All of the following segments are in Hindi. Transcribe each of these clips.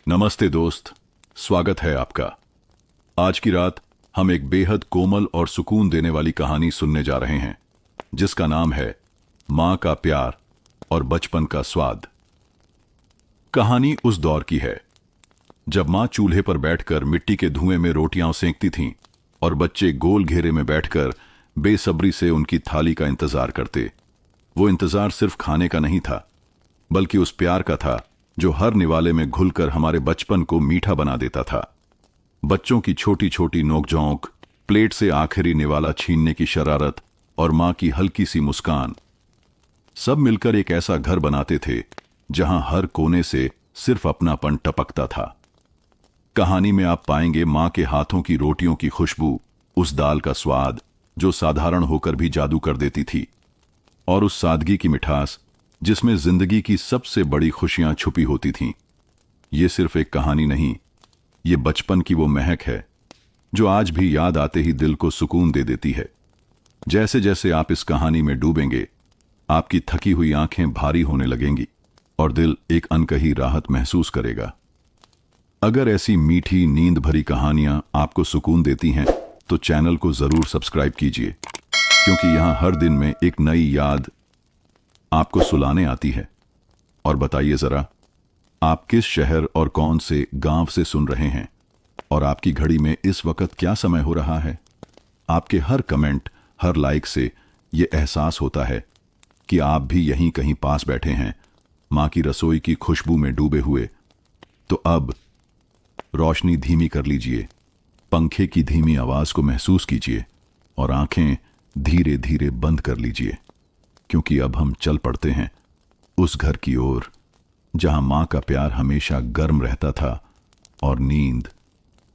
नमस्ते दोस्त, स्वागत है आपका। आज की रात हम एक बेहद कोमल और सुकून देने वाली कहानी सुनने जा रहे हैं, जिसका नाम है मां का प्यार और बचपन का स्वाद। कहानी उस दौर की है जब मां चूल्हे पर बैठकर मिट्टी के धुएं में रोटियां सेंकती थीं और बच्चे गोल घेरे में बैठकर बेसब्री से उनकी थाली का इंतजार करते। वो इंतजार सिर्फ खाने का नहीं था, बल्कि उस प्यार का था जो हर निवाले में घुलकर हमारे बचपन को मीठा बना देता था। बच्चों की छोटी छोटी नोक-झोंक, प्लेट से आखिरी निवाला छीनने की शरारत और मां की हल्की सी मुस्कान, सब मिलकर एक ऐसा घर बनाते थे जहां हर कोने से सिर्फ अपनापन टपकता था। कहानी में आप पाएंगे मां के हाथों की रोटियों की खुशबू, उस दाल का स्वाद जो साधारण होकर भी जादू कर देती थी, और उस सादगी की मिठास जिसमें जिंदगी की सबसे बड़ी खुशियां छुपी होती थीं। ये सिर्फ एक कहानी नहीं, ये बचपन की वो महक है जो आज भी याद आते ही दिल को सुकून दे देती है। जैसे जैसे आप इस कहानी में डूबेंगे, आपकी थकी हुई आंखें भारी होने लगेंगी और दिल एक अनकही राहत महसूस करेगा। अगर ऐसी मीठी नींद भरी कहानियां आपको सुकून देती हैं तो चैनल को जरूर सब्सक्राइब कीजिए, क्योंकि यहां हर दिन में एक नई याद आपको सुलाने आती है। और बताइए जरा, आप किस शहर और कौन से गांव से सुन रहे हैं और आपकी घड़ी में इस वक्त क्या समय हो रहा है? आपके हर कमेंट, हर लाइक से ये एहसास होता है कि आप भी यहीं कहीं पास बैठे हैं, मां की रसोई की खुशबू में डूबे हुए। तो अब रोशनी धीमी कर लीजिए, पंखे की धीमी आवाज को महसूस कीजिए और आंखें धीरे धीरे बंद कर लीजिए, क्योंकि अब हम चल पड़ते हैं उस घर की ओर जहां मां का प्यार हमेशा गर्म रहता था और नींद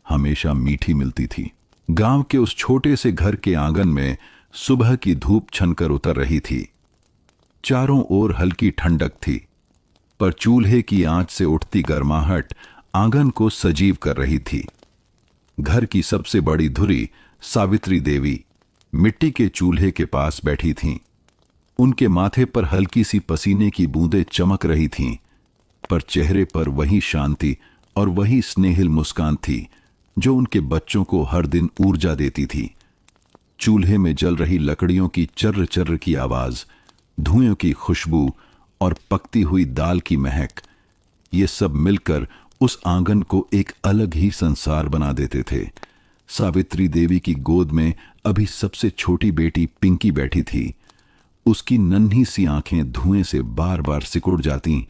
हमेशा मीठी मिलती थी। गांव के उस छोटे से घर के आंगन में सुबह की धूप छनकर उतर रही थी। चारों ओर हल्की ठंडक थी, पर चूल्हे की आंच से उठती गर्माहट आंगन को सजीव कर रही थी। घर की सबसे बड़ी धुरी सावित्री देवी मिट्टी के चूल्हे के पास बैठी थीं। उनके माथे पर हल्की सी पसीने की बूंदें चमक रही थीं, पर चेहरे पर वही शांति और वही स्नेहिल मुस्कान थी जो उनके बच्चों को हर दिन ऊर्जा देती थी। चूल्हे में जल रही लकड़ियों की चर्र चर्र की आवाज, धुएं की खुशबू और पकती हुई दाल की महक, ये सब मिलकर उस आंगन को एक अलग ही संसार बना देते थे। सावित्री देवी की गोद में अभी सबसे छोटी बेटी पिंकी बैठी थी। उसकी नन्ही सी आंखें धुएं से बार बार सिकुड़ जातीं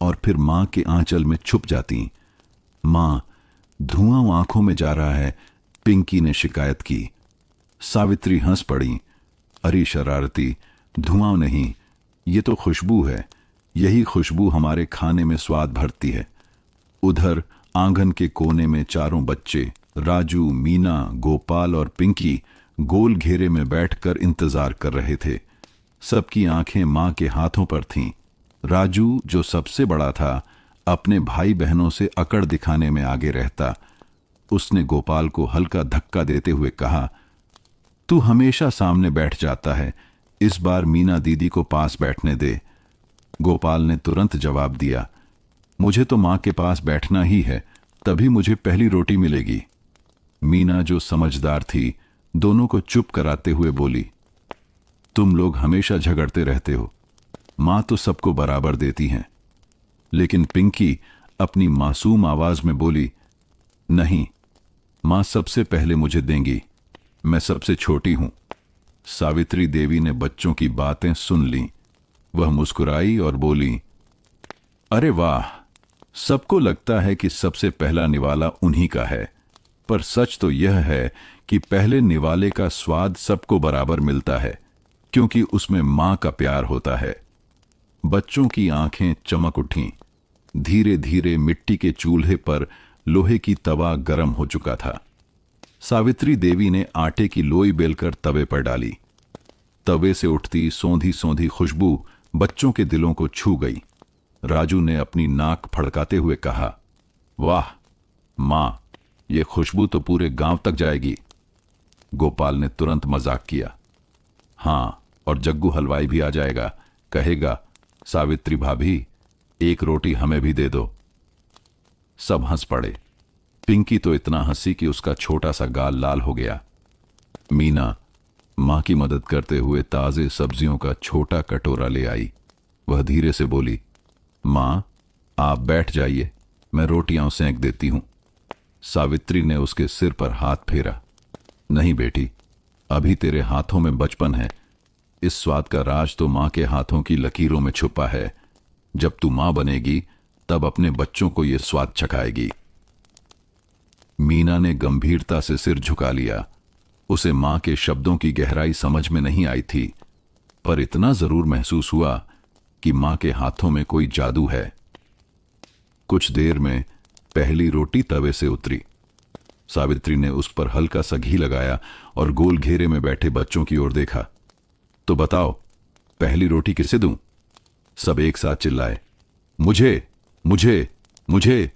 और फिर मां के आंचल में छुप जातीं। मां, धुआं आंखों में जा रहा है, पिंकी ने शिकायत की। सावित्री हंस पड़ी। अरे शरारती, धुआं नहीं, ये तो खुशबू है। यही खुशबू हमारे खाने में स्वाद भरती है। उधर आंगन के कोने में चारों बच्चे, राजू, मीना, गोपाल और पिंकी, गोल घेरे में बैठकर इंतजार कर रहे थे। सबकी आंखें मां के हाथों पर थीं। राजू, जो सबसे बड़ा था, अपने भाई बहनों से अकड़ दिखाने में आगे रहता। उसने गोपाल को हल्का धक्का देते हुए कहा, तू हमेशा सामने बैठ जाता है, इस बार मीना दीदी को पास बैठने दे। गोपाल ने तुरंत जवाब दिया, मुझे तो मां के पास बैठना ही है, तभी मुझे पहली रोटी मिलेगी। मीना, जो समझदार थी, दोनों को चुप कराते हुए बोली, तुम लोग हमेशा झगड़ते रहते हो, मां तो सबको बराबर देती हैं। लेकिन पिंकी अपनी मासूम आवाज में बोली, नहीं, मां सबसे पहले मुझे देंगी, मैं सबसे छोटी हूं। सावित्री देवी ने बच्चों की बातें सुन लीं। वह मुस्कुराई और बोली, अरे वाह, सबको लगता है कि सबसे पहला निवाला उन्हीं का है, पर सच तो यह है कि पहले निवाले का स्वाद सबको बराबर मिलता है, क्योंकि उसमें मां का प्यार होता है। बच्चों की आंखें चमक उठीं। धीरे धीरे मिट्टी के चूल्हे पर लोहे की तवा गर्म हो चुका था। सावित्री देवी ने आटे की लोई बेलकर तवे पर डाली। तवे से उठती सौंधी सौंधी खुशबू बच्चों के दिलों को छू गई। राजू ने अपनी नाक फड़काते हुए कहा, वाह मां, ये खुशबू तो पूरे गांव तक जाएगी। गोपाल ने तुरंत मजाक किया, हां, और जग्गू हलवाई भी आ जाएगा, कहेगा, सावित्री भाभी, एक रोटी हमें भी दे दो। सब हंस पड़े। पिंकी तो इतना हंसी कि उसका छोटा सा गाल लाल हो गया। मीना मां की मदद करते हुए ताजे सब्जियों का छोटा कटोरा ले आई। वह धीरे से बोली, मां, आप बैठ जाइए, मैं रोटियां सेंक देती हूं। सावित्री ने उसके सिर पर हाथ फेरा। नहीं बेटी, अभी तेरे हाथों में बचपन है। इस स्वाद का राज तो मां के हाथों की लकीरों में छुपा है। जब तू मां बनेगी तब अपने बच्चों को यह स्वाद चखाएगी। मीना ने गंभीरता से सिर झुका लिया। उसे मां के शब्दों की गहराई समझ में नहीं आई थी, पर इतना जरूर महसूस हुआ कि मां के हाथों में कोई जादू है। कुछ देर में पहली रोटी तवे से उतरी। सावित्री ने उस पर हल्का सा घी लगाया और गोल घेरे में बैठे बच्चों की ओर देखा। तो बताओ, पहली रोटी किसे दूं? सब एक साथ चिल्लाए, मुझे, मुझे, मुझे।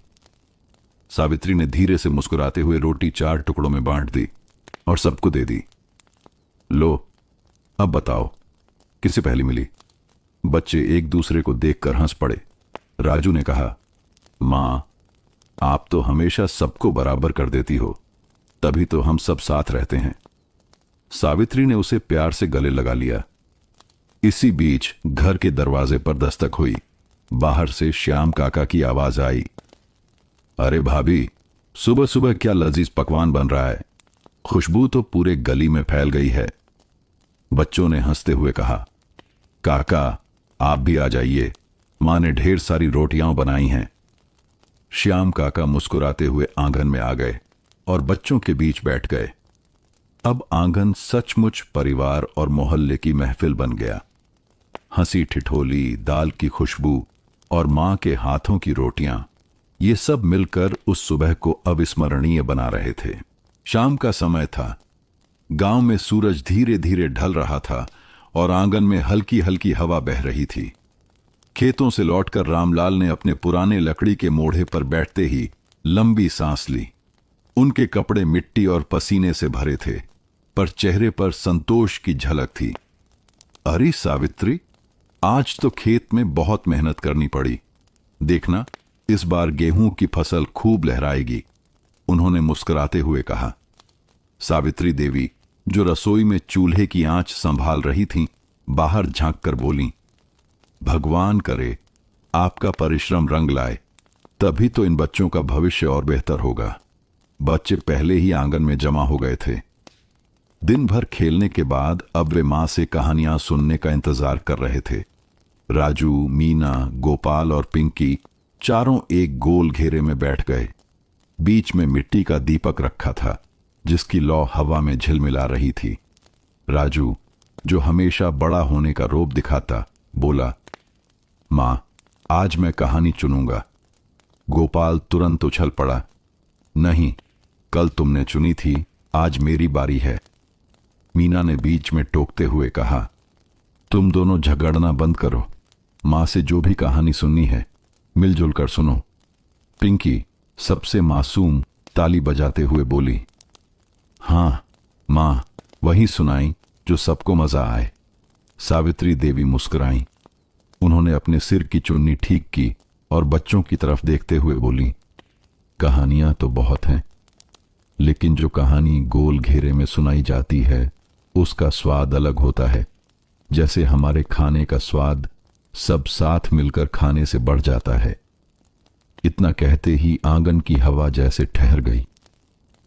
सावित्री ने धीरे से मुस्कुराते हुए रोटी 4 टुकड़ों में बांट दी और सबको दे दी। लो, अब बताओ, किसे पहली मिली? बच्चे एक दूसरे को देखकर हंस पड़े। राजू ने कहा, मां, आप तो हमेशा सबको बराबर कर देती हो, तभी तो हम सब साथ रहते हैं। सावित्री ने उसे प्यार से गले लगा लिया। इसी बीच घर के दरवाजे पर दस्तक हुई। बाहर से श्याम काका की आवाज आई, अरे भाभी, सुबह सुबह क्या लजीज पकवान बन रहा है? खुशबू तो पूरे गली में फैल गई है। बच्चों ने हंसते हुए कहा, काका, आप भी आ जाइए, मां ने ढेर सारी रोटियां बनाई हैं। श्याम काका मुस्कुराते हुए आंगन में आ गए और बच्चों के बीच बैठ गए। अब आंगन सचमुच परिवार और मोहल्ले की महफिल बन गया। हंसी ठिठोली, दाल की खुशबू और मां के हाथों की रोटियां, ये सब मिलकर उस सुबह को अविस्मरणीय बना रहे थे। शाम का समय था। गांव में सूरज धीरे धीरे ढल रहा था और आंगन में हल्की हल्की हवा बह रही थी। खेतों से लौटकर रामलाल ने अपने पुराने लकड़ी के मोढ़े पर बैठते ही लंबी सांस ली। उनके कपड़े मिट्टी और पसीने से भरे थे, पर चेहरे पर संतोष की झलक थी। अरे सावित्री, आज तो खेत में बहुत मेहनत करनी पड़ी। देखना, इस बार गेहूं की फसल खूब लहराएगी, उन्होंने मुस्कुराते हुए कहा। सावित्री देवी, जो रसोई में चूल्हे की आंच संभाल रही थीं, बाहर झांककर बोलीं, भगवान करे आपका परिश्रम रंग लाए, तभी तो इन बच्चों का भविष्य और बेहतर होगा। बच्चे पहले ही आंगन में जमा हो गए थे। दिन भर खेलने के बाद अब वे मां से कहानियां सुनने का इंतजार कर रहे थे। राजू, मीना, गोपाल और पिंकी चारों एक गोल घेरे में बैठ गए। बीच में मिट्टी का दीपक रखा था, जिसकी लौ हवा में झिलमिला रही थी। राजू, जो हमेशा बड़ा होने का रोब दिखाता, बोला, मां, आज मैं कहानी चुनूंगा। गोपाल तुरंत उछल पड़ा, नहीं, कल तुमने चुनी थी, आज मेरी बारी है। मीना ने बीच में टोकते हुए कहा, तुम दोनों झगड़ना बंद करो। मां से जो भी कहानी सुननी है, मिलजुल कर सुनो। पिंकी सबसे मासूम ताली बजाते हुए बोली, हां मां, वही सुनाई जो सबको मजा आए। सावित्री देवी मुस्कुराई। उन्होंने अपने सिर की चुन्नी ठीक की और बच्चों की तरफ देखते हुए बोली, कहानियां तो बहुत हैं, लेकिन जो कहानी गोल घेरे में सुनाई जाती है, उसका स्वाद अलग होता है। जैसे हमारे खाने का स्वाद सब साथ मिलकर खाने से बढ़ जाता है। इतना कहते ही आंगन की हवा जैसे ठहर गई।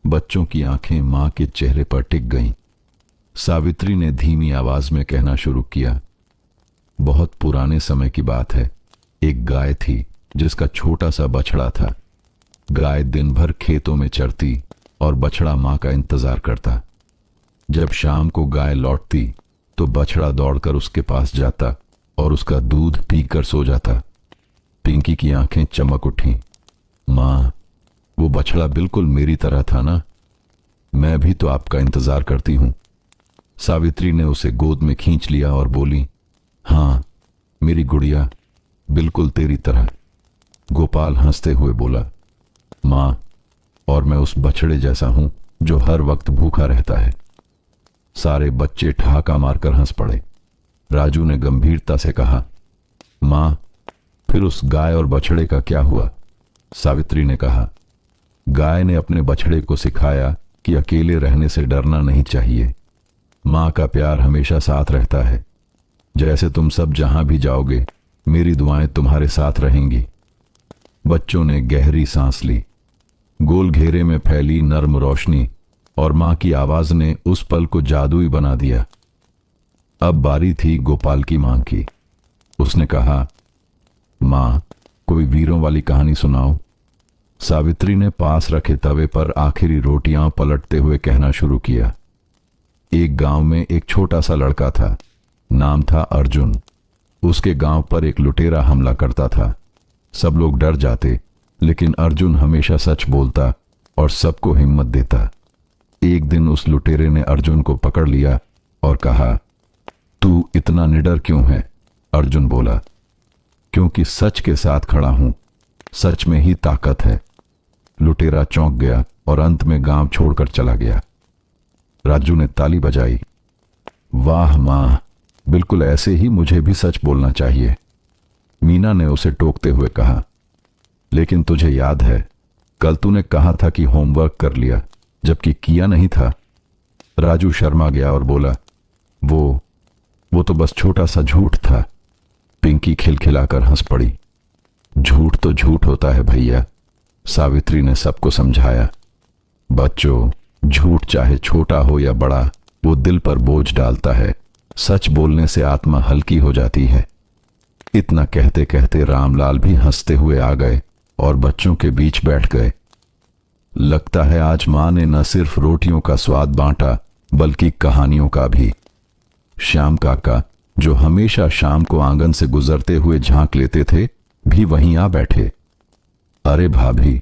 बच्चों की आंखें मां के चेहरे पर टिक गईं। सावित्री ने धीमी आवाज में कहना शुरू किया, बहुत पुराने समय की बात है। एक गाय थी जिसका छोटा सा बछड़ा था। गाय दिन भर खेतों में चरती और बछड़ा मां का इंतजार करता। जब शाम को गाय लौटती तो बछड़ा दौड़कर उसके पास जाता और उसका दूध पीकर सो जाता। पिंकी की आंखें चमक उठी। मां, वो बछड़ा बिल्कुल मेरी तरह था ना? मैं भी तो आपका इंतजार करती हूं। सावित्री ने उसे गोद में खींच लिया और बोली, हां मेरी गुड़िया, बिल्कुल तेरी तरह। गोपाल हंसते हुए बोला, मां, और मैं उस बछड़े जैसा हूं जो हर वक्त भूखा रहता है। सारे बच्चे ठहाका मारकर हंस पड़े। राजू ने गंभीरता से कहा, मां, फिर उस गाय और बछड़े का क्या हुआ? सावित्री ने कहा, गाय ने अपने बछड़े को सिखाया कि अकेले रहने से डरना नहीं चाहिए। मां का प्यार हमेशा साथ रहता है। जैसे तुम सब जहां भी जाओगे, मेरी दुआएं तुम्हारे साथ रहेंगी। बच्चों ने गहरी सांस ली। गोल घेरे में फैली नर्म रोशनी और मां की आवाज ने उस पल को जादुई बना दिया। अब बारी थी गोपाल की मां की। उसने कहा, मां, कोई वीरों वाली कहानी सुनाओ। सावित्री ने पास रखे तवे पर आखिरी रोटियां पलटते हुए कहना शुरू किया। एक गांव में एक छोटा सा लड़का था। नाम था अर्जुन। उसके गांव पर एक लुटेरा हमला करता था। सब लोग डर जाते, लेकिन अर्जुन हमेशा सच बोलता और सबको हिम्मत देता। एक दिन उस लुटेरे ने अर्जुन को पकड़ लिया और कहा, तू इतना निडर क्यों है? अर्जुन बोला, क्योंकि सच के साथ खड़ा हूं। सच में ही ताकत है। लुटेरा चौंक गया और अंत में गांव छोड़कर चला गया। राजू ने ताली बजाई। वाह मां, बिल्कुल ऐसे ही मुझे भी सच बोलना चाहिए। मीना ने उसे टोकते हुए कहा, लेकिन तुझे याद है, कल तूने कहा था कि होमवर्क कर लिया, जबकि किया नहीं था। राजू शर्मा गया और बोला, वो तो बस छोटा सा झूठ था। पिंकी खिलखिलाकर हंस पड़ी। झूठ तो झूठ होता है भैया, सावित्री ने सबको समझाया। बच्चों, झूठ चाहे छोटा हो या बड़ा, वो दिल पर बोझ डालता है। सच बोलने से आत्मा हल्की हो जाती है। इतना कहते कहते रामलाल भी हंसते हुए आ गए और बच्चों के बीच बैठ गए। लगता है आज मां ने न सिर्फ रोटियों का स्वाद बांटा, बल्कि कहानियों का भी। श्याम काका, जो हमेशा शाम को आंगन से गुजरते हुए झांक लेते थे, भी वहीं आ बैठे। अरे भाभी,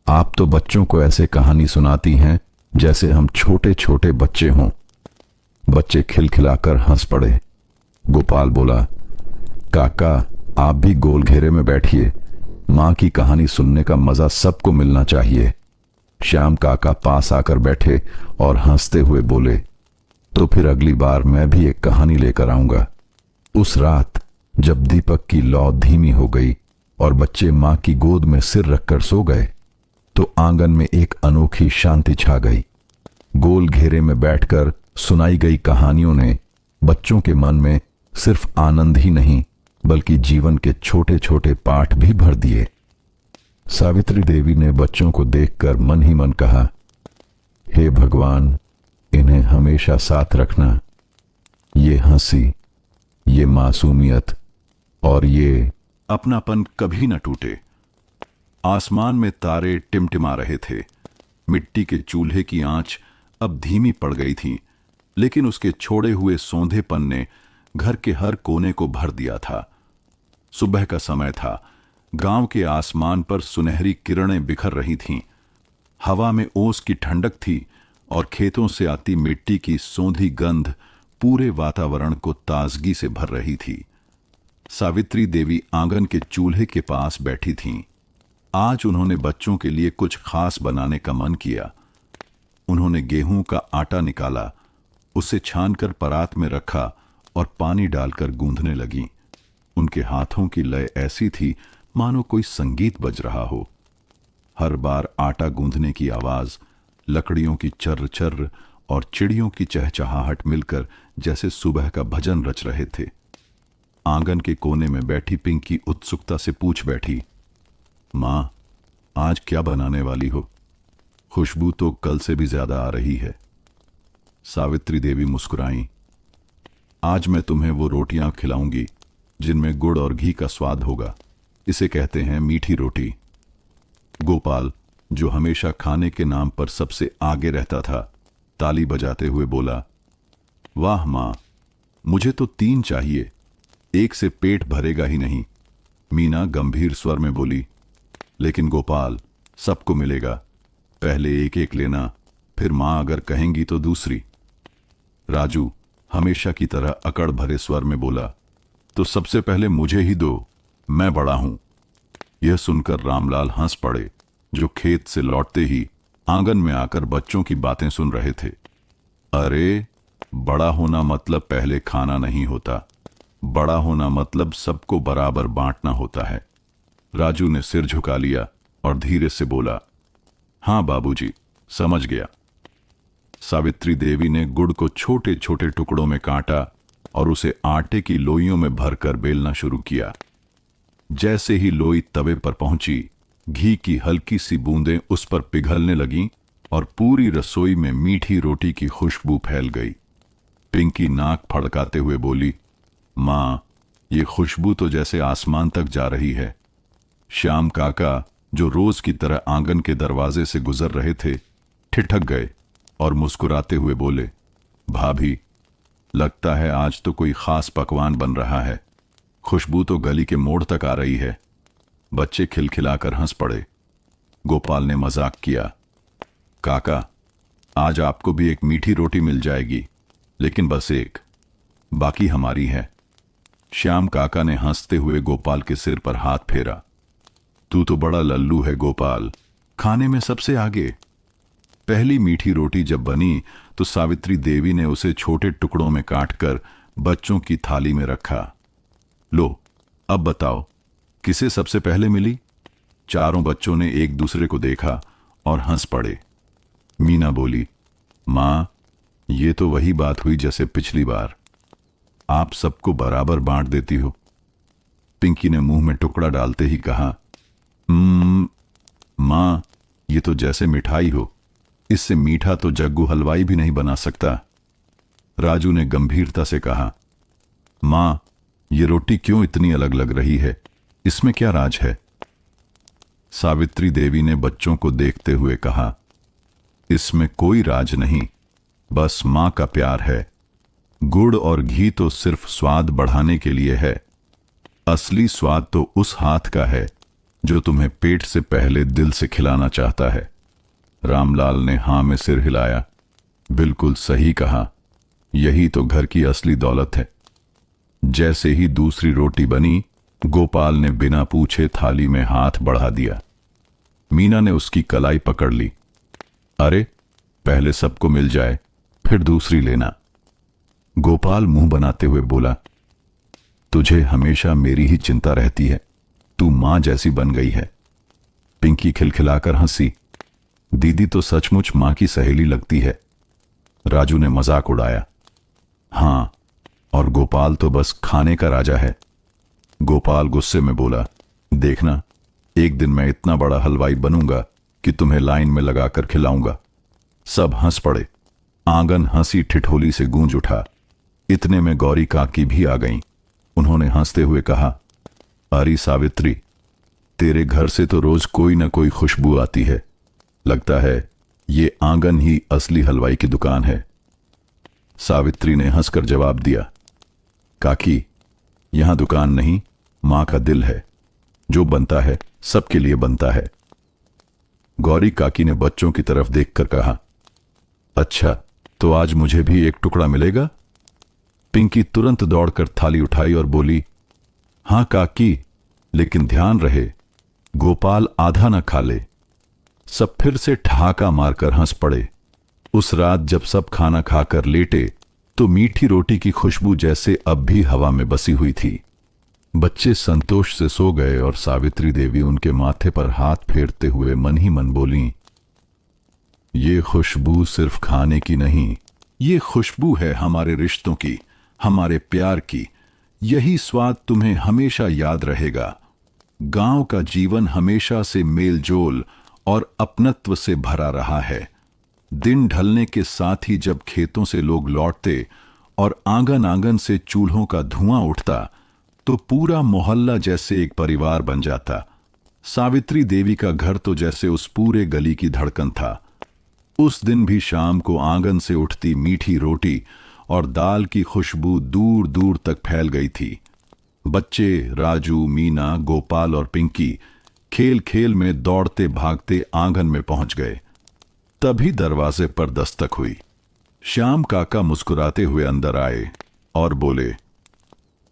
आप तो बच्चों को ऐसे कहानी सुनाती हैं जैसे हम छोटे छोटे बच्चे हों। बच्चे खिलखिलाकर हंस पड़े। गोपाल बोला, काका, आप भी गोल घेरे में बैठिए। मां की कहानी सुनने का मजा सबको मिलना चाहिए। श्याम काका पास आकर बैठे और हंसते हुए बोले, तो फिर अगली बार मैं भी एक कहानी लेकर आऊंगा। उस रात जब दीपक की लौ धीमी हो गई और बच्चे मां की गोद में सिर रखकर सो गए, तो आंगन में एक अनोखी शांति छा गई। गोल घेरे में बैठकर सुनाई गई कहानियों ने बच्चों के मन में सिर्फ आनंद ही नहीं, बल्कि जीवन के छोटे छोटे पाठ भी भर दिए। सावित्री देवी ने बच्चों को देखकर मन ही मन कहा, हे भगवान, इन्हें हमेशा साथ रखना। ये हंसी, ये मासूमियत और ये अपनापन कभी न टूटे। आसमान में तारे टिमटिमा रहे थे। मिट्टी के चूल्हे की आंच अब धीमी पड़ गई थी, लेकिन उसके छोड़े हुए सौंधेपन ने घर के हर कोने को भर दिया था। सुबह का समय था। गांव के आसमान पर सुनहरी किरणें बिखर रही थीं। हवा में ओस की ठंडक थी और खेतों से आती मिट्टी की सौंधी गंध पूरे वातावरण को ताजगी से भर रही थी। सावित्री देवी आंगन के चूल्हे के पास बैठी थीं। आज उन्होंने बच्चों के लिए कुछ खास बनाने का मन किया। उन्होंने गेहूं का आटा निकाला, उसे छानकर परात में रखा और पानी डालकर गूंथने लगीं। उनके हाथों की लय ऐसी थी मानो कोई संगीत बज रहा हो। हर बार आटा गूंथने की आवाज, लकड़ियों की चर्र चर्र और चिड़ियों की चहचहाहट मिलकर जैसे सुबह का भजन रच रहे थे। आंगन के कोने में बैठी पिंकी उत्सुकता से पूछ बैठी, मां, आज क्या बनाने वाली हो? खुशबू तो कल से भी ज्यादा आ रही है। सावित्री देवी मुस्कुराईं। आज मैं तुम्हें वो रोटियां खिलाऊंगी जिनमें गुड़ और घी का स्वाद होगा। इसे कहते हैं मीठी रोटी। गोपाल, जो हमेशा खाने के नाम पर सबसे आगे रहता था, ताली बजाते हुए बोला, वाह मां, मुझे तो 3 चाहिए, एक से पेट भरेगा ही नहीं। मीना गंभीर स्वर में बोली, लेकिन गोपाल, सबको मिलेगा। पहले एक एक लेना, फिर मां अगर कहेंगी तो दूसरी। राजू हमेशा की तरह अकड़ भरे स्वर में बोला, तो सबसे पहले मुझे ही दो, मैं बड़ा हूं। यह सुनकर रामलाल हंस पड़े, जो खेत से लौटते ही आंगन में आकर बच्चों की बातें सुन रहे थे। अरे, बड़ा होना मतलब पहले खाना नहीं होता, बड़ा होना मतलब सबको बराबर बांटना होता है। राजू ने सिर झुका लिया और धीरे से बोला, हाँ बाबूजी, समझ गया। सावित्री देवी ने गुड़ को छोटे छोटे टुकड़ों में काटा और उसे आटे की लोइयों में भरकर बेलना शुरू किया। जैसे ही लोई तवे पर पहुंची, घी की हल्की सी बूंदें उस पर पिघलने लगीं और पूरी रसोई में मीठी रोटी की खुशबू फैल गई। पिंकी नाक फड़काते हुए बोली, मां, ये खुशबू तो जैसे आसमान तक जा रही है। श्याम काका, जो रोज की तरह आंगन के दरवाजे से गुजर रहे थे, ठिठक गए और मुस्कुराते हुए बोले, भाभी, लगता है आज तो कोई खास पकवान बन रहा है। खुशबू तो गली के मोड़ तक आ रही है। बच्चे खिलखिलाकर हंस पड़े। गोपाल ने मजाक किया, काका, आज आपको भी एक मीठी रोटी मिल जाएगी, लेकिन बस एक, बाकी हमारी है। श्याम काका ने हंसते हुए गोपाल के सिर पर हाथ फेरा। तू तो बड़ा लल्लू है गोपाल, खाने में सबसे आगे। पहली मीठी रोटी जब बनी तो सावित्री देवी ने उसे छोटे टुकड़ों में काटकर बच्चों की थाली में रखा। लो, अब बताओ, किसे सबसे पहले मिली? चारों बच्चों ने एक दूसरे को देखा और हंस पड़े। मीना बोली, मां, ये तो वही बात हुई जैसे पिछली बार। आप सबको बराबर बांट देती हो। पिंकी ने मुंह में टुकड़ा डालते ही कहा, मां, ये तो जैसे मिठाई हो। इससे मीठा तो जग्गू हलवाई भी नहीं बना सकता। राजू ने गंभीरता से कहा, मां, ये रोटी क्यों इतनी अलग लग रही है? इसमें क्या राज है? सावित्री देवी ने बच्चों को देखते हुए कहा, इसमें कोई राज नहीं, बस मां का प्यार है। गुड़ और घी तो सिर्फ स्वाद बढ़ाने के लिए है। असली स्वाद तो उस हाथ का है जो तुम्हें पेट से पहले दिल से खिलाना चाहता है। रामलाल ने हां में सिर हिलाया। बिल्कुल सही कहा, यही तो घर की असली दौलत है। जैसे ही दूसरी रोटी बनी, गोपाल ने बिना पूछे थाली में हाथ बढ़ा दिया। मीना ने उसकी कलाई पकड़ ली। अरे, पहले सबको मिल जाए, फिर दूसरी लेना। गोपाल मुंह बनाते हुए बोला, तुझे हमेशा मेरी ही चिंता रहती है। तू मां जैसी बन गई है। पिंकी खिलखिलाकर हंसी। दीदी तो सचमुच मां की सहेली लगती है। राजू ने मजाक उड़ाया। हां, और गोपाल तो बस खाने का राजा है। गोपाल गुस्से में बोला, देखना, एक दिन मैं इतना बड़ा हलवाई बनूंगा कि तुम्हें लाइन में लगाकर खिलाऊंगा। सब हंस पड़े। आंगन हंसी ठिठोली से गूंज उठा। इतने में गौरी काकी भी आ गईं। उन्होंने हंसते हुए कहा, अरे सावित्री, तेरे घर से तो रोज कोई ना कोई खुशबू आती है। लगता है ये आंगन ही असली हलवाई की दुकान है। सावित्री ने हंसकर जवाब दिया, काकी, यहां दुकान नहीं, मां का दिल है। जो बनता है सबके लिए बनता है। गौरी काकी ने बच्चों की तरफ देखकर कहा, अच्छा, तो आज मुझे भी एक टुकड़ा मिलेगा? पिंकी तुरंत दौड़कर थाली उठाई और बोली, हां काकी, लेकिन ध्यान रहे, गोपाल आधा न खा ले। सब फिर से ठहाका मारकर हंस पड़े। उस रात जब सब खाना खाकर लेटे तो मीठी रोटी की खुशबू जैसे अब भी हवा में बसी हुई थी। बच्चे संतोष से सो गए और सावित्री देवी उनके माथे पर हाथ फेरते हुए मन ही मन बोलीं, ये खुशबू सिर्फ खाने की नहीं, ये खुशबू है हमारे रिश्तों की, हमारे प्यार की। यही स्वाद तुम्हें हमेशा याद रहेगा। गांव का जीवन हमेशा से मेलजोल और अपनत्व से भरा रहा है। दिन ढलने के साथ ही जब खेतों से लोग लौटते और आंगन आंगन से चूल्हों का धुआं उठता तो पूरा मोहल्ला जैसे एक परिवार बन जाता। सावित्री देवी का घर तो जैसे उस पूरे गली की धड़कन था। उस दिन भी शाम को आंगन से उठती मीठी रोटी और दाल की खुशबू दूर दूर तक फैल गई थी। बच्चे राजू, मीना, गोपाल और पिंकी खेल खेल में दौड़ते भागते आंगन में पहुंच गए। तभी दरवाजे पर दस्तक हुई। श्याम काका मुस्कुराते हुए अंदर आए और बोले,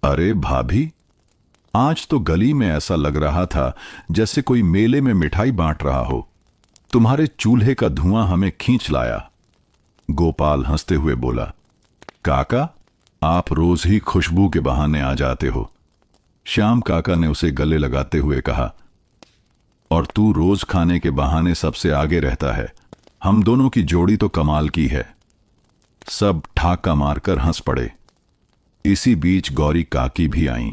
अरे भाभी, आज तो गली में ऐसा लग रहा था जैसे कोई मेले में मिठाई बांट रहा हो। तुम्हारे चूल्हे का धुआं हमें खींच लाया। गोपाल हंसते हुए बोला, काका, आप रोज ही खुशबू के बहाने आ जाते हो। श्याम काका ने उसे गले लगाते हुए कहा, और तू रोज खाने के बहाने सबसे आगे रहता है। हम दोनों की जोड़ी तो कमाल की है। सब ठाका मारकर हंस पड़े। इसी बीच गौरी काकी भी आईं।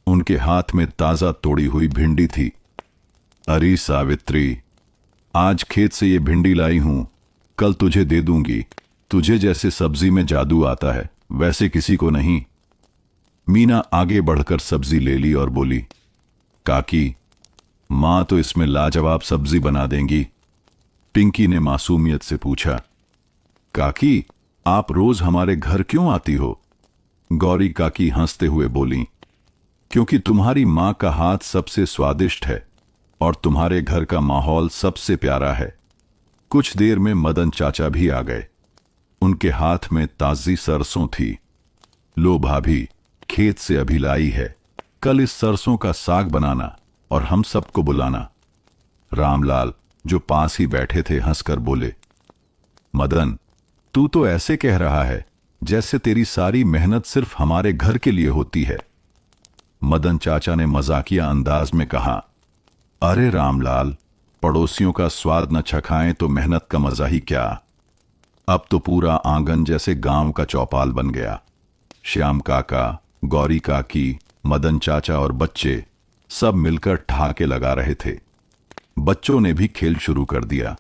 उनके हाथ में ताजा तोड़ी हुई भिंडी थी। अरे सावित्री, आज खेत से ये भिंडी लाई हूं, कल तुझे दे दूंगी। तुझे जैसे सब्जी में जादू आता है वैसे किसी को नहीं। मीना आगे बढ़कर सब्जी ले ली और बोली, काकी, मां तो इसमें लाजवाब सब्जी बना देंगी। पिंकी ने मासूमियत से पूछा, काकी, आप रोज हमारे घर क्यों आती हो? गौरी काकी हंसते हुए बोली, क्योंकि तुम्हारी मां का हाथ सबसे स्वादिष्ट है और तुम्हारे घर का माहौल सबसे प्यारा है। कुछ देर में मदन चाचा भी आ गए। उनके हाथ में ताजी सरसों थी। लो भाभी, खेत से अभी लाई है, कल इस सरसों का साग बनाना और हम सबको बुलाना। रामलाल, जो पास ही बैठे थे, हंसकर बोले, मदन, तू तो ऐसे कह रहा है जैसे तेरी सारी मेहनत सिर्फ हमारे घर के लिए होती है। मदन चाचा ने मजाकिया अंदाज में कहा, अरे रामलाल, पड़ोसियों का स्वाद न चखाएं तो मेहनत का मजा ही क्या। अब तो पूरा आंगन जैसे गांव का चौपाल बन गया। श्याम काका, गौरी काकी, मदन चाचा और बच्चे सब मिलकर ठहाके लगा रहे थे। बच्चों ने भी खेल शुरू कर दिया।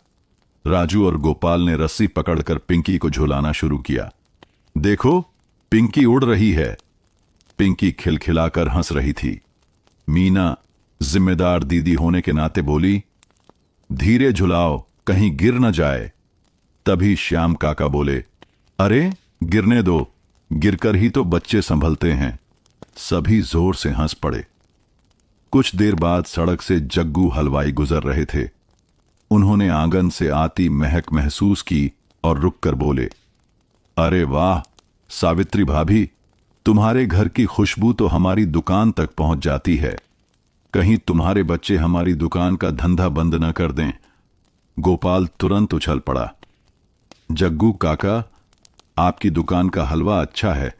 राजू और गोपाल ने रस्सी पकड़कर पिंकी को झुलाना शुरू किया। देखो, पिंकी उड़ रही है। पिंकी खिलखिलाकर हंस रही थी। मीना जिम्मेदार दीदी होने के नाते बोली, धीरे झुलाओ, कहीं गिर न जाए। तभी श्याम काका बोले, अरे गिरने दो, गिरकर ही तो बच्चे संभलते हैं। सभी जोर से हंस पड़े। कुछ देर बाद सड़क से जग्गू हलवाई गुजर रहे थे। उन्होंने आंगन से आती महक महसूस की और रुककर बोले, अरे वाह सावित्री भाभी, तुम्हारे घर की खुशबू तो हमारी दुकान तक पहुंच जाती है। कहीं तुम्हारे बच्चे हमारी दुकान का धंधा बंद न कर दें। गोपाल तुरंत उछल पड़ा, जग्गू काका, आपकी दुकान का हलवा अच्छा है,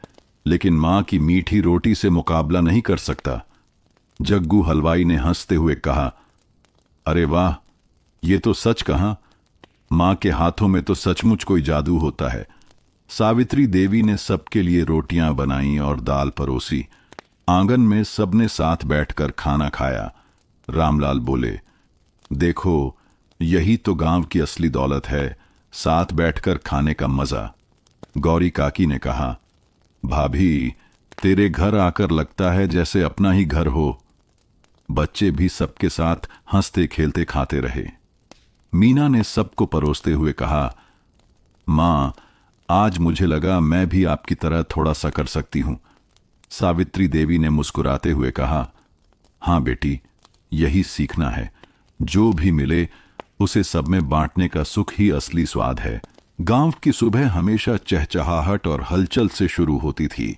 लेकिन मां की मीठी रोटी से मुकाबला नहीं कर सकता। जग्गू हलवाई ने हंसते हुए कहा, अरे वाह, ये तो सच कहा। मां के हाथों में तो सचमुच कोई जादू होता है। सावित्री देवी ने सबके लिए रोटियां बनाई और दाल परोसी। आंगन में सबने साथ बैठकर खाना खाया। रामलाल बोले, देखो, यही तो गांव की असली दौलत है, साथ बैठकर खाने का मजा। गौरी काकी ने कहा, भाभी, तेरे घर आकर लगता है जैसे अपना ही घर हो। बच्चे भी सबके साथ हंसते खेलते खाते रहे। मीना ने सबको परोसते हुए कहा, मां, आज मुझे लगा मैं भी आपकी तरह थोड़ा सा कर सकती हूं। सावित्री देवी ने मुस्कुराते हुए कहा, हां बेटी, यही सीखना है। जो भी मिले उसे सब में बांटने का सुख ही असली स्वाद है। गांव की सुबह हमेशा चहचहाहट और हलचल से शुरू होती थी,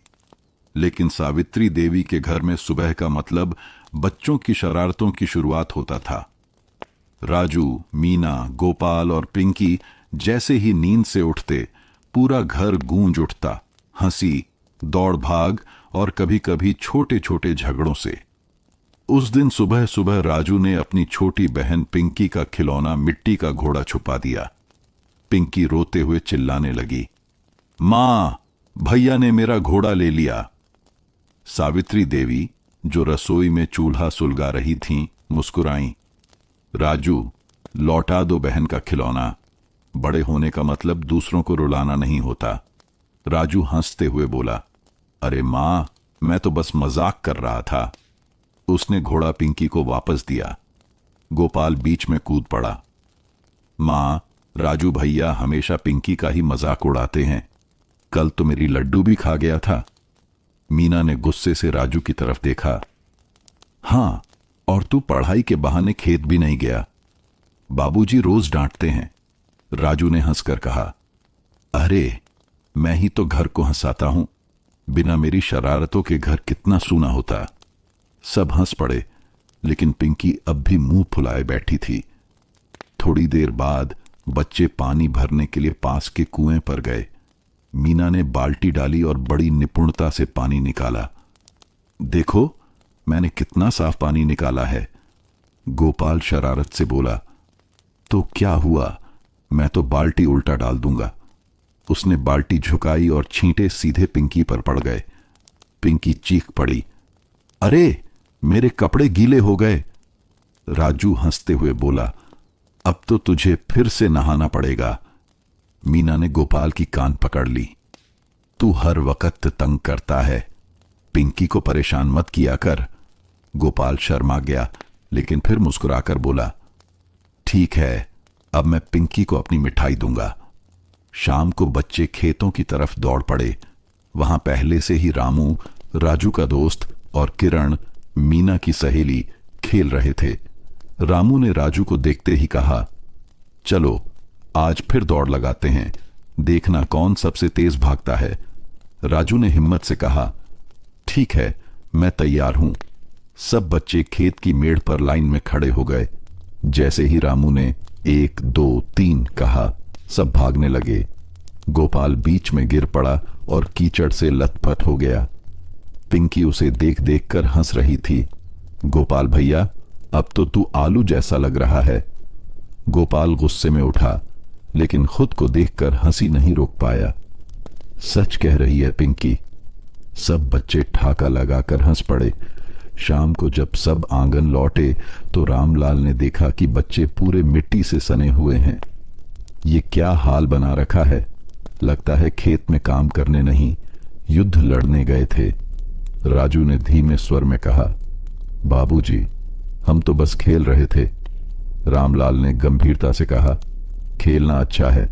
लेकिन सावित्री देवी के घर में सुबह का मतलब बच्चों की शरारतों की शुरुआत होता था। राजू, मीना, गोपाल और पिंकी जैसे ही नींद से उठते, पूरा घर गूंज उठता, हंसी, दौड़ भाग और कभी कभी छोटे छोटे झगड़ों से। उस दिन सुबह सुबह राजू ने अपनी छोटी बहन पिंकी का खिलौना मिट्टी का घोड़ा छुपा दिया। पिंकी रोते हुए चिल्लाने लगी, मां, भैया ने मेरा घोड़ा ले लिया। सावित्री देवी, जो रसोई में चूल्हा सुलगा रही थीं, मुस्कुराईं। राजू, लौटा दो बहन का खिलौना। बड़े होने का मतलब दूसरों को रुलाना नहीं होता। राजू हंसते हुए बोला, अरे मां, मैं तो बस मजाक कर रहा था। उसने घोड़ा पिंकी को वापस दिया। गोपाल बीच में कूद पड़ा, मां, राजू भैया हमेशा पिंकी का ही मजाक उड़ाते हैं। कल तो मेरी लड्डू भी खा गया था। मीना ने गुस्से से राजू की तरफ देखा। हां, और तू पढ़ाई के बहाने खेत भी नहीं गया। बाबूजी रोज डांटते हैं। राजू ने हंसकर कहा, अरे मैं ही तो घर को हंसाता हूं। बिना मेरी शरारतों के घर कितना सूना होता। सब हंस पड़े, लेकिन पिंकी अब भी मुंह फुलाए बैठी थी। थोड़ी देर बाद बच्चे पानी भरने के लिए पास के कुएं पर गए। मीना ने बाल्टी डाली और बड़ी निपुणता से पानी निकाला। देखो, मैंने कितना साफ पानी निकाला है। गोपाल शरारत से बोला। तो क्या हुआ, मैं तो बाल्टी उल्टा डाल दूंगा। उसने बाल्टी झुकाई और छींटे सीधे पिंकी पर पड़ गए। पिंकी चीख पड़ी, अरे मेरे कपड़े गीले हो गए। राजू हंसते हुए बोला, अब तो तुझे फिर से नहाना पड़ेगा। मीना ने गोपाल की कान पकड़ ली। तू हर वक्त तंग करता है, पिंकी को परेशान मत किया कर। गोपाल शर्मा गया, लेकिन फिर मुस्कुराकर बोला, ठीक है, अब मैं पिंकी को अपनी मिठाई दूंगा। शाम को बच्चे खेतों की तरफ दौड़ पड़े। वहां पहले से ही रामू, राजू का दोस्त, और किरण, मीना की सहेली, खेल रहे थे। रामू ने राजू को देखते ही कहा, चलो आज फिर दौड़ लगाते हैं, देखना कौन सबसे तेज भागता है। राजू ने हिम्मत से कहा, ठीक है, मैं तैयार हूं। सब बच्चे खेत की मेड़ पर लाइन में खड़े हो गए। जैसे ही रामू ने 1 2 3 कहा, सब भागने लगे। गोपाल बीच में गिर पड़ा और कीचड़ से लथपथ हो गया। पिंकी उसे देख देख कर हंस रही थी। गोपाल भैया, अब तो तू आलू जैसा लग रहा है। गोपाल गुस्से में उठा, लेकिन खुद को देखकर हंसी नहीं रोक पाया। सच कह रही है पिंकी। सब बच्चे ठाका लगाकर हंस पड़े। शाम को जब सब आंगन लौटे तो रामलाल ने देखा कि बच्चे पूरे मिट्टी से सने हुए हैं। ये क्या हाल बना रखा है, लगता है खेत में काम करने नहीं, युद्ध लड़ने गए थे। राजू ने धीमे स्वर में कहा, बाबूजी, हम तो बस खेल रहे थे। रामलाल ने गंभीरता से कहा, खेलना अच्छा है,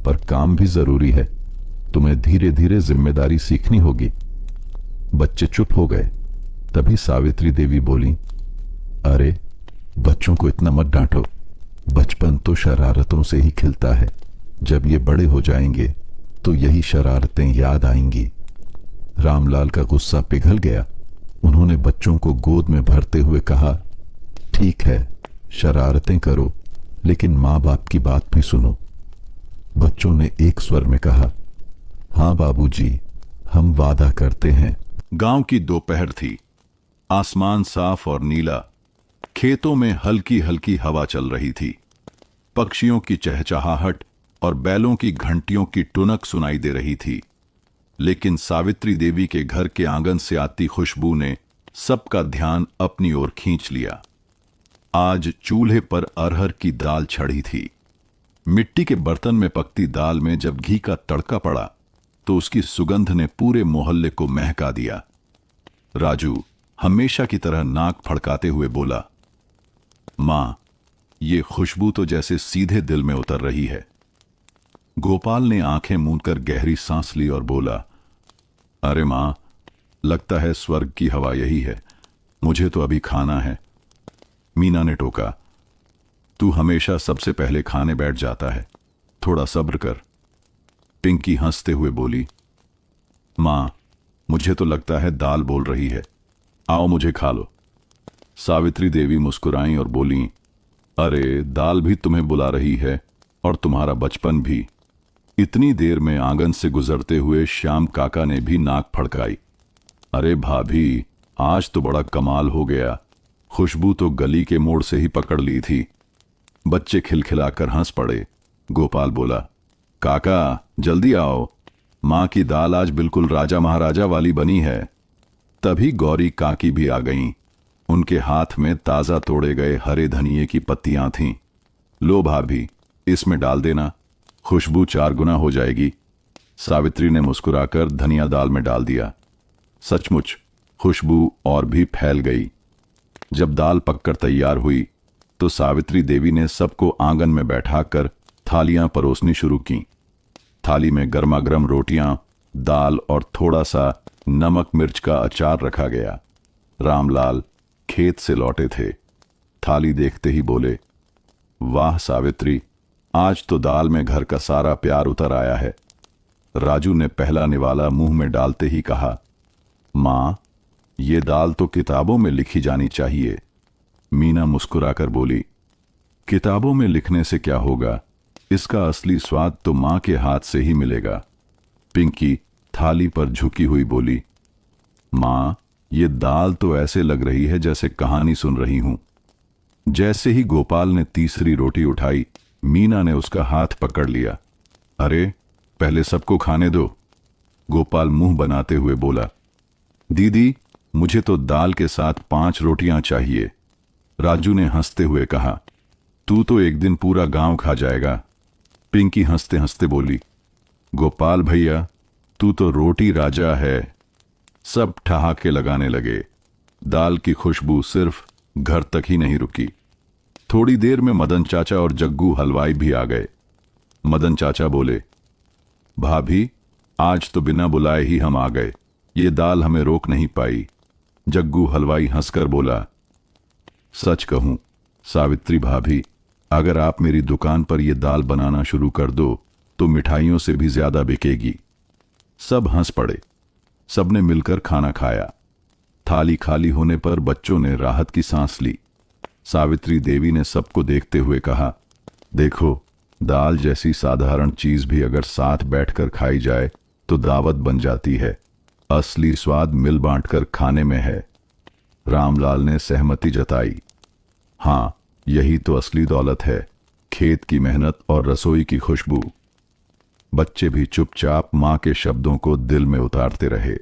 पर काम भी जरूरी है। तुम्हें धीरे धीरे जिम्मेदारी सीखनी होगी। बच्चे चुप हो गए। तभी सावित्री देवी बोली, अरे बच्चों को इतना मत डांटो, बचपन तो शरारतों से ही खिलता है। जब ये बड़े हो जाएंगे तो यही शरारतें याद आएंगी। रामलाल का गुस्सा पिघल गया। उन्होंने बच्चों को गोद में भरते हुए कहा, ठीक है, शरारतें करो, लेकिन मां बाप की बात भी सुनो। बच्चों ने एक स्वर में कहा, हां बाबूजी, हम वादा करते हैं। गांव की दोपहर थी। आसमान साफ और नीला। खेतों में हल्की हल्की हवा चल रही थी। पक्षियों की चहचहाहट और बैलों की घंटियों की टुनक सुनाई दे रही थी। लेकिन सावित्री देवी के घर के आंगन से आती खुशबू ने सबका ध्यान अपनी ओर खींच लिया। आज चूल्हे पर अरहर की दाल चढ़ी थी। मिट्टी के बर्तन में पकती दाल में जब घी का तड़का पड़ा तो उसकी सुगंध ने पूरे मोहल्ले को महका दिया। राजू हमेशा की तरह नाक फड़काते हुए बोला, मां, ये खुशबू तो जैसे सीधे दिल में उतर रही है। गोपाल ने आंखें मूंदकर गहरी सांस ली और बोला, अरे मां, लगता है स्वर्ग की हवा यही है। मुझे तो अभी खाना है। मीना ने टोका, तू हमेशा सबसे पहले खाने बैठ जाता है, थोड़ा सब्र कर। पिंकी हंसते हुए बोली, मां, मुझे तो लगता है दाल बोल रही है, आओ मुझे खा लो। सावित्री देवी मुस्कुराई और बोली, अरे दाल भी तुम्हें बुला रही है और तुम्हारा बचपन भी। इतनी देर में आंगन से गुजरते हुए श्याम काका ने भी नाक फड़काई। अरे भाभी, आज तो बड़ा कमाल हो गया, खुशबू तो गली के मोड़ से ही पकड़ ली थी। बच्चे खिलखिलाकर हंस पड़े। गोपाल बोला, काका जल्दी आओ, मां की दाल आज बिल्कुल राजा महाराजा वाली बनी है। तभी गौरी काकी भी आ गईं। उनके हाथ में ताजा तोड़े गए हरे धनिये की पत्तियां थीं। लो भाभी, इसमें डाल देना, खुशबू 4 गुना हो जाएगी। सावित्री ने मुस्कुराकर धनिया दाल में डाल दिया। सचमुच खुशबू और भी फैल गई। जब दाल पककर तैयार हुई तो सावित्री देवी ने सबको आंगन में बैठाकर थालियां परोसनी शुरू की। थाली में गर्मागर्म रोटियां, दाल और थोड़ा सा नमक मिर्च का अचार रखा गया। रामलाल खेत से लौटे थे। थाली देखते ही बोले, वाह सावित्री, आज तो दाल में घर का सारा प्यार उतर आया है। राजू ने पहला निवाला मुंह में डालते ही कहा, मां, ये दाल तो किताबों में लिखी जानी चाहिए। मीना मुस्कुराकर बोली, किताबों में लिखने से क्या होगा, इसका असली स्वाद तो मां के हाथ से ही मिलेगा। पिंकी थाली पर झुकी हुई बोली, मां, ये दाल तो ऐसे लग रही है जैसे कहानी सुन रही हूं। जैसे ही गोपाल ने तीसरी रोटी उठाई, मीना ने उसका हाथ पकड़ लिया। अरे, पहले सबको खाने दो, गोपाल मुंह बनाते हुए बोला। दीदी, मुझे तो दाल के साथ 5 रोटियां चाहिए, राजू ने हंसते हुए कहा। तू तो एक दिन पूरा गांव खा जाएगा, पिंकी हंसते हंसते बोली। गोपाल भैया, तू तो रोटी राजा है। सब ठहाके लगाने लगे। दाल की खुशबू सिर्फ घर तक ही नहीं रुकी। थोड़ी देर में मदन चाचा और जग्गू हलवाई भी आ गए। मदन चाचा बोले, भाभी, आज तो बिना बुलाए ही हम आ गए, ये दाल हमें रोक नहीं पाई। जग्गू हलवाई हंसकर बोला, सच कहूं सावित्री भाभी, अगर आप मेरी दुकान पर यह दाल बनाना शुरू कर दो तो मिठाइयों से भी ज्यादा बिकेगी। सब हंस पड़े। सबने मिलकर खाना खाया। थाली खाली होने पर बच्चों ने राहत की सांस ली। सावित्री देवी ने सबको देखते हुए कहा, देखो, दाल जैसी साधारण चीज भी अगर साथ बैठकर खाई जाए तो दावत बन जाती है। असली स्वाद मिल बांटकर खाने में है। रामलाल ने सहमति जताई। हां, यही तो असली दौलत है, खेत की मेहनत और रसोई की खुशबू। बच्चे भी चुपचाप मां के शब्दों को दिल में उतारते रहे।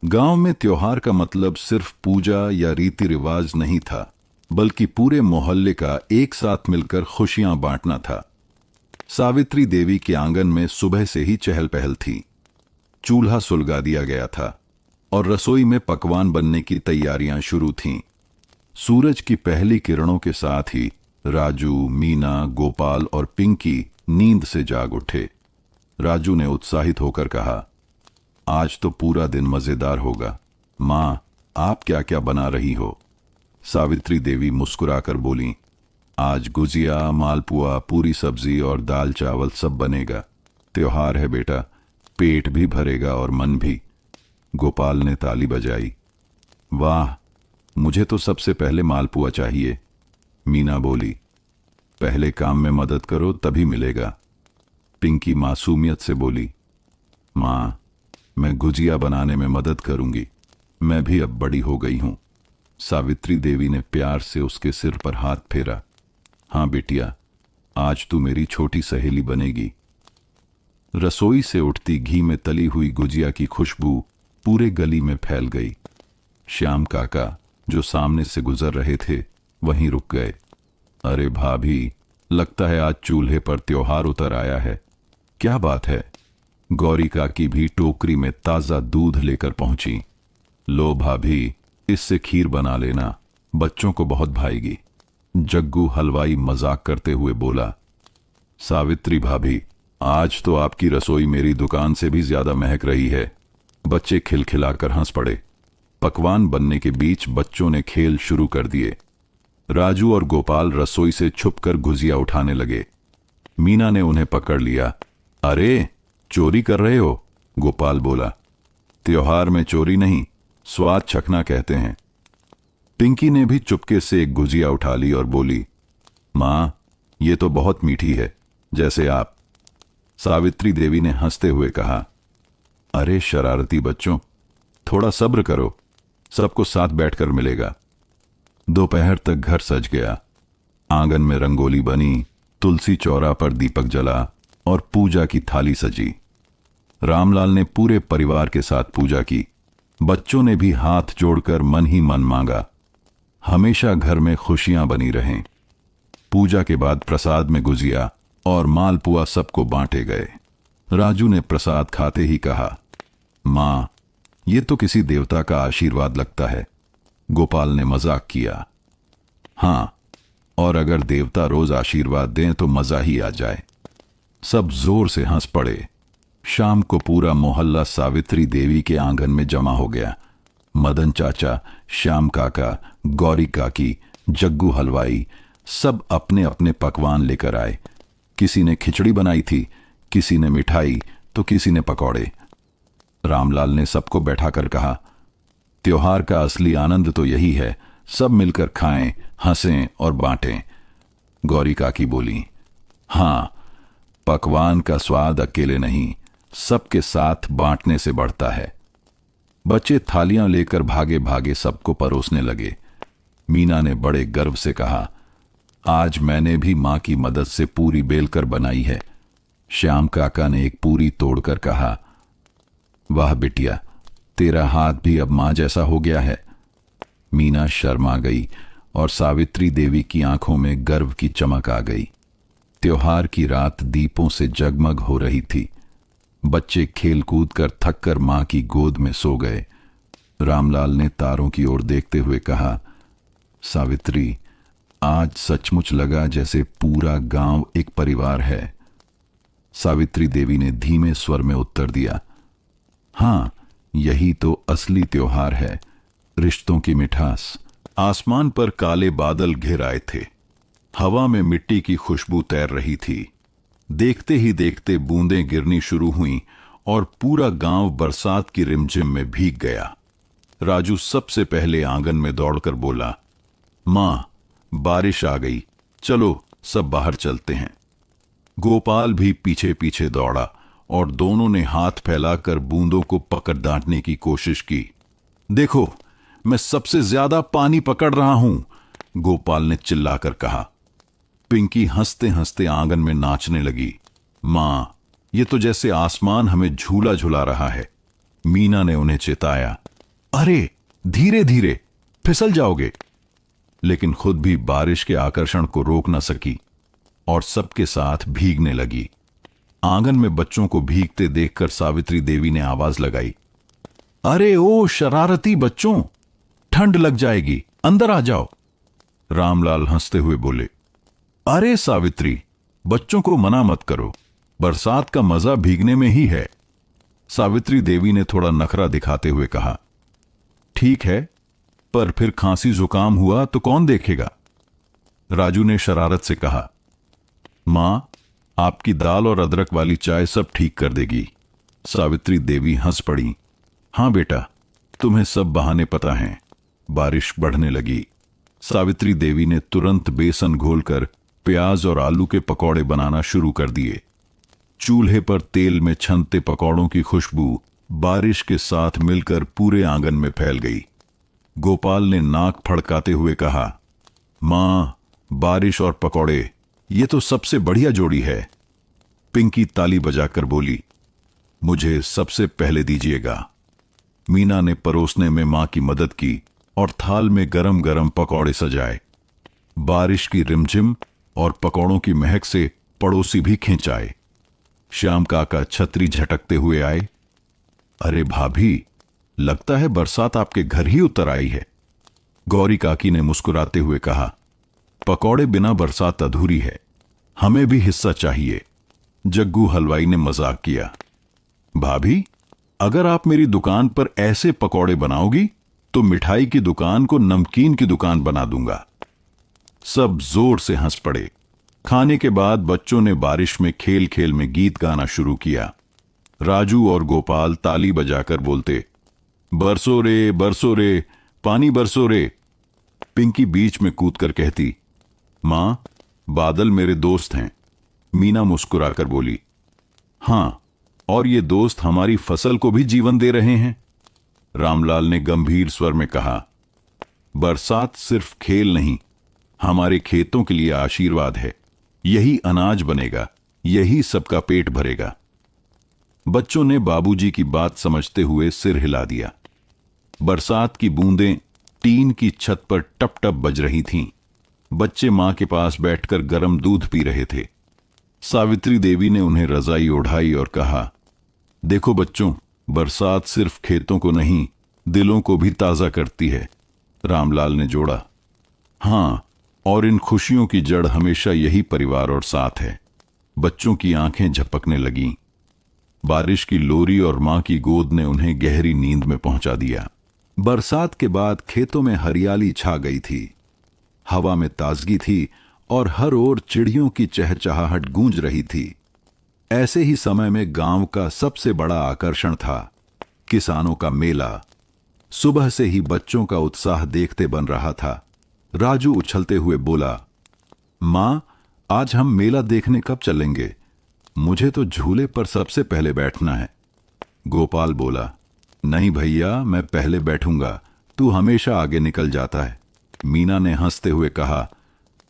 गांव में त्योहार का मतलब सिर्फ पूजा या रीति रिवाज नहीं था, बल्कि पूरे मोहल्ले का एक साथ मिलकर खुशियां बांटना था। सावित्री देवी के आंगन में सुबह से ही चहल पहल थी। चूल्हा सुलगा दिया गया था और रसोई में पकवान बनने की तैयारियां शुरू थीं। सूरज की पहली किरणों के साथ ही राजू, मीना, गोपाल और पिंकी नींद से जाग उठे। राजू ने उत्साहित होकर कहा, आज तो पूरा दिन मजेदार होगा। मां, आप क्या क्या बना रही हो? सावित्री देवी मुस्कुराकर बोली, आज गुजिया, मालपुआ, पूरी सब्जी और दाल चावल सब बनेगा। त्योहार है बेटा, पेट भी भरेगा और मन भी। गोपाल ने ताली बजाई। वाह, मुझे तो सबसे पहले मालपुआ चाहिए, मीना बोली। पहले काम में मदद करो तभी मिलेगा, पिंकी मासूमियत से बोली। मां, मैं गुजिया बनाने में मदद करूंगी, मैं भी अब बड़ी हो गई हूं। सावित्री देवी ने प्यार से उसके सिर पर हाथ फेरा। हां बेटिया, आज तू मेरी छोटी सहेली बनेगी। रसोई से उठती घी में तली हुई गुजिया की खुशबू पूरे गली में फैल गई। श्याम काका, जो सामने से गुजर रहे थे, वहीं रुक गए। अरे भाभी, लगता है आज चूल्हे पर त्योहार उतर आया है। क्या बात है? गौरी काकी भी टोकरी में ताजा दूध लेकर पहुंची। लो भाभी, इससे खीर बना लेना, बच्चों को बहुत भाएगी। जग्गू हलवाई मजाक करते हुए बोला। सावित्री भाभी, आज तो आपकी रसोई मेरी दुकान से भी ज्यादा महक रही है। बच्चे खिलखिलाकर हंस पड़े। पकवान बनने के बीच बच्चों ने खेल शुरू कर दिए। राजू और गोपाल रसोई से छुपकर गुजिया उठाने लगे। मीना ने उन्हें पकड़ लिया। अरे, चोरी कर रहे हो? गोपाल बोला। त्योहार में चोरी नहीं, स्वाद चखना कहते हैं। पिंकी ने भी चुपके से एक गुजिया उठा ली और बोली, मां, ये तो बहुत मीठी है, जैसे आप। सावित्री देवी ने हंसते हुए कहा, अरे शरारती बच्चों, थोड़ा सब्र करो, सबको साथ बैठकर मिलेगा। दोपहर तक घर सज गया। आंगन में रंगोली बनी, तुलसी चौरा पर दीपक जला और पूजा की थाली सजी। रामलाल ने पूरे परिवार के साथ पूजा की। बच्चों ने भी हाथ जोड़कर मन ही मन मांगा, हमेशा घर में खुशियां बनी रहें। पूजा के बाद प्रसाद में गुजिया और मालपुआ सबको बांटे गए। राजू ने प्रसाद खाते ही कहा, मां, ये तो किसी देवता का आशीर्वाद लगता है। गोपाल ने मजाक किया। हां, और अगर देवता रोज आशीर्वाद दें तो मजा ही आ जाए। सब जोर से हंस पड़े। शाम को पूरा मोहल्ला सावित्री देवी के आंगन में जमा हो गया। मदन चाचा, श्याम काका, गौरी काकी, जग्गू हलवाई, सब अपने अपने पकवान लेकर आए। किसी ने खिचड़ी बनाई थी, किसी ने मिठाई तो किसी ने पकौड़े। रामलाल ने सबको बैठाकर कहा, त्योहार का असली आनंद तो यही है, सब मिलकर खाएं, हंसें और बांटें। गौरी काकी बोली, हां, पकवान का स्वाद अकेले नहीं, सबके साथ बांटने से बढ़ता है। बच्चे थालियां लेकर भागे भागे सबको परोसने लगे। मीना ने बड़े गर्व से कहा, आज मैंने भी मां की मदद से पूरी बेलकर बनाई है। श्याम काका ने एक पूरी तोड़कर कहा। वाह बिटिया, तेरा हाथ भी अब मां जैसा हो गया है। मीना शर्मा गई और सावित्री देवी की आंखों में गर्व की चमक आ गई। त्योहार की रात दीपों से जगमग हो रही थी। बच्चे खेल कूद कर थक कर मां की गोद में सो गए। रामलाल ने तारों की ओर देखते हुए कहा, सावित्री, आज सचमुच लगा जैसे पूरा गांव एक परिवार है। सावित्री देवी ने धीमे स्वर में उत्तर दिया, हां, यही तो असली त्योहार है, रिश्तों की मिठास। आसमान पर काले बादल घिर आए थे। हवा में मिट्टी की खुशबू तैर रही थी। देखते ही देखते बूंदें गिरनी शुरू हुईं और पूरा गांव बरसात की रिमझिम में भीग गया। राजू सबसे पहले आंगन में दौड़कर बोला, मां, बारिश आ गई, चलो सब बाहर चलते हैं। गोपाल भी पीछे पीछे दौड़ा और दोनों ने हाथ फैलाकर बूंदों को पकड़ डांटने की कोशिश की। देखो, मैं सबसे ज्यादा पानी पकड़ रहा हूं, गोपाल ने चिल्लाकर कहा। पिंकी हंसते हंसते आंगन में नाचने लगी। मां, ये तो जैसे आसमान हमें झूला झुला रहा है। मीना ने उन्हें चेताया, अरे धीरे धीरे, फिसल जाओगे। लेकिन खुद भी बारिश के आकर्षण को रोक न सकी और सबके साथ भीगने लगी। आंगन में बच्चों को भीगते देखकर सावित्री देवी ने आवाज लगाई, अरे ओ शरारती बच्चों, ठंड लग जाएगी, अंदर आ जाओ। रामलाल हंसते हुए बोले, अरे सावित्री, बच्चों को मना मत करो, बरसात का मजा भीगने में ही है। सावित्री देवी ने थोड़ा नखरा दिखाते हुए कहा, ठीक है, पर फिर खांसी जुकाम हुआ तो कौन देखेगा? राजू ने शरारत से कहा, मां, आपकी दाल और अदरक वाली चाय सब ठीक कर देगी। सावित्री देवी हंस पड़ी, हां बेटा, तुम्हें सब बहाने पता हैं। बारिश बढ़ने लगी। सावित्री देवी ने तुरंत बेसन घोलकर प्याज और आलू के पकौड़े बनाना शुरू कर दिए। चूल्हे पर तेल में छनते पकौड़ों की खुशबू बारिश के साथ मिलकर पूरे आंगन में फैल गई। गोपाल ने नाक फड़काते हुए कहा, मां, बारिश और पकौड़े, ये तो सबसे बढ़िया जोड़ी है। पिंकी ताली बजाकर बोली, मुझे सबसे पहले दीजिएगा। मीना ने परोसने में मां की मदद की और थाल में गरम गरम पकौड़े सजाए। बारिश की रिमझिम और पकौड़ों की महक से पड़ोसी भी खींच आए। श्याम काका छतरी झटकते हुए आए। अरे भाभी, लगता है बरसात आपके घर ही उतर आई है। गौरी काकी ने मुस्कुराते हुए कहा, पकौड़े बिना बरसात अधूरी है, हमें भी हिस्सा चाहिए। जग्गू हलवाई ने मजाक किया, भाभी, अगर आप मेरी दुकान पर ऐसे पकौड़े बनाओगी तो मिठाई की दुकान को नमकीन की दुकान बना दूंगा। सब जोर से हंस पड़े। खाने के बाद बच्चों ने बारिश में खेल खेल में गीत गाना शुरू किया। राजू और गोपाल ताली बजाकर बोलते, बरसो रे, पानी बरसो रे। पिंकी बीच में कूदकर कहती, मां, बादल मेरे दोस्त हैं। मीना मुस्कुराकर बोली, हां, और ये दोस्त हमारी फसल को भी जीवन दे रहे हैं। रामलाल ने गंभीर स्वर में कहा, बरसात सिर्फ खेल नहीं, हमारे खेतों के लिए आशीर्वाद है। यही अनाज बनेगा, यही सबका पेट भरेगा। बच्चों ने बाबूजी की बात समझते हुए सिर हिला दिया। बरसात की बूंदें टीन की छत पर टप टप बज रही थीं। बच्चे मां के पास बैठकर गर्म दूध पी रहे थे। सावित्री देवी ने उन्हें रजाई ओढ़ाई और कहा, देखो बच्चों, बरसात सिर्फ खेतों को नहीं, दिलों को भी ताजा करती है। रामलाल ने जोड़ा, हां, और इन खुशियों की जड़ हमेशा यही परिवार और साथ है। बच्चों की आंखें झपकने लगीं। बारिश की लोरी और मां की गोद ने उन्हें गहरी नींद में पहुंचा दिया। बरसात के बाद खेतों में हरियाली छा गई थी। हवा में ताजगी थी और हर ओर चिड़ियों की चहचहाहट गूंज रही थी। ऐसे ही समय में गांव का सबसे बड़ा आकर्षण था किसानों का मेला। सुबह से ही बच्चों का उत्साह देखते बन रहा था। राजू उछलते हुए बोला, मां, आज हम मेला देखने कब चलेंगे? मुझे तो झूले पर सबसे पहले बैठना है। गोपाल बोला, नहीं भैया, मैं पहले बैठूंगा, तू हमेशा आगे निकल जाता है। मीना ने हंसते हुए कहा,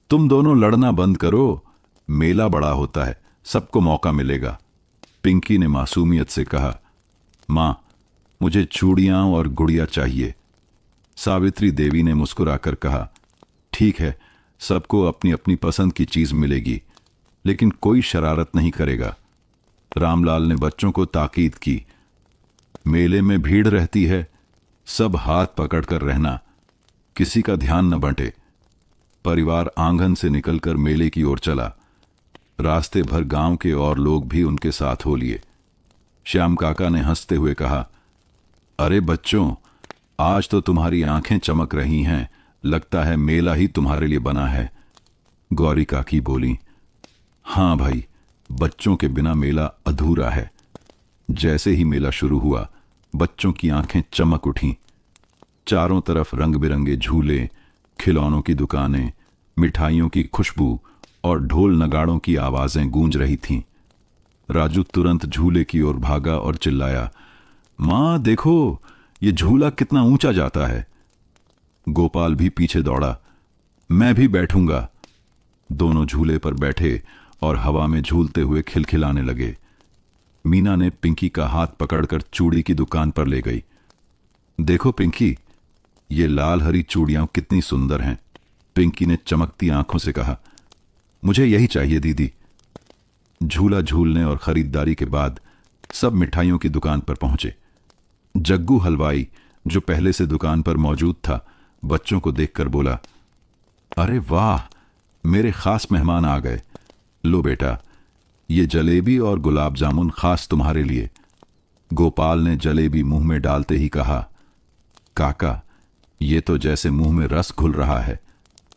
तुम दोनों लड़ना बंद करो, मेला बड़ा होता है, सबको मौका मिलेगा। पिंकी ने मासूमियत से कहा। मां, मुझे चूड़ियां और गुड़िया चाहिए। सावित्री देवी ने मुस्कुराकर कहा, ठीक है, सबको अपनी अपनी पसंद की चीज मिलेगी, लेकिन कोई शरारत नहीं करेगा। रामलाल ने बच्चों को ताकीद की। मेले में भीड़ रहती है, सब हाथ पकड़कर रहना, किसी का ध्यान न बंटे। परिवार आंगन से निकलकर मेले की ओर चला। रास्ते भर गांव के और लोग भी उनके साथ हो लिए। श्याम काका ने हंसते हुए कहा, अरे बच्चों, आज तो तुम्हारी आंखें चमक रही हैं, लगता है मेला ही तुम्हारे लिए बना है। गौरी काकी बोली, हां भाई, बच्चों के बिना मेला अधूरा है। जैसे ही मेला शुरू हुआ, बच्चों की आंखें चमक उठीं। चारों तरफ रंग बिरंगे झूले, खिलौनों की दुकानें, मिठाइयों की खुशबू और ढोल नगाड़ों की आवाजें गूंज रही थीं। राजू तुरंत झूले की ओर भागा और चिल्लाया, मां देखो, ये झूला कितना ऊंचा जाता है। गोपाल भी पीछे दौड़ा, मैं भी बैठूंगा। दोनों झूले पर बैठे और हवा में झूलते हुए खिलखिलाने लगे। मीना ने पिंकी का हाथ पकड़कर चूड़ी की दुकान पर ले गई। देखो पिंकी, ये लाल हरी चूड़ियां कितनी सुंदर हैं। पिंकी ने चमकती आंखों से कहा, मुझे यही चाहिए दीदी। झूला झूलने और खरीदारी के बाद सब मिठाइयों की दुकान पर पहुंचे। जग्गू हलवाई, जो पहले से दुकान पर मौजूद था, बच्चों को देखकर बोला, अरे वाह, मेरे खास मेहमान आ गए। लो बेटा, ये जलेबी और गुलाब जामुन खास तुम्हारे लिए। गोपाल ने जलेबी मुंह में डालते ही कहा, काका, ये तो जैसे मुंह में रस घुल रहा है।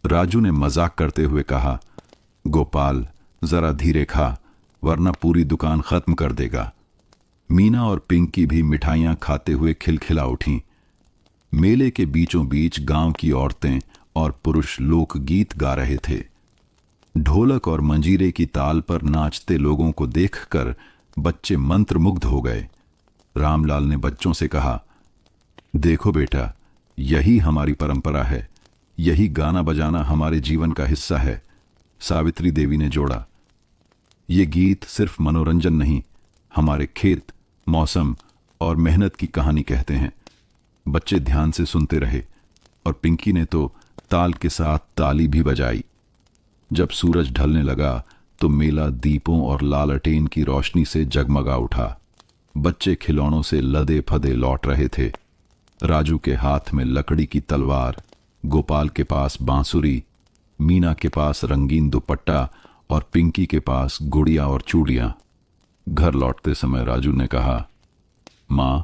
राजू ने मजाक करते हुए कहा, गोपाल, जरा धीरे खा, वरना पूरी दुकान खत्म कर देगा। मीना और पिंकी भी मिठाइयां खाते हुए खिलखिला उठीं। मेले के बीचों बीच गांव की औरतें और पुरुष लोकगीत गा रहे थे। ढोलक और मंजीरे की ताल पर नाचते लोगों को देखकर बच्चे मंत्रमुग्ध हो गए। रामलाल ने बच्चों से कहा, देखो बेटा, यही हमारी परंपरा है, यही गाना बजाना हमारे जीवन का हिस्सा है। सावित्री देवी ने जोड़ा, ये गीत सिर्फ मनोरंजन नहीं, हमारे खेत, मौसम और मेहनत की कहानी कहते हैं। बच्चे ध्यान से सुनते रहे और पिंकी ने तो ताल के साथ ताली भी बजाई। जब सूरज ढलने लगा तो मेला दीपों और लालटेन की रोशनी से जगमगा उठा। बच्चे खिलौनों से लदे फदे लौट रहे थे। राजू के हाथ में लकड़ी की तलवार, गोपाल के पास बांसुरी, मीना के पास रंगीन दुपट्टा और पिंकी के पास गुड़िया और चूड़ियां। घर लौटते समय राजू ने कहा, मां,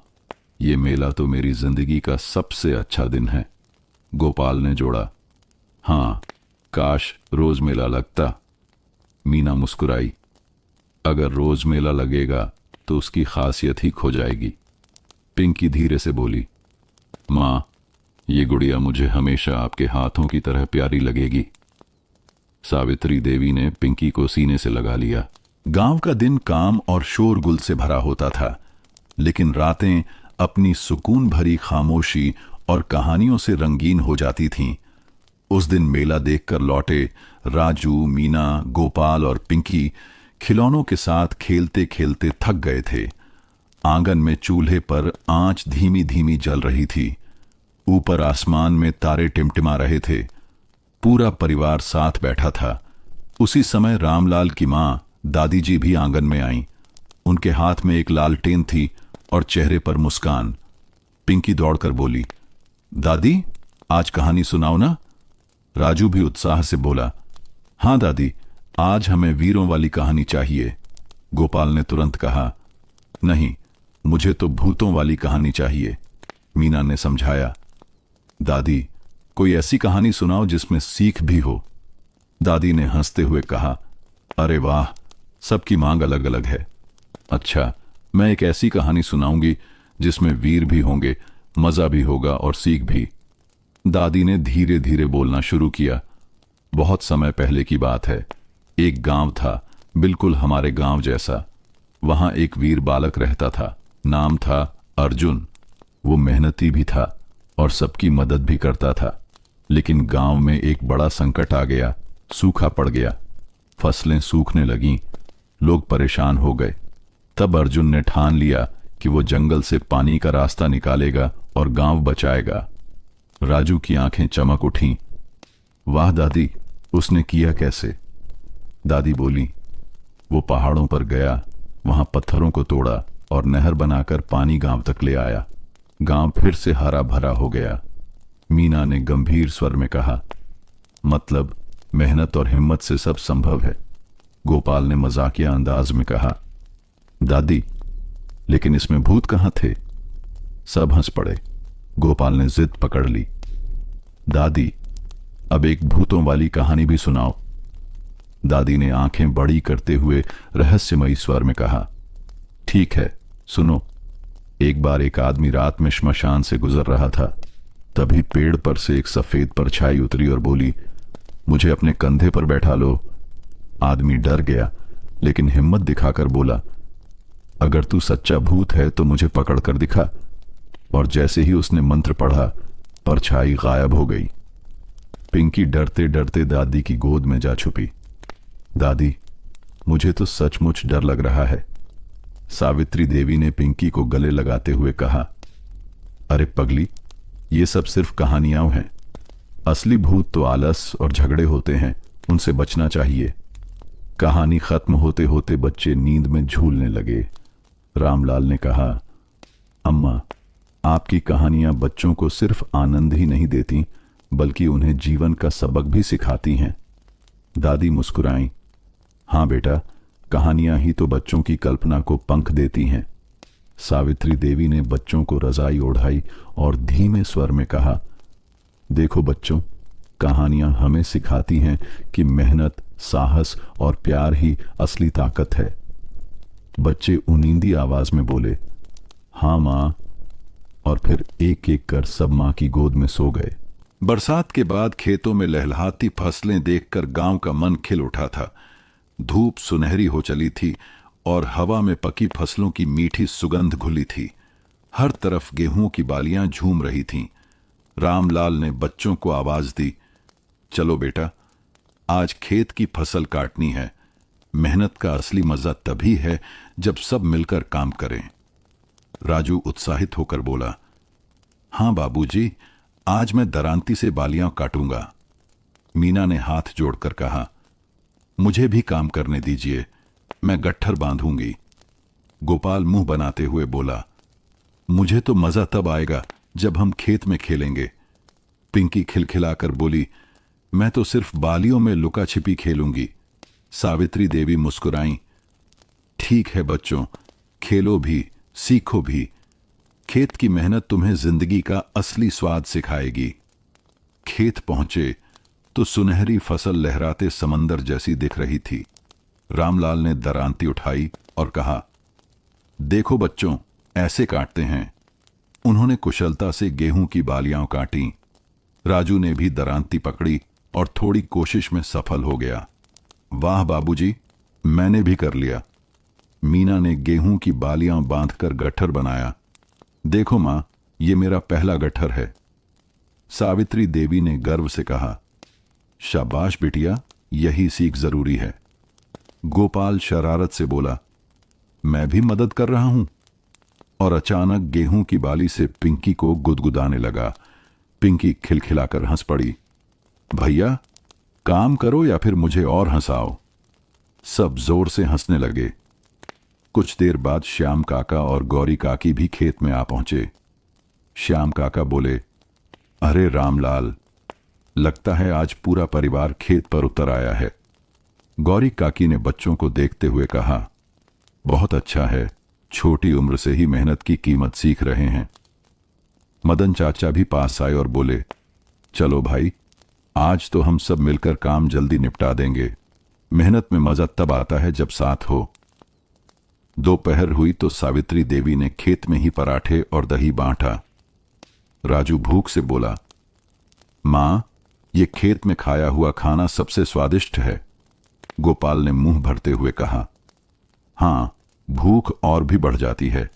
ये मेला तो मेरी जिंदगी का सबसे अच्छा दिन है। गोपाल ने जोड़ा, हां, काश रोज मेला लगता। मीना मुस्कुराई, अगर रोज मेला लगेगा तो उसकी खासियत ही खो जाएगी। पिंकी धीरे से बोली, मां, ये गुड़िया मुझे हमेशा आपके हाथों की तरह प्यारी लगेगी। सावित्री देवी ने पिंकी को सीने से लगा लिया। गांव का दिन काम और शोरगुल से भरा होता था, लेकिन रातें अपनी सुकून भरी खामोशी और कहानियों से रंगीन हो जाती थीं। उस दिन मेला देखकर लौटे राजू, मीना, गोपाल और पिंकी खिलौनों के साथ खेलते खेलते थक गए थे। आंगन में चूल्हे पर आंच धीमी धीमी जल रही थी। ऊपर आसमान में तारे टिमटिमा रहे थे। पूरा परिवार साथ बैठा था। उसी समय रामलाल की मां दादी जी भी आंगन में आईं। उनके हाथ में एक लालटेन थी और चेहरे पर मुस्कान। पिंकी दौड़कर बोली, दादी, आज कहानी सुनाओ ना। राजू भी उत्साह से बोला, हां दादी, आज हमें वीरों वाली कहानी चाहिए। गोपाल ने तुरंत कहा, नहीं, मुझे तो भूतों वाली कहानी चाहिए। मीना ने समझाया, दादी, कोई ऐसी कहानी सुनाओ जिसमें सीख भी हो। दादी ने हंसते हुए कहा, अरे वाह, सबकी मांग अलग अलग है। अच्छा, मैं एक ऐसी कहानी सुनाऊंगी जिसमें वीर भी होंगे, मजा भी होगा और सीख भी। दादी ने धीरे धीरे बोलना शुरू किया। बहुत समय पहले की बात है। एक गांव था, बिल्कुल हमारे गांव जैसा। वहां एक वीर बालक रहता था। नाम था अर्जुन। वो मेहनती भी था और सबकी मदद भी करता था। लेकिन गांव में एक बड़ा संकट आ गया। सूखा पड़ गया, फसलें सूखने लगीं, लोग परेशान हो गए। तब अर्जुन ने ठान लिया कि वो जंगल से पानी का रास्ता निकालेगा और गांव बचाएगा। राजू की आंखें चमक उठीं। वाह दादी, उसने किया कैसे? दादी बोली, वो पहाड़ों पर गया, वहां पत्थरों को तोड़ा और नहर बनाकर पानी गांव तक ले आया। गांव फिर से हरा भरा हो गया। मीना ने गंभीर स्वर में कहा, मतलब मेहनत और हिम्मत से सब संभव है। गोपाल ने मजाकिया अंदाज में कहा, दादी लेकिन इसमें भूत कहां थे? सब हंस पड़े। गोपाल ने जिद पकड़ ली, दादी अब एक भूतों वाली कहानी भी सुनाओ। दादी ने आंखें बड़ी करते हुए रहस्यमयी स्वर में कहा, ठीक है सुनो। एक बार एक आदमी रात में श्मशान से गुजर रहा था। तभी पेड़ पर से एक सफेद परछाई उतरी और बोली, मुझे अपने कंधे पर बैठा लो। आदमी डर गया लेकिन हिम्मत दिखाकर बोला, अगर तू सच्चा भूत है तो मुझे पकड़ कर दिखा। और जैसे ही उसने मंत्र पढ़ा, परछाई गायब हो गई। पिंकी डरते डरते दादी की गोद में जा छुपी। दादी मुझे तो सचमुच डर लग रहा है। सावित्री देवी ने पिंकी को गले लगाते हुए कहा, अरे पगली, ये सब सिर्फ कहानियां हैं। असली भूत तो आलस और झगड़े होते हैं, उनसे बचना चाहिए। कहानी खत्म होते होते बच्चे नींद में झूलने लगे। रामलाल ने कहा, अम्मा, आपकी कहानियां बच्चों को सिर्फ आनंद ही नहीं देती बल्कि उन्हें जीवन का सबक भी सिखाती हैं। दादी मुस्कुराईं, हाँ बेटा, कहानियां ही तो बच्चों की कल्पना को पंख देती हैं। सावित्री देवी ने बच्चों को रजाई ओढ़ाई और धीमे स्वर में कहा, देखो बच्चों, कहानियां हमें सिखाती हैं कि मेहनत, साहस और प्यार ही असली ताकत है। बच्चे उनींदी आवाज में बोले, हाँ मां, और फिर एक एक कर सब मां की गोद में सो गए। बरसात के बाद खेतों में लहलहाती फसलें देखकर गांव का मन खिल उठा था। धूप सुनहरी हो चली थी और हवा में पकी फसलों की मीठी सुगंध घुली थी। हर तरफ गेहूं की बालियां झूम रही थीं। रामलाल ने बच्चों को आवाज दी, चलो बेटा, आज खेत की फसल काटनी है। मेहनत का असली मजा तभी है जब सब मिलकर काम करें। राजू उत्साहित होकर बोला, हां बाबूजी, आज मैं दरांती से बालियां काटूंगा। मीना ने हाथ जोड़कर कहा, मुझे भी काम करने दीजिए, मैं गट्ठर बांधूंगी। गोपाल मुंह बनाते हुए बोला, मुझे तो मजा तब आएगा जब हम खेत में खेलेंगे। पिंकी खिलखिलाकर बोली, मैं तो सिर्फ बालियों में लुका छिपी खेलूंगी। सावित्री देवी मुस्कुराईं, ठीक है बच्चों, खेलो भी, सीखो भी। खेत की मेहनत तुम्हें जिंदगी का असली स्वाद सिखाएगी। खेत पहुंचे तो सुनहरी फसल लहराते समंदर जैसी दिख रही थी। रामलाल ने दरांती उठाई और कहा, देखो बच्चों, ऐसे काटते हैं। उन्होंने कुशलता से गेहूं की बालियां काटी। राजू ने भी दरांती पकड़ी और थोड़ी कोशिश में सफल हो गया। वाह बाबूजी, मैंने भी कर लिया। मीना ने गेहूं की बालियां बांधकर गट्ठर बनाया। देखो मां, ये मेरा पहला गट्ठर है। सावित्री देवी ने गर्व से कहा, शाबाश बिटिया, यही सीख जरूरी है। गोपाल शरारत से बोला, मैं भी मदद कर रहा हूं। और अचानक गेहूं की बाली से पिंकी को गुदगुदाने लगा। पिंकी खिलखिलाकर हंस पड़ी, भैया काम करो या फिर मुझे और हंसाओ। सब जोर से हंसने लगे। कुछ देर बाद श्याम काका और गौरी काकी भी खेत में आ पहुंचे। श्याम काका बोले, अरे रामलाल, लगता है आज पूरा परिवार खेत पर उतर आया है। गौरी काकी ने बच्चों को देखते हुए कहा, बहुत अच्छा है, छोटी उम्र से ही मेहनत की कीमत सीख रहे हैं। मदन चाचा भी पास आए और बोले, चलो भाई, आज तो हम सब मिलकर काम जल्दी निपटा देंगे। मेहनत में मजा तब आता है जब साथ हो। दोपहर हुई तो सावित्री देवी ने खेत में ही पराठे और दही बांटा। राजू भूख से बोला, मां, ये खेत में खाया हुआ खाना सबसे स्वादिष्ट है। गोपाल ने मुंह भरते हुए कहा, हां, भूख और भी बढ़ जाती है।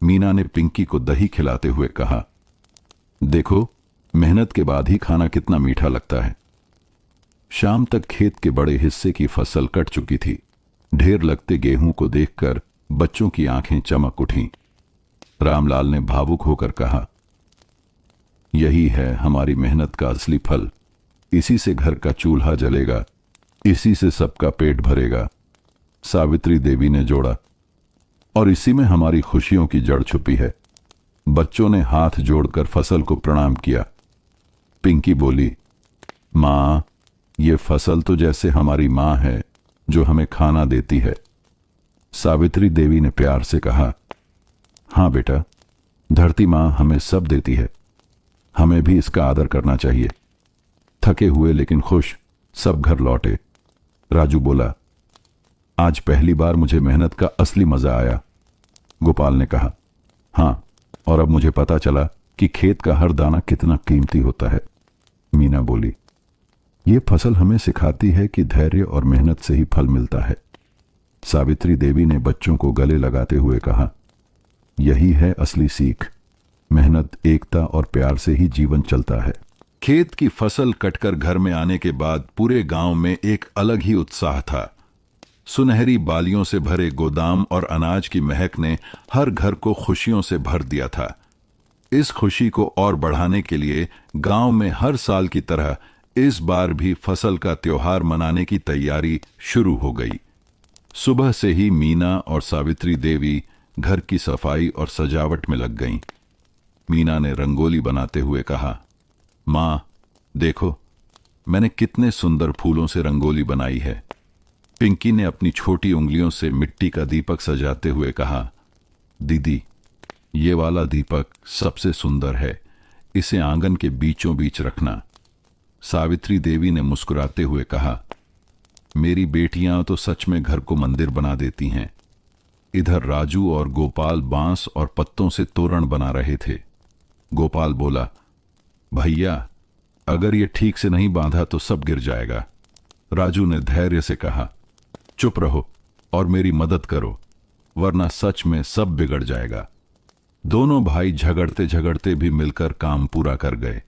मीना ने पिंकी को दही खिलाते हुए कहा, देखो, मेहनत के बाद ही खाना कितना मीठा लगता है। शाम तक खेत के बड़े हिस्से की फसल कट चुकी थी। ढेर लगते गेहूं को देखकर बच्चों की आंखें चमक उठीं। रामलाल ने भावुक होकर कहा, यही है हमारी मेहनत का असली फल। इसी से घर का चूल्हा जलेगा, इसी से सबका पेट भरेगा। सावित्री देवी ने जोड़ा, और इसी में हमारी खुशियों की जड़ छुपी है। बच्चों ने हाथ जोड़कर फसल को प्रणाम किया। पिंकी बोली, मां, ये फसल तो जैसे हमारी मां है जो हमें खाना देती है। सावित्री देवी ने प्यार से कहा, हां बेटा, धरती मां हमें सब देती है, हमें भी इसका आदर करना चाहिए। थके हुए लेकिन खुश सब घर लौटे। राजू बोला, आज पहली बार मुझे मेहनत का असली मजा आया। गोपाल ने कहा, हां, और अब मुझे पता चला कि खेत का हर दाना कितना कीमती होता है। मीना बोली, ये फसल हमें सिखाती है कि धैर्य और मेहनत से ही फल मिलता है। सावित्री देवी ने बच्चों को गले लगाते हुए कहा, यही है असली सीख। मेहनत, एकता और प्यार से ही जीवन चलता है। खेत की फसल कटकर घर में आने के बाद पूरे गांव में एक अलग ही उत्साह था। सुनहरी बालियों से भरे गोदाम और अनाज की महक ने हर घर को खुशियों से भर दिया था। इस खुशी को और बढ़ाने के लिए गांव में हर साल की तरह इस बार भी फसल का त्योहार मनाने की तैयारी शुरू हो गई। सुबह से ही मीना और सावित्री देवी घर की सफाई और सजावट में लग गईं। मीना ने रंगोली बनाते हुए कहा, मां, देखो मैंने कितने सुंदर फूलों से रंगोली बनाई है। पिंकी ने अपनी छोटी उंगलियों से मिट्टी का दीपक सजाते हुए कहा, दीदी, ये वाला दीपक सबसे सुंदर है, इसे आंगन के बीचों बीच रखना। सावित्री देवी ने मुस्कुराते हुए कहा, मेरी बेटियां तो सच में घर को मंदिर बना देती हैं। इधर राजू और गोपाल बांस और पत्तों से तोरण बना रहे थे। गोपाल बोला, भैया, अगर ये ठीक से नहीं बांधा तो सब गिर जाएगा। राजू ने धैर्य से कहा, चुप रहो और मेरी मदद करो, वरना सच में सब बिगड़ जाएगा। दोनों भाई झगड़ते झगड़ते भी मिलकर काम पूरा कर गए।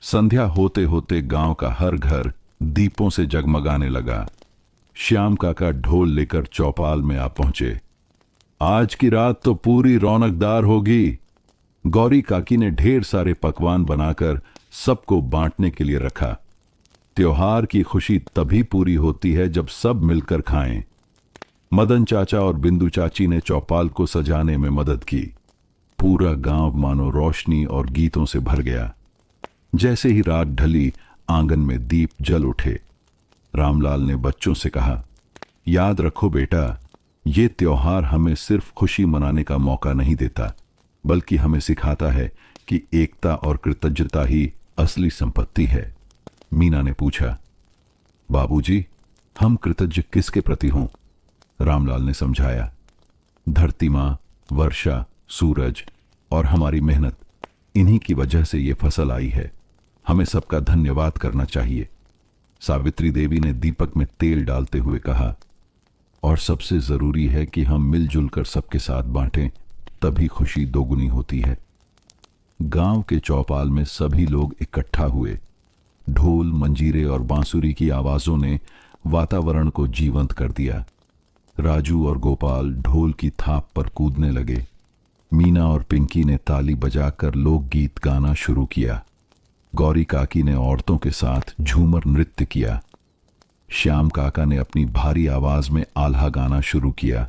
संध्या होते होते गांव का हर घर दीपों से जगमगाने लगा। श्याम काका ढोल लेकर चौपाल में आ पहुंचे। आज की रात तो पूरी रौनकदार होगी। गौरी काकी ने ढेर सारे पकवान बनाकर सबको बांटने के लिए रखा। त्योहार की खुशी तभी पूरी होती है जब सब मिलकर खाएं। मदन चाचा और बिंदु चाची ने चौपाल को सजाने में मदद की। पूरा गांव मानो रोशनी और गीतों से भर गया। जैसे ही रात ढली, आंगन में दीप जल उठे। रामलाल ने बच्चों से कहा, याद रखो बेटा, ये त्योहार हमें सिर्फ खुशी मनाने का मौका नहीं देता, बल्कि हमें सिखाता है कि एकता और कृतज्ञता ही असली संपत्ति है। मीना ने पूछा, बाबूजी, हम कृतज्ञ किसके प्रति हों? रामलाल ने समझाया, धरती मां, वर्षा, सूरज और हमारी मेहनत, इन्हीं की वजह से ये फसल आई है। हमें सबका धन्यवाद करना चाहिए। सावित्री देवी ने दीपक में तेल डालते हुए कहा, और सबसे जरूरी है कि हम मिलजुल कर सबके साथ बांटें, तभी खुशी दोगुनी होती है। गांव के चौपाल में सभी लोग इकट्ठा हुए। ढोल, मंजीरे और बांसुरी की आवाजों ने वातावरण को जीवंत कर दिया। राजू और गोपाल ढोल की थाप पर कूदने लगे। मीना और पिंकी ने ताली बजाकर लोकगीत गाना शुरू किया। गौरी काकी ने औरतों के साथ झूमर नृत्य किया। श्याम काका ने अपनी भारी आवाज में आल्हा गाना शुरू किया,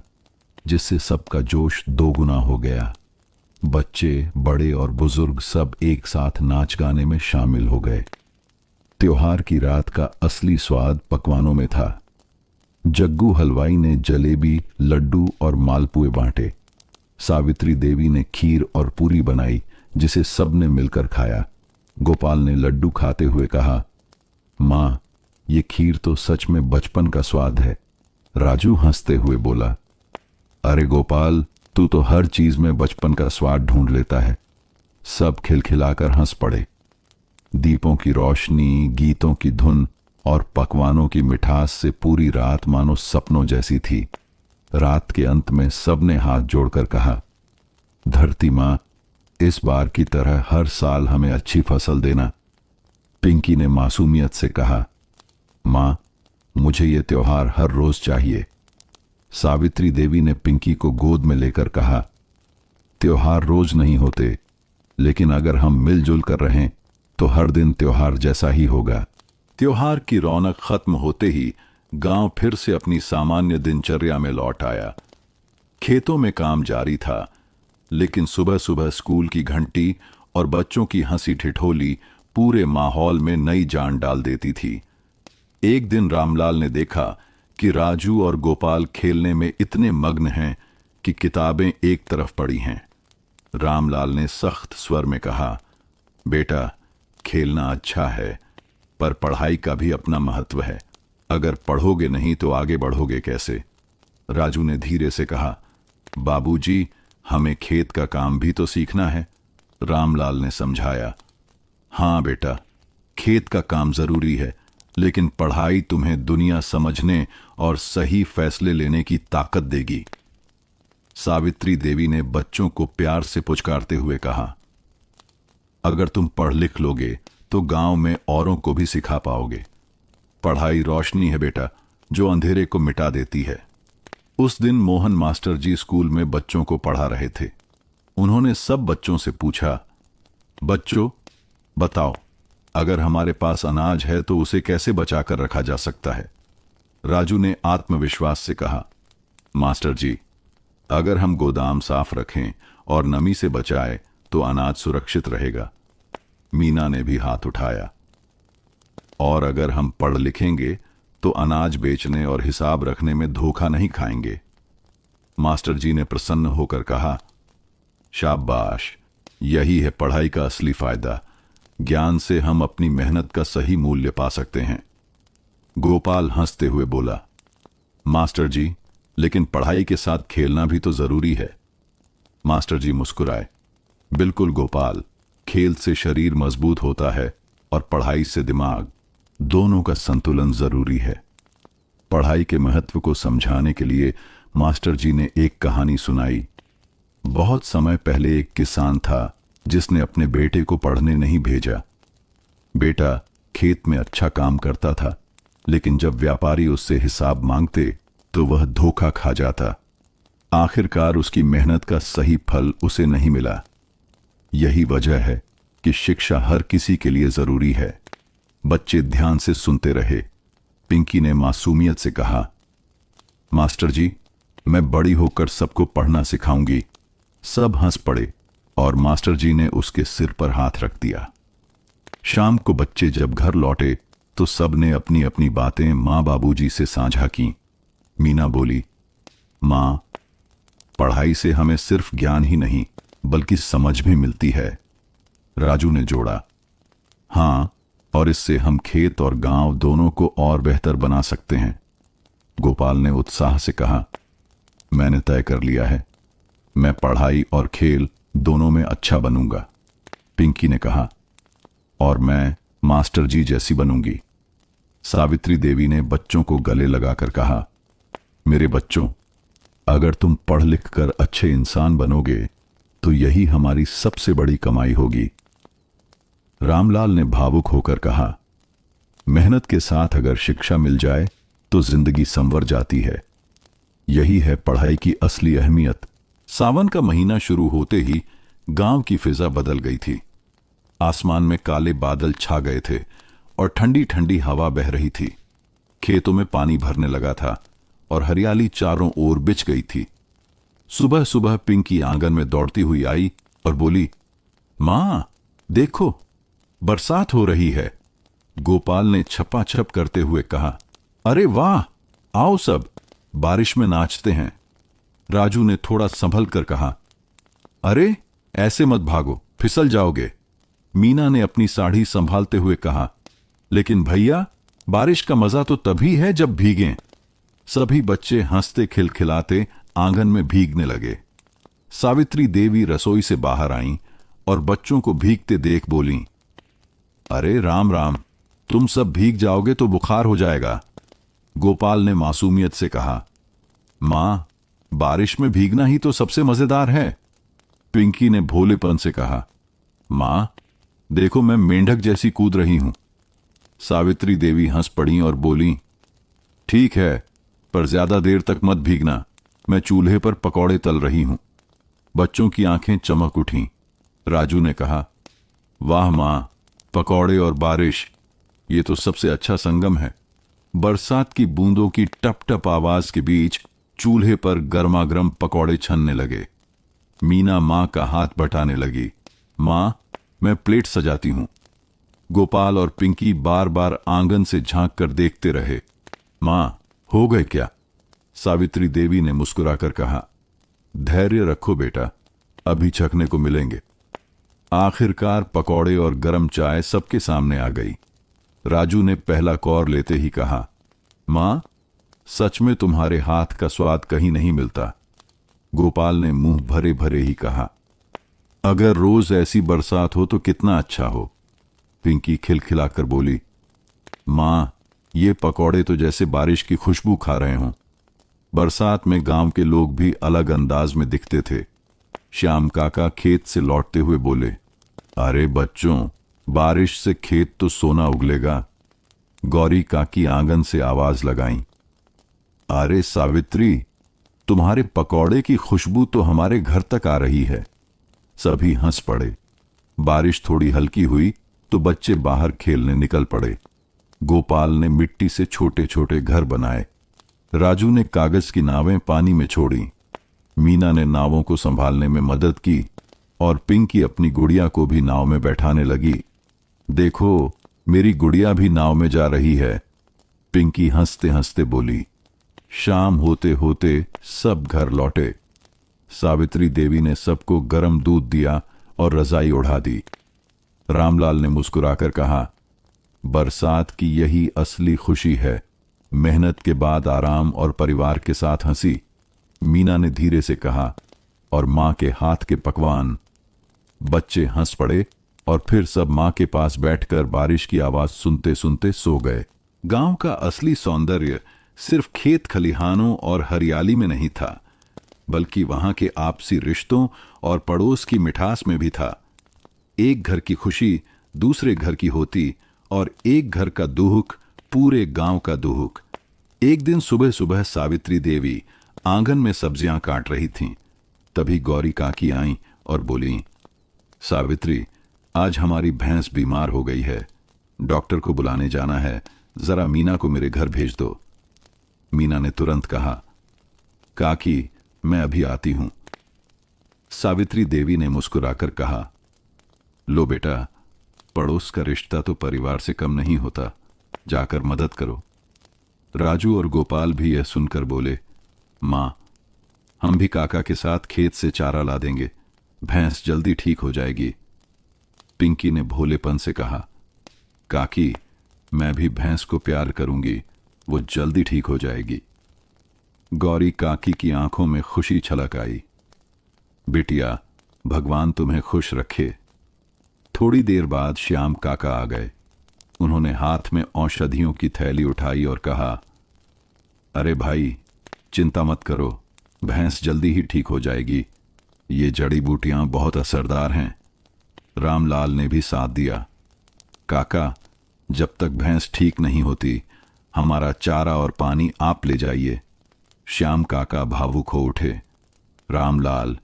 जिससे सबका जोश दोगुना हो गया। बच्चे, बड़े और बुजुर्ग सब एक साथ नाच गाने में शामिल हो गए। त्योहार की रात का असली स्वाद पकवानों में था। जग्गू हलवाई ने जलेबी, लड्डू और मालपुए बांटे। सावित्री देवी ने खीर और पूरी बनाई, जिसे सबने मिलकर खाया। गोपाल ने लड्डू खाते हुए कहा, मां, ये खीर तो सच में बचपन का स्वाद है। राजू हंसते हुए बोला, अरे गोपाल, तू तो हर चीज में बचपन का स्वाद ढूंढ लेता है। सब खिलखिलाकर हंस पड़े। दीपों की रोशनी, गीतों की धुन और पकवानों की मिठास से पूरी रात मानो सपनों जैसी थी। रात के अंत में सबने हाथ जोड़कर कहा, धरती मां, इस बार की तरह हर साल हमें अच्छी फसल देना। पिंकी ने मासूमियत से कहा, माँ, मुझे ये त्योहार हर रोज चाहिए। सावित्री देवी ने पिंकी को गोद में लेकर कहा, त्योहार रोज नहीं होते, लेकिन अगर हम मिलजुल कर रहें तो हर दिन त्योहार जैसा ही होगा। त्योहार की रौनक खत्म होते ही गांव फिर से अपनी सामान्य दिनचर्या में लौट आया। खेतों में काम जारी था, लेकिन सुबह सुबह स्कूल की घंटी और बच्चों की हंसी ठिठोली पूरे माहौल में नई जान डाल देती थी। एक दिन रामलाल ने देखा कि राजू और गोपाल खेलने में इतने मग्न हैं कि किताबें एक तरफ पड़ी हैं। रामलाल ने सख्त स्वर में कहा, बेटा, खेलना अच्छा है, पर पढ़ाई का भी अपना महत्व है। अगर पढ़ोगे नहीं तो आगे बढ़ोगे कैसे? राजू ने धीरे से कहा, बाबूजी, हमें खेत का काम भी तो सीखना है। रामलाल ने समझाया, हाँ बेटा, खेत का काम जरूरी है, लेकिन पढ़ाई तुम्हें दुनिया समझने और सही फैसले लेने की ताकत देगी। सावित्री देवी ने बच्चों को प्यार से पुचकारते हुए कहा, अगर तुम पढ़ लिख लोगे तो गांव में औरों को भी सिखा पाओगे। पढ़ाई रोशनी है बेटा, जो अंधेरे को मिटा देती है। उस दिन मोहन मास्टर जी स्कूल में बच्चों को पढ़ा रहे थे। उन्होंने सब बच्चों से पूछा, बच्चों बताओ, अगर हमारे पास अनाज है तो उसे कैसे बचा कर रखा जा सकता है? राजू ने आत्मविश्वास से कहा, मास्टर जी, अगर हम गोदाम साफ रखें और नमी से बचाए तो अनाज सुरक्षित रहेगा। मीना ने भी हाथ उठाया, और अगर हम पढ़ लिखेंगे तो अनाज बेचने और हिसाब रखने में धोखा नहीं खाएंगे। मास्टर जी ने प्रसन्न होकर कहा, शाबाश, यही है पढ़ाई का असली फायदा। ज्ञान से हम अपनी मेहनत का सही मूल्य पा सकते हैं। गोपाल हंसते हुए बोला, मास्टर जी, लेकिन पढ़ाई के साथ खेलना भी तो जरूरी है। मास्टर जी मुस्कुराए, बिल्कुल गोपाल, खेल से शरीर मजबूत होता है और पढ़ाई से दिमाग, दोनों का संतुलन जरूरी है। पढ़ाई के महत्व को समझाने के लिए मास्टर जी ने एक कहानी सुनाई। बहुत समय पहले एक किसान था जिसने अपने बेटे को पढ़ने नहीं भेजा। बेटा खेत में अच्छा काम करता था, लेकिन जब व्यापारी उससे हिसाब मांगते तो वह धोखा खा जाता। आखिरकार उसकी मेहनत का सही फल उसे नहीं मिला। यही वजह है कि शिक्षा हर किसी के लिए जरूरी है। बच्चे ध्यान से सुनते रहे। पिंकी ने मासूमियत से कहा, मास्टर जी, मैं बड़ी होकर सबको पढ़ना सिखाऊंगी। सब हंस पड़े और मास्टर जी ने उसके सिर पर हाथ रख दिया। शाम को बच्चे जब घर लौटे तो सब ने अपनी अपनी बातें मां बाबूजी से साझा की। मीना बोली, मां, पढ़ाई से हमें सिर्फ ज्ञान ही नहीं बल्कि समझ भी मिलती है। राजू ने जोड़ा, हाँ, और इससे हम खेत और गांव दोनों को और बेहतर बना सकते हैं। गोपाल ने उत्साह से कहा, मैंने तय कर लिया है, मैं पढ़ाई और खेल दोनों में अच्छा बनूंगा। पिंकी ने कहा, और मैं मास्टर जी जैसी बनूंगी। सावित्री देवी ने बच्चों को गले लगाकर कहा, मेरे बच्चों, अगर तुम पढ़ लिख कर अच्छे इंसान बनोगे तो यही हमारी सबसे बड़ी कमाई होगी। रामलाल ने भावुक होकर कहा, मेहनत के साथ अगर शिक्षा मिल जाए तो जिंदगी संवर जाती है। यही है पढ़ाई की असली अहमियत। सावन का महीना शुरू होते ही गांव की फिजा बदल गई थी। आसमान में काले बादल छा गए थे और ठंडी ठंडी हवा बह रही थी। खेतों में पानी भरने लगा था और हरियाली चारों ओर बिछ गई थी। सुबह सुबह पिंकी आंगन में दौड़ती हुई आई और बोली, मां, देखो, बरसात हो रही है। गोपाल ने छपाछप करते हुए कहा, अरे वाह, आओ सब बारिश में नाचते हैं। राजू ने थोड़ा संभल कर कहा, अरे ऐसे मत भागो, फिसल जाओगे। मीना ने अपनी साड़ी संभालते हुए कहा, लेकिन भैया, बारिश का मजा तो तभी है जब भीगें। सभी बच्चे हंसते खिलखिलाते आंगन में भीगने लगे। सावित्री देवी रसोई से बाहर आईं और बच्चों को भीगते देख बोलीं, अरे राम राम, तुम सब भीग जाओगे तो बुखार हो जाएगा। गोपाल ने मासूमियत से कहा, मां, बारिश में भीगना ही तो सबसे मजेदार है। पिंकी ने भोलेपन से कहा, मां, देखो, मैं मेंढक जैसी कूद रही हूं। सावित्री देवी हंस पड़ी और बोली, ठीक है, पर ज्यादा देर तक मत भीगना, मैं चूल्हे पर पकौड़े तल रही हूं। बच्चों की आंखें चमक उठीं। राजू ने कहा, वाह मां, पकौड़े और बारिश, ये तो सबसे अच्छा संगम है। बरसात की बूंदों की टप टप आवाज के बीच चूल्हे पर गर्मागर्म पकौड़े छनने लगे। मीना मां का हाथ बटाने लगी। मां, मैं प्लेट सजाती हूं। गोपाल और पिंकी बार बार आंगन से झांक कर देखते रहे। मां, हो गए क्या? सावित्री देवी ने मुस्कुराकर कहा, धैर्य रखो बेटा, अभी चखने को मिलेंगे। आखिरकार पकौड़े और गरम चाय सबके सामने आ गई। राजू ने पहला कौर लेते ही कहा, मां, सच में तुम्हारे हाथ का स्वाद कहीं नहीं मिलता। गोपाल ने मुंह भरे भरे ही कहा, अगर रोज ऐसी बरसात हो तो कितना अच्छा हो। पिंकी खिलखिलाकर बोली, मां, ये पकौड़े तो जैसे बारिश की खुशबू खा रहे हों। बरसात में गांव के लोग भी अलग अंदाज में दिखते थे। श्याम काका खेत से लौटते हुए बोले, अरे बच्चों, बारिश से खेत तो सोना उगलेगा। गौरी काकी आंगन से आवाज लगाई, अरे सावित्री, तुम्हारे पकौड़े की खुशबू तो हमारे घर तक आ रही है। सभी हंस पड़े। बारिश थोड़ी हल्की हुई तो बच्चे बाहर खेलने निकल पड़े। गोपाल ने मिट्टी से छोटे छोटे घर बनाए। राजू ने कागज की नावें पानी में छोड़ी। मीना ने नावों को संभालने में मदद की और पिंकी अपनी गुड़िया को भी नाव में बैठाने लगी। देखो, मेरी गुड़िया भी नाव में जा रही है, पिंकी हंसते हंसते बोली। शाम होते होते सब घर लौटे। सावित्री देवी ने सबको गर्म दूध दिया और रजाई ओढ़ा दी। रामलाल ने मुस्कुराकर कहा, बरसात की यही असली खुशी है, मेहनत के बाद आराम और परिवार के साथ हंसी। मीना ने धीरे से कहा, और मां के हाथ के पकवान। बच्चे हंस पड़े और फिर सब मां के पास बैठकर बारिश की आवाज सुनते सुनते सो गए। गांव का असली सौंदर्य सिर्फ खेत खलिहानों और हरियाली में नहीं था, बल्कि वहां के आपसी रिश्तों और पड़ोस की मिठास में भी था। एक घर की खुशी दूसरे घर की होती और एक घर का दुख पूरे गांव का दुख। एक दिन सुबह सुबह सावित्री देवी आंगन में सब्जियां काट रही थीं। तभी गौरी काकी आईं और बोली, सावित्री, आज हमारी भैंस बीमार हो गई है, डॉक्टर को बुलाने जाना है, जरा मीना को मेरे घर भेज दो। मीना ने तुरंत कहा, काकी, मैं अभी आती हूं। सावित्री देवी ने मुस्कुराकर कहा, लो बेटा, पड़ोस का रिश्ता तो परिवार से कम नहीं होता, जाकर मदद करो। राजू और गोपाल भी यह सुनकर बोले, मां, हम भी काका के साथ खेत से चारा ला देंगे, भैंस जल्दी ठीक हो जाएगी। पिंकी ने भोलेपन से कहा, काकी, मैं भी भैंस को प्यार करूंगी, वो जल्दी ठीक हो जाएगी। गौरी काकी की आंखों में खुशी छलक आई। बिटिया, भगवान तुम्हें खुश रखे। थोड़ी देर बाद श्याम काका आ गए। उन्होंने हाथ में औषधियों की थैली उठाई और कहा, अरे भाई, चिंता मत करो, भैंस जल्दी ही ठीक हो जाएगी, ये जड़ी बूटियां बहुत असरदार हैं। रामलाल ने भी साथ दिया, काका, जब तक भैंस ठीक नहीं होती, हमारा चारा और पानी आप ले जाइए। श्याम काका भावुक हो उठे। रामलाल,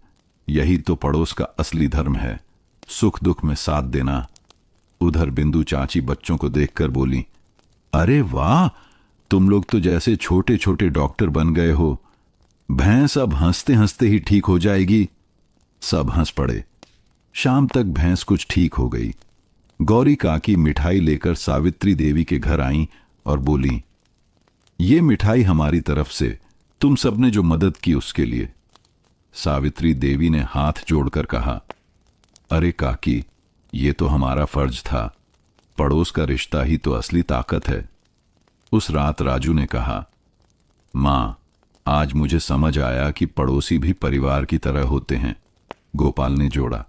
यही तो पड़ोस का असली धर्म है, सुख दुख में साथ देना। उधर बिंदु चाची बच्चों को देखकर बोली, अरे वाह, तुम लोग तो जैसे छोटे छोटे डॉक्टर बन गए हो, भैंस अब हंसते हंसते ही ठीक हो जाएगी। सब हंस पड़े। शाम तक भैंस कुछ ठीक हो गई। गौरी काकी मिठाई लेकर सावित्री देवी के घर आईं और बोली, ये मिठाई हमारी तरफ से, तुम सबने जो मदद की उसके लिए। सावित्री देवी ने हाथ जोड़कर कहा, अरे काकी, ये तो हमारा फर्ज था, पड़ोस का रिश्ता ही तो असली ताकत है। उस रात राजू ने कहा, मां, आज मुझे समझ आया कि पड़ोसी भी परिवार की तरह होते हैं। गोपाल ने जोड़ा,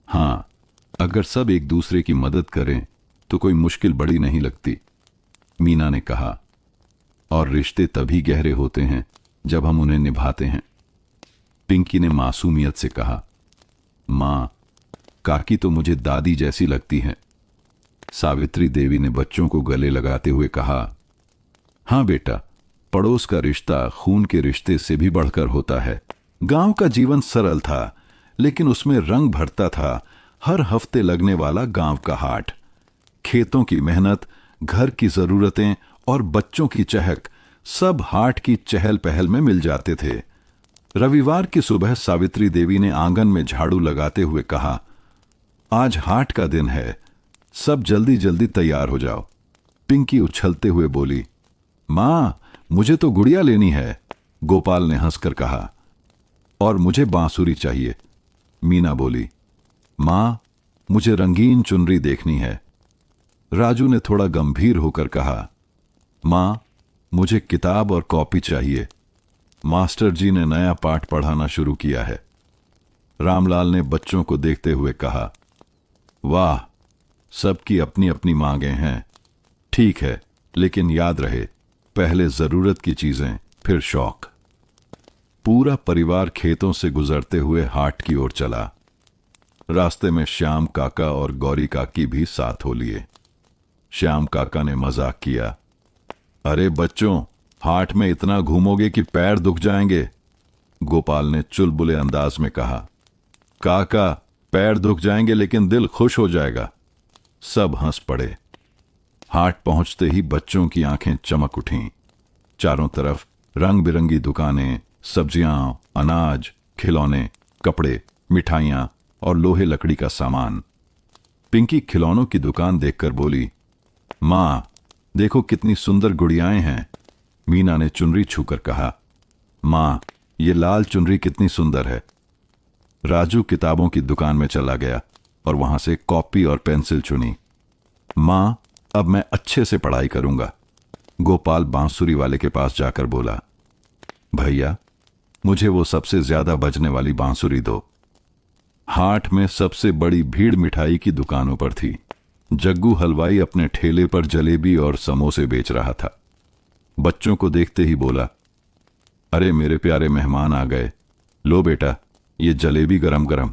हां, अगर सब एक दूसरे की मदद करें तो कोई मुश्किल बड़ी नहीं लगती। मीना ने कहा, और रिश्ते तभी गहरे होते हैं जब हम उन्हें निभाते हैं। पिंकी ने मासूमियत से कहा, मां, काकी तो मुझे दादी जैसी लगती हैं। सावित्री देवी ने बच्चों को गले लगाते हुए कहा, हाँ बेटा, पड़ोस का रिश्ता खून के रिश्ते से भी बढ़कर होता है। गांव का जीवन सरल था, लेकिन उसमें रंग भरता था हर हफ्ते लगने वाला गांव का हाट। खेतों की मेहनत, घर की जरूरतें और बच्चों की चहक सब हाट की चहल पहल में मिल जाते थे। रविवार की सुबह सावित्री देवी ने आंगन में झाड़ू लगाते हुए कहा, आज हाट का दिन है, सब जल्दी जल्दी तैयार हो जाओ। पिंकी उछलते हुए बोली, मां, मुझे तो गुड़िया लेनी है। गोपाल ने हंसकर कहा, और मुझे बांसुरी चाहिए। मीना बोली, मां, मुझे रंगीन चुनरी देखनी है। राजू ने थोड़ा गंभीर होकर कहा, मां, मुझे किताब और कॉपी चाहिए। मास्टर जी ने नया पाठ पढ़ाना शुरू किया है। रामलाल ने बच्चों को देखते हुए कहा, वाह, सबकी अपनी अपनी मांगें हैं। ठीक है, लेकिन याद रहे, पहले जरूरत की चीजें, फिर शौक। पूरा परिवार खेतों से गुजरते हुए हाट की ओर चला। रास्ते में श्याम काका और गौरी काकी भी साथ हो लिए। श्याम काका ने मजाक किया, अरे बच्चों, हाट में इतना घूमोगे कि पैर दुख जाएंगे। गोपाल ने चुलबुले अंदाज में कहा, काका, पैर दुख जाएंगे लेकिन दिल खुश हो जाएगा। सब हंस पड़े। हाट पहुंचते ही बच्चों की आंखें चमक उठीं। चारों तरफ रंग बिरंगी दुकानें, सब्जियां, अनाज, खिलौने, कपड़े, मिठाइयां और लोहे लकड़ी का सामान। पिंकी खिलौनों की दुकान देखकर बोली, मां, देखो कितनी सुंदर गुड़ियाएं हैं। मीना ने चुनरी छूकर कहा, मां, ये लाल चुनरी कितनी सुंदर है। राजू किताबों की दुकान में चला गया और वहां से कॉपी और पेंसिल चुनी। मां, अब मैं अच्छे से पढ़ाई करूंगा। गोपाल बांसुरी वाले के पास जाकर बोला, भैया, मुझे वो सबसे ज्यादा बजने वाली बांसुरी दो। हाट में सबसे बड़ी भीड़ मिठाई की दुकानों पर थी। जग्गू हलवाई अपने ठेले पर जलेबी और समोसे बेच रहा था। बच्चों को देखते ही बोला, अरे मेरे प्यारे मेहमान आ गए, लो बेटा, ये जलेबी गरम गरम।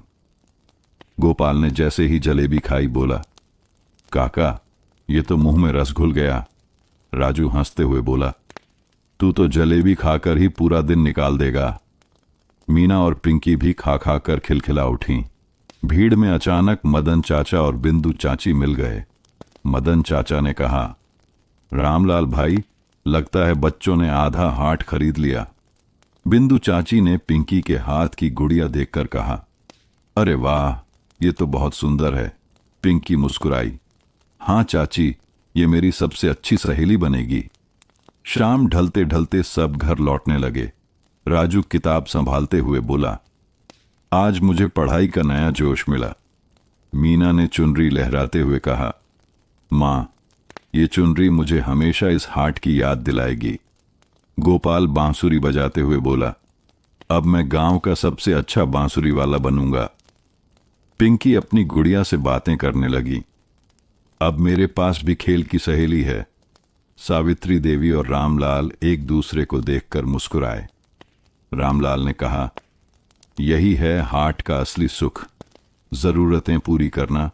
गोपाल ने जैसे ही जलेबी खाई बोला, काका, ये तो मुंह में रस घुल गया। राजू हंसते हुए बोला, तू तो जलेबी खाकर ही पूरा दिन निकाल देगा। मीना और पिंकी भी खा खा कर खिलखिला उठी। भीड़ में अचानक मदन चाचा और बिंदु चाची मिल गए। मदन चाचा ने कहा, रामलाल भाई, लगता है बच्चों ने आधा हाट खरीद लिया। बिंदु चाची ने पिंकी के हाथ की गुड़िया देखकर कहा, अरे वाह, ये तो बहुत सुंदर है। पिंकी मुस्कुराई, हाँ चाची, ये मेरी सबसे अच्छी सहेली बनेगी। शाम ढलते ढलते सब घर लौटने लगे। राजू किताब संभालते हुए बोला, आज मुझे पढ़ाई का नया जोश मिला। मीना ने चुनरी लहराते हुए कहा, मां, ये चुनरी मुझे हमेशा इस हाट की याद दिलाएगी। गोपाल बांसुरी बजाते हुए बोला, अब मैं गांव का सबसे अच्छा बांसुरी वाला बनूंगा। पिंकी अपनी गुड़िया से बातें करने लगी, अब मेरे पास भी खेल की सहेली है। सावित्री देवी और रामलाल एक दूसरे को देखकर मुस्कुराए। रामलाल ने कहा, यही है हाट का असली सुख, जरूरतें पूरी करना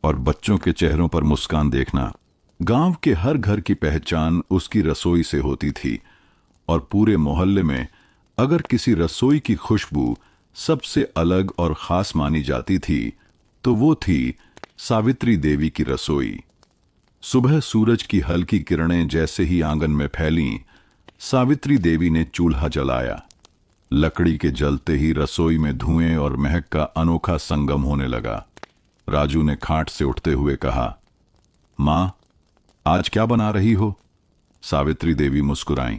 और बच्चों के चेहरों पर मुस्कान देखना। गांव के हर घर की पहचान उसकी रसोई से होती थी और पूरे मोहल्ले में अगर किसी रसोई की खुशबू सबसे अलग और खास मानी जाती थी तो वो थी सावित्री देवी की रसोई। सुबह सूरज की हल्की किरणें जैसे ही आंगन में फैलीं, सावित्री देवी ने चूल्हा जलाया। लकड़ी के जलते ही रसोई में धुएं और महक का अनोखा संगम होने लगा। राजू ने खाट से उठते हुए कहा, मां, आज क्या बना रही हो? सावित्री देवी मुस्कुराईं,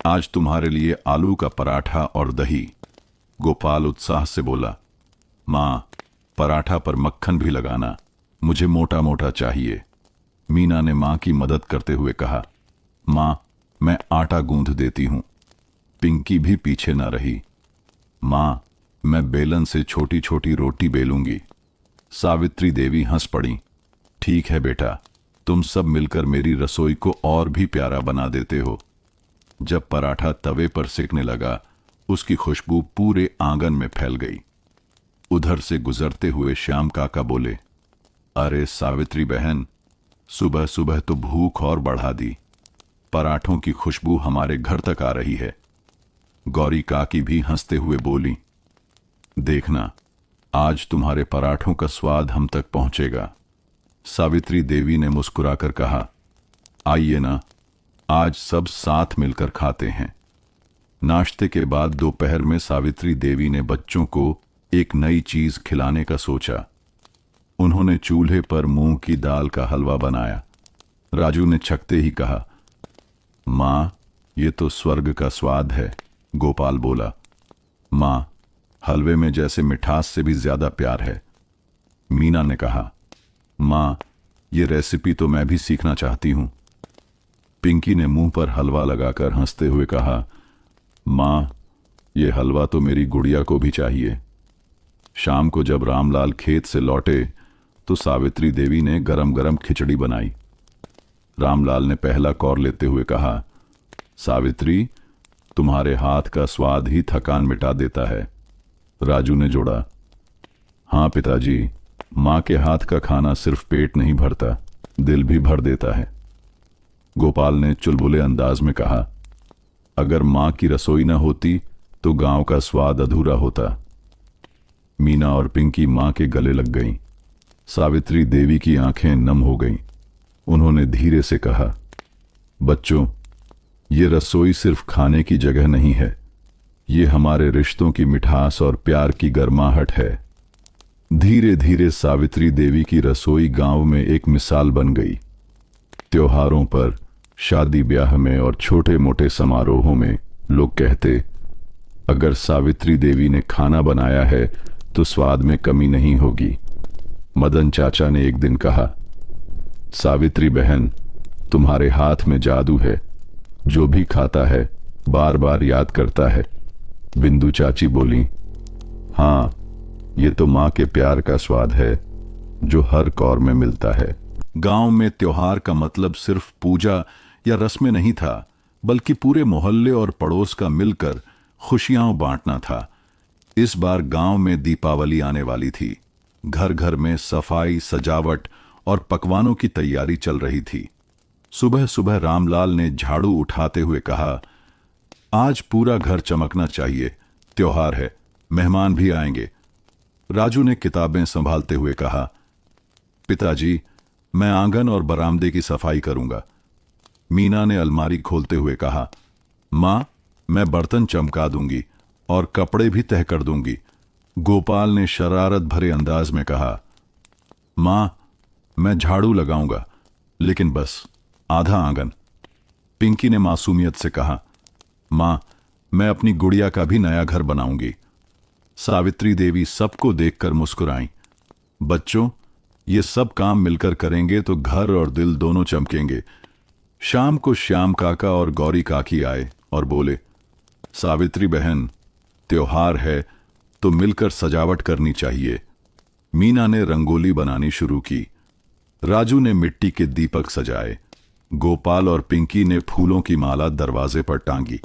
आज तुम्हारे लिए आलू का पराठा और दही। गोपाल उत्साह से बोला, मां, पराठा पर मक्खन भी लगाना, मुझे मोटा मोटा चाहिए। मीना ने मां की मदद करते हुए कहा, मां, मैं आटा गूंथ देती हूं। पिंकी भी पीछे न रही, मां, मैं बेलन से छोटी छोटी रोटी बेलूंगी। सावित्री देवी हंस पड़ी, ठीक है बेटा, तुम सब मिलकर मेरी रसोई को और भी प्यारा बना देते हो। जब पराठा तवे पर सिकने लगा, उसकी खुशबू पूरे आंगन में फैल गई। उधर से गुजरते हुए श्याम काका बोले, अरे सावित्री बहन, सुबह सुबह तो भूख और बढ़ा दी। पराठों की खुशबू हमारे घर तक आ रही है। गौरी काकी भी हंसते हुए बोली, देखना, आज तुम्हारे पराठों का स्वाद हम तक पहुंचेगा। सावित्री देवी ने मुस्कुराकर कहा, आइए ना, आज सब साथ मिलकर खाते हैं। नाश्ते के बाद दोपहर में सावित्री देवी ने बच्चों को एक नई चीज खिलाने का सोचा। उन्होंने चूल्हे पर मूंग की दाल का हलवा बनाया। राजू ने छकते ही कहा, मां, ये तो स्वर्ग का स्वाद है। गोपाल बोला, मां, हलवे में जैसे मिठास से भी ज्यादा प्यार है। मीना ने कहा, मां, ये रेसिपी तो मैं भी सीखना चाहती हूं। पिंकी ने मुंह पर हलवा लगाकर हंसते हुए कहा, मां, ये हलवा तो मेरी गुड़िया को भी चाहिए। शाम को जब रामलाल खेत से लौटे तो सावित्री देवी ने गरम गरम खिचड़ी बनाई। रामलाल ने पहला कौर लेते हुए कहा, सावित्री, तुम्हारे हाथ का स्वाद ही थकान मिटा देता है। राजू ने जोड़ा, हां पिताजी, मां के हाथ का खाना सिर्फ पेट नहीं भरता, दिल भी भर देता है। गोपाल ने चुलबुले अंदाज में कहा, अगर मां की रसोई न होती तो गांव का स्वाद अधूरा होता। मीना और पिंकी मां के गले लग गईं। सावित्री देवी की आंखें नम हो गईं। उन्होंने धीरे से कहा, बच्चों, ये रसोई सिर्फ खाने की जगह नहीं है, ये हमारे रिश्तों की मिठास और प्यार की गर्माहट है। धीरे धीरे सावित्री देवी की रसोई गांव में एक मिसाल बन गई। त्योहारों पर, शादी ब्याह में और छोटे मोटे समारोहों में लोग कहते, अगर सावित्री देवी ने खाना बनाया है तो स्वाद में कमी नहीं होगी। मदन चाचा ने एक दिन कहा, सावित्री बहन, तुम्हारे हाथ में जादू है, जो भी खाता है बार बार याद करता है। बिंदु चाची बोली, हां, ये तो मां के प्यार का स्वाद है जो हर कौर में मिलता है। गांव में त्योहार का मतलब सिर्फ पूजा या रस्में नहीं था, बल्कि पूरे मोहल्ले और पड़ोस का मिलकर खुशियां बांटना था। इस बार गांव में दीपावली आने वाली थी। घर घर में सफाई, सजावट और पकवानों की तैयारी चल रही थी। सुबह सुबह रामलाल ने झाड़ू उठाते हुए कहा, आज पूरा घर चमकना चाहिए, त्योहार है, मेहमान भी आएंगे। राजू ने किताबें संभालते हुए कहा, पिताजी, मैं आंगन और बरामदे की सफाई करूंगा। मीना ने अलमारी खोलते हुए कहा, मां, मैं बर्तन चमका दूंगी और कपड़े भी तह कर दूंगी। गोपाल ने शरारत भरे अंदाज में कहा, मां, मैं झाड़ू लगाऊंगा, लेकिन बस आधा आंगन। पिंकी ने मासूमियत से कहा, मां, मैं अपनी गुड़िया का भी नया घर बनाऊंगी। सावित्री देवी सबको देखकर मुस्कुराईं। बच्चों, ये सब काम मिलकर करेंगे तो घर और दिल दोनों चमकेंगे। शाम को श्याम काका और गौरी काकी आए और बोले, सावित्री बहन, त्योहार है तो मिलकर सजावट करनी चाहिए। मीना ने रंगोली बनानी शुरू की। राजू ने मिट्टी के दीपक सजाए। गोपाल और पिंकी ने फूलों की माला दरवाजे पर टांगी।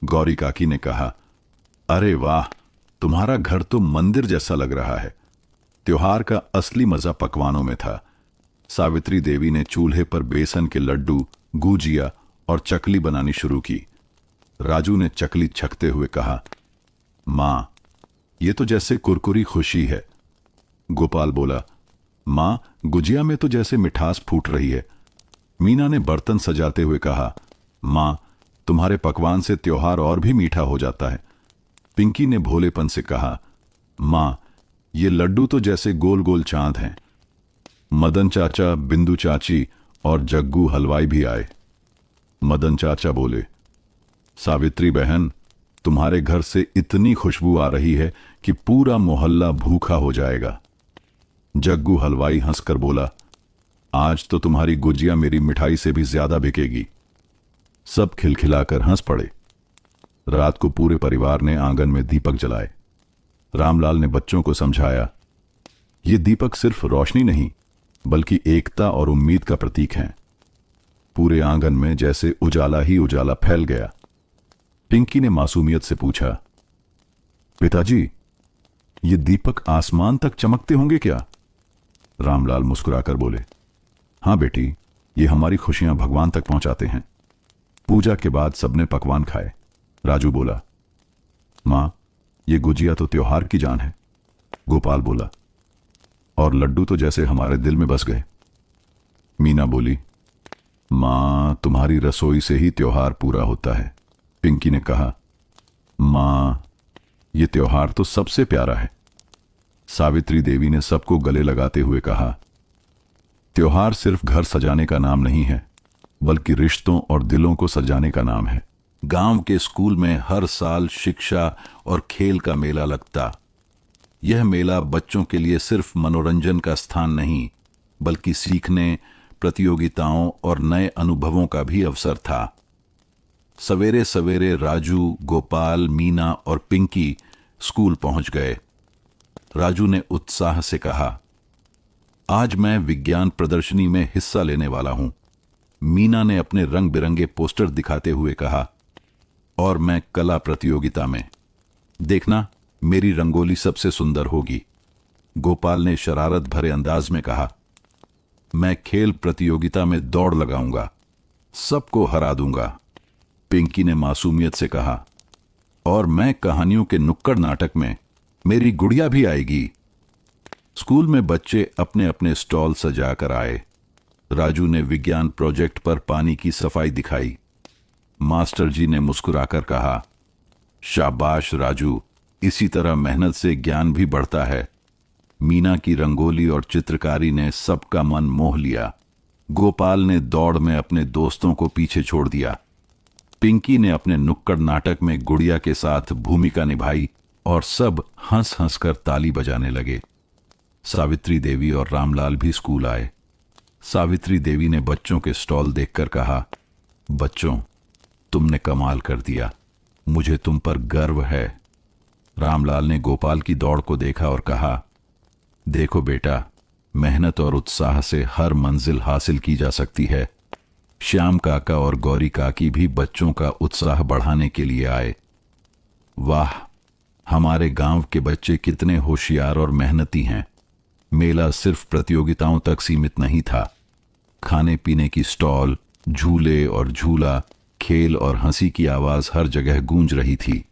गौरी काकी ने कहा, अरे वाह, तुम्हारा घर तो मंदिर जैसा लग रहा है। त्योहार का असली मजा पकवानों में था। सावित्री देवी ने चूल्हे पर बेसन के लड्डू, गुजिया और चकली बनानी शुरू की। राजू ने चकली छकते हुए कहा, मां, ये तो जैसे कुरकुरी खुशी है। गोपाल बोला, मां, गुजिया में तो जैसे मिठास फूट रही है। मीना ने बर्तन सजाते हुए कहा, मां, तुम्हारे पकवान से त्योहार और भी मीठा हो जाता है। पिंकी ने भोलेपन से कहा, मां, ये लड्डू तो जैसे गोल गोल चांद हैं। मदन चाचा, बिंदु चाची और जग्गू हलवाई भी आए। मदन चाचा बोले, सावित्री बहन, तुम्हारे घर से इतनी खुशबू आ रही है कि पूरा मोहल्ला भूखा हो जाएगा। जग्गू हलवाई हंसकर बोला, आज तो तुम्हारी गुजिया मेरी मिठाई से भी ज्यादा बिकेगी। सब खिलखिलाकर हंस पड़े। रात को पूरे परिवार ने आंगन में दीपक जलाए। रामलाल ने बच्चों को समझाया, ये दीपक सिर्फ रोशनी नहीं, बल्कि एकता और उम्मीद का प्रतीक हैं। पूरे आंगन में जैसे उजाला ही उजाला फैल गया। पिंकी ने मासूमियत से पूछा, पिताजी, ये दीपक आसमान तक चमकते होंगे क्या? रामलाल मुस्कुराकर बोले, हाँ बेटी, ये हमारी खुशियां भगवान तक पहुंचाते हैं। पूजा के बाद सबने पकवान खाए। राजू बोला, मां, ये गुजिया तो त्योहार की जान है। गोपाल बोला, और लड्डू तो जैसे हमारे दिल में बस गए। मीना बोली, मां, तुम्हारी रसोई से ही त्योहार पूरा होता है। पिंकी ने कहा, मां, ये त्योहार तो सबसे प्यारा है। सावित्री देवी ने सबको गले लगाते हुए कहा, त्योहार सिर्फ घर सजाने का नाम नहीं है, बल्कि रिश्तों और दिलों को सजाने का नाम है। गांव के स्कूल में हर साल शिक्षा और खेल का मेला लगता। यह मेला बच्चों के लिए सिर्फ मनोरंजन का स्थान नहीं, बल्कि सीखने, प्रतियोगिताओं और नए अनुभवों का भी अवसर था। सवेरे सवेरे राजू, गोपाल, मीना और पिंकी स्कूल पहुंच गए। राजू ने उत्साह से कहा, आज मैं विज्ञान प्रदर्शनी में हिस्सा लेने वाला हूं। मीना ने अपने रंग बिरंगे पोस्टर दिखाते हुए कहा, और मैं कला प्रतियोगिता में। देखना, मेरी रंगोली सबसे सुंदर होगी। गोपाल ने शरारत भरे अंदाज में कहा, मैं खेल प्रतियोगिता में दौड़ लगाऊंगा, सबको हरा दूंगा। पिंकी ने मासूमियत से कहा, और मैं कहानियों के नुक्कड़ नाटक में, मेरी गुड़िया भी आएगी। स्कूल में बच्चे अपने अपने स्टॉल सजाकर आए। राजू ने विज्ञान प्रोजेक्ट पर पानी की सफाई दिखाई। मास्टर जी ने मुस्कुराकर कहा, शाबाश राजू, इसी तरह मेहनत से ज्ञान भी बढ़ता है। मीना की रंगोली और चित्रकारी ने सबका मन मोह लिया। गोपाल ने दौड़ में अपने दोस्तों को पीछे छोड़ दिया। पिंकी ने अपने नुक्कड़ नाटक में गुड़िया के साथ भूमिका निभाई और सब हंस हंस कर ताली बजाने लगे। सावित्री देवी और रामलाल भी स्कूल आए। सावित्री देवी ने बच्चों के स्टॉल देखकर कहा, बच्चों, तुमने कमाल कर दिया, मुझे तुम पर गर्व है। रामलाल ने गोपाल की दौड़ को देखा और कहा, देखो बेटा, मेहनत और उत्साह से हर मंजिल हासिल की जा सकती है। श्याम काका और गौरी काकी भी बच्चों का उत्साह बढ़ाने के लिए आए। वाह, हमारे गांव के बच्चे कितने होशियार और मेहनती हैं। मेला सिर्फ प्रतियोगिताओं तक सीमित नहीं था। खाने पीने की स्टॉल, झूले और झूला, खेल और हंसी की आवाज हर जगह गूंज रही थी।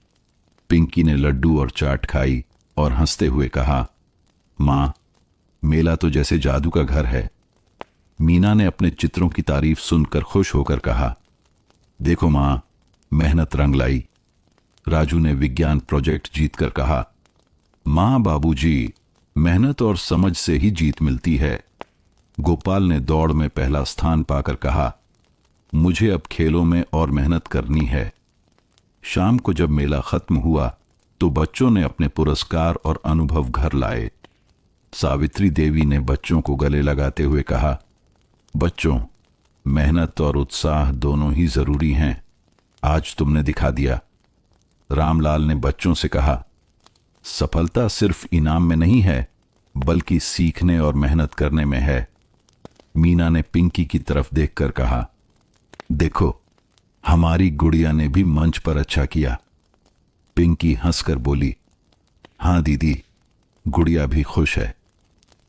पिंकी ने लड्डू और चाट खाई और हंसते हुए कहा, मां, मेला तो जैसे जादू का घर है। मीना ने अपने चित्रों की तारीफ सुनकर खुश होकर कहा, देखो मां, मेहनत रंग लाई। राजू ने विज्ञान प्रोजेक्ट जीतकर कहा, मां बाबूजी, मेहनत और समझ से ही जीत मिलती है। गोपाल ने दौड़ में पहला स्थान पाकर कहा, मुझे अब खेलों में और मेहनत करनी है। शाम को जब मेला खत्म हुआ तो बच्चों ने अपने पुरस्कार और अनुभव घर लाए। सावित्री देवी ने बच्चों को गले लगाते हुए कहा, बच्चों, मेहनत और उत्साह दोनों ही जरूरी हैं। आज तुमने दिखा दिया। रामलाल ने बच्चों से कहा, सफलता सिर्फ इनाम में नहीं है, बल्कि सीखने और मेहनत करने में है। मीना ने पिंकी की तरफ देखकर कहा, देखो, हमारी गुड़िया ने भी मंच पर अच्छा किया। पिंकी हंसकर बोली, हां दीदी, गुड़िया भी खुश है।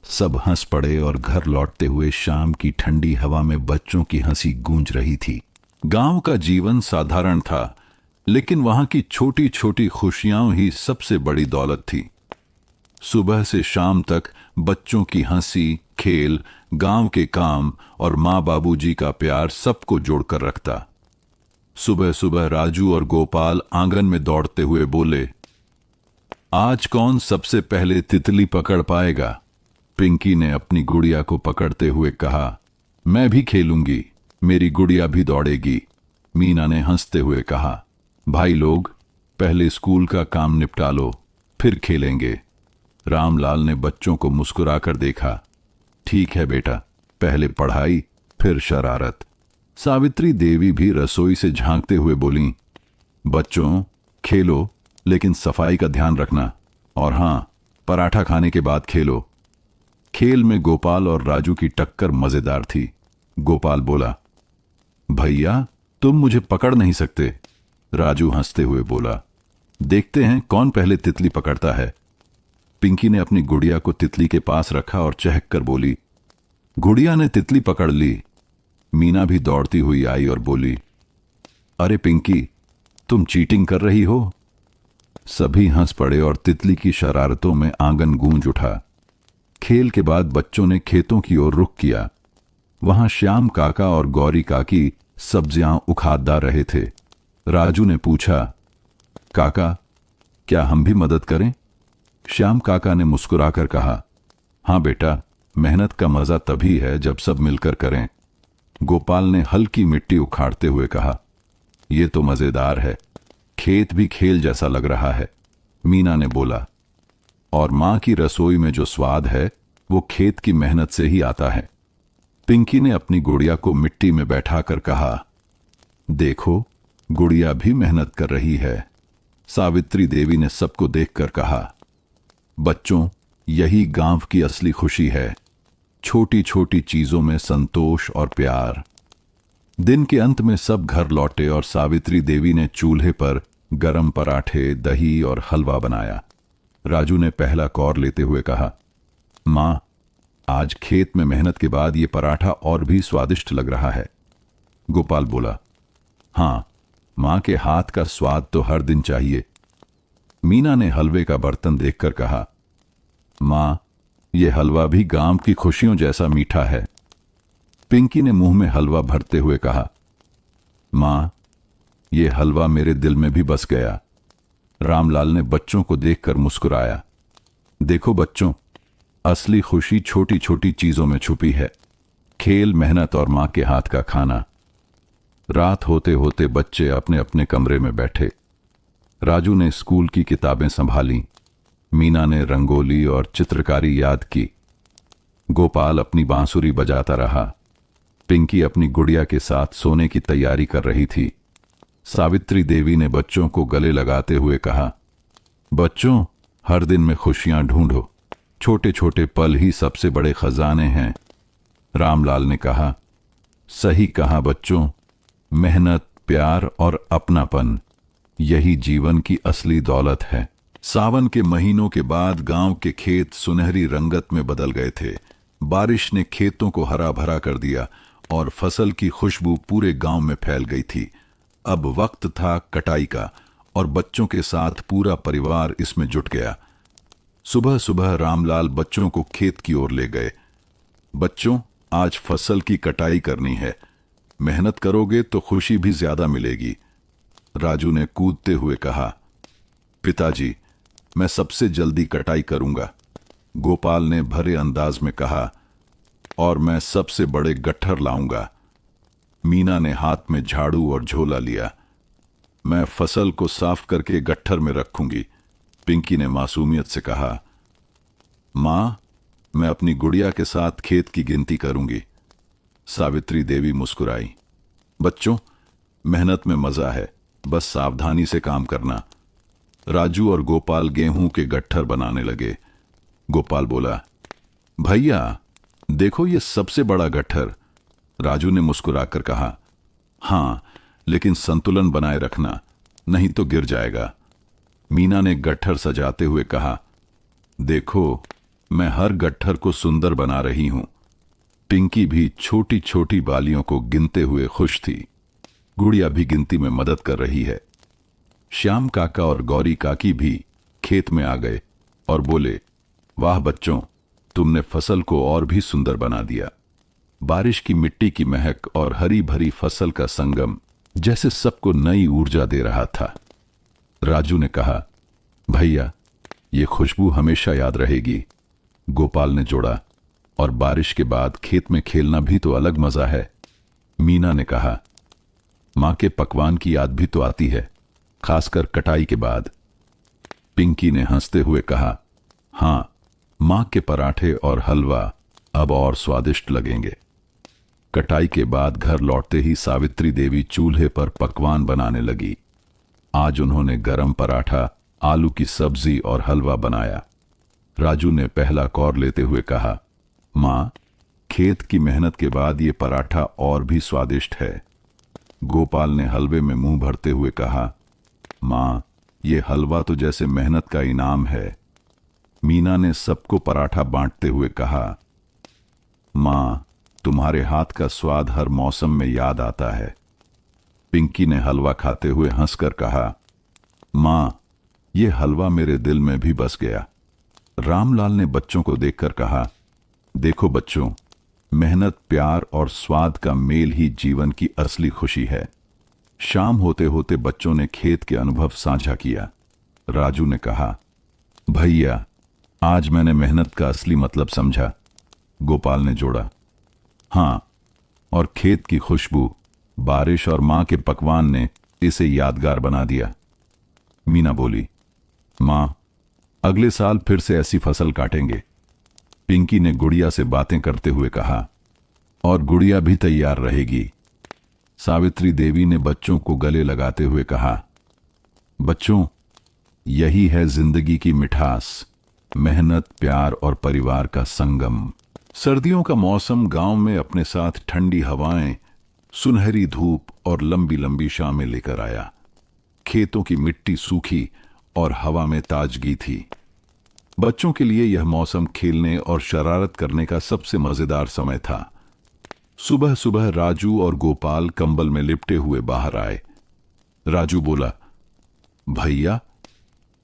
सब हंस पड़े और घर लौटते हुए शाम की ठंडी हवा में बच्चों की हंसी गूंज रही थी। गांव का जीवन साधारण था, लेकिन वहां की छोटी छोटी खुशियां ही सबसे बड़ी दौलत थी। सुबह से शाम तक बच्चों की हंसी, खेल, गांव के काम और माँ बाबूजी का प्यार सबको जोड़कर रखता। सुबह सुबह राजू और गोपाल आंगन में दौड़ते हुए बोले, आज कौन सबसे पहले तितली पकड़ पाएगा? पिंकी ने अपनी गुड़िया को पकड़ते हुए कहा, मैं भी खेलूंगी, मेरी गुड़िया भी दौड़ेगी। मीना ने हंसते हुए कहा, भाई लोग, पहले स्कूल का काम निपटा लो, फिर खेलेंगे। रामलाल ने बच्चों को मुस्कुराकर देखा, ठीक है बेटा, पहले पढ़ाई फिर शरारत। सावित्री देवी भी रसोई से झांकते हुए बोलीं, बच्चों, खेलो, लेकिन सफाई का ध्यान रखना, और हां, पराठा खाने के बाद खेलो। खेल में गोपाल और राजू की टक्कर मजेदार थी। गोपाल बोला, भैया, तुम मुझे पकड़ नहीं सकते। राजू हंसते हुए बोला, देखते हैं कौन पहले तितली पकड़ता है। पिंकी ने अपनी गुड़िया को तितली के पास रखा और चहक कर बोली, गुड़िया ने तितली पकड़ ली। मीना भी दौड़ती हुई आई और बोली, अरे पिंकी, तुम चीटिंग कर रही हो। सभी हंस पड़े और तितली की शरारतों में आंगन गूंज उठा। खेल के बाद बच्चों ने खेतों की ओर रुख किया। वहां श्याम काका और गौरी काकी सब्जियां उखाड़ रहे थे। राजू ने पूछा, काका, क्या हम भी मदद करें? श्याम काका ने मुस्कुराकर कहा, हां बेटा, मेहनत का मजा तभी है जब सब मिलकर करें। गोपाल ने हल्की मिट्टी उखाड़ते हुए कहा, यह तो मजेदार है, खेत भी खेल जैसा लग रहा है। मीना ने बोला, और मां की रसोई में जो स्वाद है वो खेत की मेहनत से ही आता है। पिंकी ने अपनी गुड़िया को मिट्टी में बैठाकर कहा, देखो, गुड़िया भी मेहनत कर रही है। सावित्री देवी ने सबको देखकर कहा, बच्चों, यही गांव की असली खुशी है, छोटी छोटी चीजों में संतोष और प्यार। दिन के अंत में सब घर लौटे और सावित्री देवी ने चूल्हे पर गरम पराठे, दही और हलवा बनाया। राजू ने पहला कौर लेते हुए कहा, मां, आज खेत में मेहनत के बाद ये पराठा और भी स्वादिष्ट लग रहा है। गोपाल बोला, हां, मां के हाथ का स्वाद तो हर दिन चाहिए। मीना ने हलवे का बर्तन देखकर कहा, मां, यह हलवा भी गांव की खुशियों जैसा मीठा है। पिंकी ने मुंह में हलवा भरते हुए कहा, मां, यह हलवा मेरे दिल में भी बस गया। रामलाल ने बच्चों को देखकर मुस्कुराया, देखो बच्चों, असली खुशी छोटी छोटी चीजों में छुपी है, खेल, मेहनत और मां के हाथ का खाना। रात होते होते बच्चे अपने अपने कमरे में बैठे। राजू ने स्कूल की किताबें संभाली। मीना ने रंगोली और चित्रकारी याद की। गोपाल अपनी बांसुरी बजाता रहा। पिंकी अपनी गुड़िया के साथ सोने की तैयारी कर रही थी। सावित्री देवी ने बच्चों को गले लगाते हुए कहा, बच्चों, हर दिन में खुशियां ढूंढो, छोटे छोटे पल ही सबसे बड़े खजाने हैं। रामलाल ने कहा, सही कहा बच्चों, मेहनत, प्यार और अपनापन, यही जीवन की असली दौलत है। सावन के महीनों के बाद गांव के खेत सुनहरी रंगत में बदल गए थे। बारिश ने खेतों को हरा भरा कर दिया और फसल की खुशबू पूरे गांव में फैल गई थी। अब वक्त था कटाई का और बच्चों के साथ पूरा परिवार इसमें जुट गया। सुबह सुबह रामलाल बच्चों को खेत की ओर ले गए। बच्चों, आज फसल की कटाई करनी है, मेहनत करोगे तो खुशी भी ज्यादा मिलेगी। राजू ने कूदते हुए कहा, पिताजी, मैं सबसे जल्दी कटाई करूंगा। गोपाल ने भरे अंदाज में कहा, और मैं सबसे बड़े गट्ठर लाऊंगा। मीना ने हाथ में झाड़ू और झोला लिया। मैं फसल को साफ करके गट्ठर में रखूंगी। पिंकी ने मासूमियत से कहा, मां, मैं अपनी गुड़िया के साथ खेत की गिनती करूंगी। सावित्री देवी मुस्कुराई। बच्चों, मेहनत में मजा है, बस सावधानी से काम करना। राजू और गोपाल गेहूं के गट्ठर बनाने लगे। गोपाल बोला, भैया देखो, ये सबसे बड़ा गट्ठर। राजू ने मुस्कुराकर कहा, हां, लेकिन संतुलन बनाए रखना, नहीं तो गिर जाएगा। मीना ने गट्ठर सजाते हुए कहा, देखो, मैं हर गट्ठर को सुंदर बना रही हूं। पिंकी भी छोटी छोटी बालियों को गिनते हुए खुश थी। गुड़िया भी गिनती में मदद कर रही है। श्याम काका और गौरी काकी भी खेत में आ गए और बोले, वाह बच्चों, तुमने फसल को और भी सुंदर बना दिया। बारिश की मिट्टी की महक और हरी भरी फसल का संगम जैसे सबको नई ऊर्जा दे रहा था। राजू ने कहा, भैया, ये खुशबू हमेशा याद रहेगी। गोपाल ने जोड़ा, और बारिश के बाद खेत में खेलना भी तो अलग मजा है। मीना ने कहा, मां के पकवान की याद भी तो आती है, खासकर कटाई के बाद। पिंकी ने हंसते हुए कहा, हां, मां के पराठे और हलवा अब और स्वादिष्ट लगेंगे। कटाई के बाद घर लौटते ही सावित्री देवी चूल्हे पर पकवान बनाने लगी। आज उन्होंने गरम पराठा, आलू की सब्जी और हलवा बनाया। राजू ने पहला कौर लेते हुए कहा, मां, खेत की मेहनत के बाद ये पराठा और भी स्वादिष्ट है। गोपाल ने हलवे में मुंह भरते हुए कहा, मां, ये हलवा तो जैसे मेहनत का इनाम है। मीना ने सबको पराठा बांटते हुए कहा, मां, तुम्हारे हाथ का स्वाद हर मौसम में याद आता है। पिंकी ने हलवा खाते हुए हंसकर कहा, मां, ये हलवा मेरे दिल में भी बस गया। रामलाल ने बच्चों को देखकर कहा, देखो बच्चों, मेहनत, प्यार और स्वाद का मेल ही जीवन की असली खुशी है। शाम होते होते बच्चों ने खेत के अनुभव साझा किया। राजू ने कहा, भैया, आज मैंने मेहनत का असली मतलब समझा। गोपाल ने जोड़ा, हां, और खेत की खुशबू, बारिश और मां के पकवान ने इसे यादगार बना दिया। मीना बोली, मां, अगले साल फिर से ऐसी फसल काटेंगे। पिंकी ने गुड़िया से बातें करते हुए कहा, और गुड़िया भी तैयार रहेगी। सावित्री देवी ने बच्चों को गले लगाते हुए कहा, बच्चों, यही है जिंदगी की मिठास, मेहनत, प्यार और परिवार का संगम। सर्दियों का मौसम गांव में अपने साथ ठंडी हवाएं, सुनहरी धूप और लंबी लंबी शामें लेकर आया। खेतों की मिट्टी सूखी और हवा में ताजगी थी। बच्चों के लिए यह मौसम खेलने और शरारत करने का सबसे मजेदार समय था। सुबह सुबह राजू और गोपाल कंबल में लिपटे हुए बाहर आए। राजू बोला, भैया,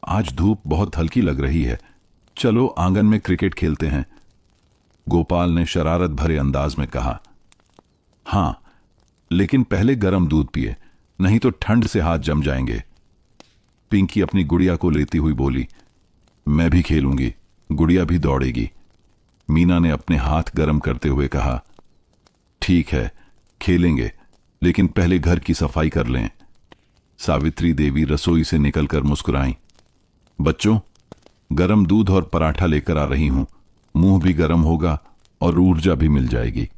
आज धूप बहुत हल्की लग रही है, चलो आंगन में क्रिकेट खेलते हैं। गोपाल ने शरारत भरे अंदाज में कहा, हां, लेकिन पहले गर्म दूध पिए, नहीं तो ठंड से हाथ जम जाएंगे। पिंकी अपनी गुड़िया को लेती हुई बोली, मैं भी खेलूंगी, गुड़िया भी दौड़ेगी। मीना ने अपने हाथ गर्म करते हुए कहा, ठीक है, खेलेंगे, लेकिन पहले घर की सफाई कर लें। सावित्री देवी रसोई से निकलकर मुस्कुराईं, बच्चों, गरम दूध और पराठा लेकर आ रही हूं, मुंह भी गर्म होगा और ऊर्जा भी मिल जाएगी।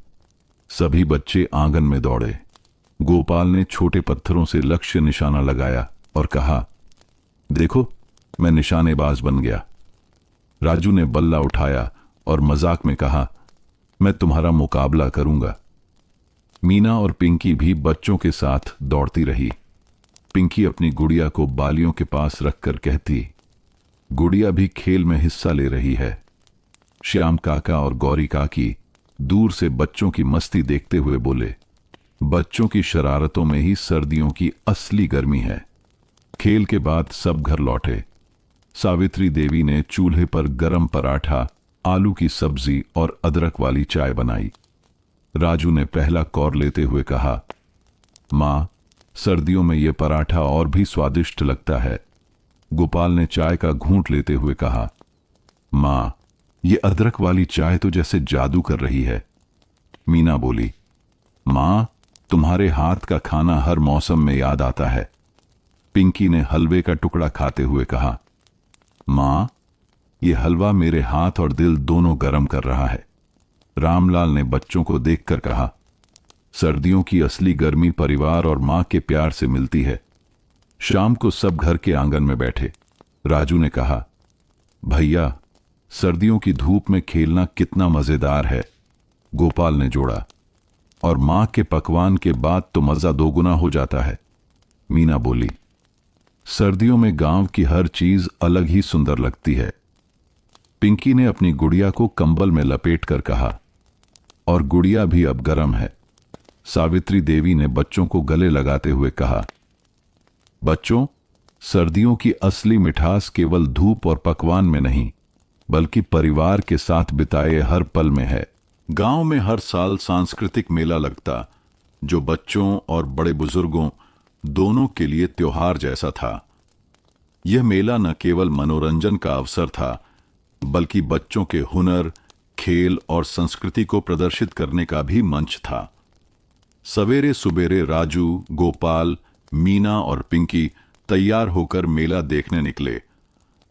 सभी बच्चे आंगन में दौड़े। गोपाल ने छोटे पत्थरों से लक्ष्य निशाना लगाया और कहा, देखो, मैं निशानेबाज बन गया। राजू ने बल्ला उठाया और मजाक में कहा, मैं तुम्हारा मुकाबला करूंगा। मीना और पिंकी भी बच्चों के साथ दौड़ती रही। पिंकी अपनी गुड़िया को बालियों के पास रखकर कहती, गुड़िया भी खेल में हिस्सा ले रही है। श्याम काका और गौरी काकी दूर से बच्चों की मस्ती देखते हुए बोले, बच्चों की शरारतों में ही सर्दियों की असली गर्मी है। खेल के बाद सब घर लौटे। सावित्री देवी ने चूल्हे पर गरम पराठा, आलू की सब्जी और अदरक वाली चाय बनाई। राजू ने पहला कौर लेते हुए कहा, मां, सर्दियों में यह पराठा और भी स्वादिष्ट लगता है। गोपाल ने चाय का घूंट लेते हुए कहा, मां, यह अदरक वाली चाय तो जैसे जादू कर रही है। मीना बोली, मां, तुम्हारे हाथ का खाना हर मौसम में याद आता है। पिंकी ने हलवे का टुकड़ा खाते हुए कहा, मां, यह हलवा मेरे हाथ और दिल दोनों गर्म कर रहा है। रामलाल ने बच्चों को देखकर कहा, सर्दियों की असली गर्मी परिवार और मां के प्यार से मिलती है। शाम को सब घर के आंगन में बैठे। राजू ने कहा, भैया, सर्दियों की धूप में खेलना कितना मजेदार है। गोपाल ने जोड़ा, और मां के पकवान के बाद तो मजा दोगुना हो जाता है। मीना बोली, सर्दियों में गांव की हर चीज अलग ही सुंदर लगती है। पिंकी ने अपनी गुड़िया को कंबल में लपेट कर कहा, और गुड़िया भी अब गर्म है। सावित्री देवी ने बच्चों को गले लगाते हुए कहा, बच्चों, सर्दियों की असली मिठास केवल धूप और पकवान में नहीं, बल्कि परिवार के साथ बिताए हर पल में है। गांव में हर साल सांस्कृतिक मेला लगता, जो बच्चों और बड़े बुजुर्गों दोनों के लिए त्योहार जैसा था। यह मेला न केवल मनोरंजन का अवसर था, बल्कि बच्चों के हुनर, खेल और संस्कृति को प्रदर्शित करने का भी मंच था। सवेरे सुबेरे राजू, गोपाल, मीना और पिंकी तैयार होकर मेला देखने निकले।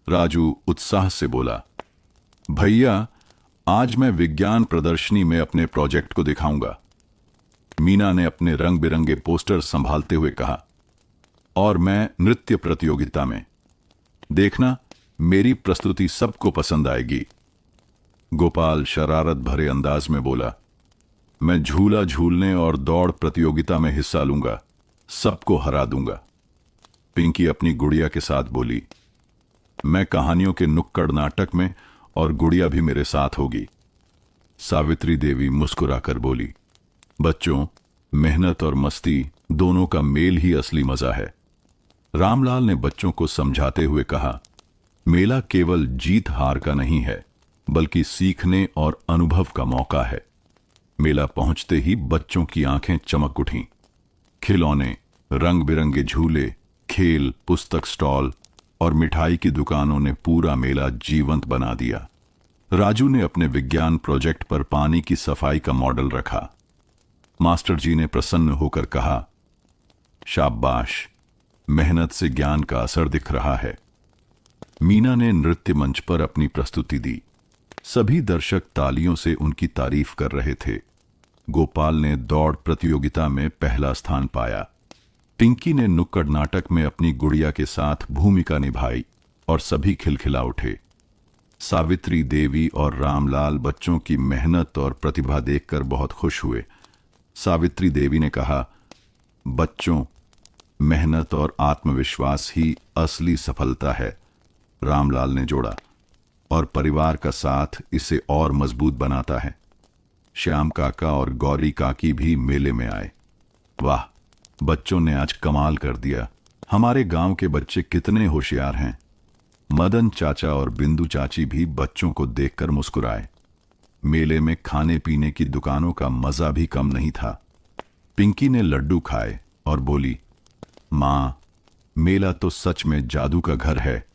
राजू उत्साह से बोला, भैया, आज मैं विज्ञान प्रदर्शनी में अपने प्रोजेक्ट को दिखाऊंगा। मीना ने अपने रंग बिरंगे पोस्टर संभालते हुए कहा, और मैं नृत्य प्रतियोगिता में। देखना, मेरी प्रस्तुति सबको पसंद आएगी। गोपाल शरारत भरे अंदाज में बोला, मैं झूला झूलने और दौड़ प्रतियोगिता में हिस्सा लूंगा, सबको हरा दूंगा। पिंकी अपनी गुड़िया के साथ बोली, मैं कहानियों के नुक्कड़ नाटक में, और गुड़िया भी मेरे साथ होगी। सावित्री देवी मुस्कुराकर बोली, बच्चों, मेहनत और मस्ती दोनों का मेल ही असली मजा है। रामलाल ने बच्चों को समझाते हुए कहा, मेला केवल जीत हार का नहीं है, बल्कि सीखने और अनुभव का मौका है। मेला पहुंचते ही बच्चों की आंखें चमक उठीं। खिलौने, रंग बिरंगे झूले, खेल, पुस्तक स्टॉल और मिठाई की दुकानों ने पूरा मेला जीवंत बना दिया। राजू ने अपने विज्ञान प्रोजेक्ट पर पानी की सफाई का मॉडल रखा। मास्टर जी ने प्रसन्न होकर कहा, शाबाश, मेहनत से ज्ञान का असर दिख रहा है। मीना ने नृत्य मंच पर अपनी प्रस्तुति दी। सभी दर्शक तालियों से उनकी तारीफ कर रहे थे। गोपाल ने दौड़ प्रतियोगिता में पहला स्थान पाया। पिंकी ने नुक्कड़ नाटक में अपनी गुड़िया के साथ भूमिका निभाई और सभी खिलखिला उठे। सावित्री देवी और रामलाल बच्चों की मेहनत और प्रतिभा देखकर बहुत खुश हुए। सावित्री देवी ने कहा, बच्चों, मेहनत और आत्मविश्वास ही असली सफलता है। रामलाल ने जोड़ा, और परिवार का साथ इसे और मजबूत बनाता है। श्याम काका और गौरी काकी भी मेले में आए। वाह, बच्चों ने आज कमाल कर दिया। हमारे गांव के बच्चे कितने होशियार हैं। मदन चाचा और बिंदु चाची भी बच्चों को देखकर मुस्कुराए। मेले में खाने पीने की दुकानों का मजा भी कम नहीं था। पिंकी ने लड्डू खाए और बोली, मां, मेला तो सच में जादू का घर है।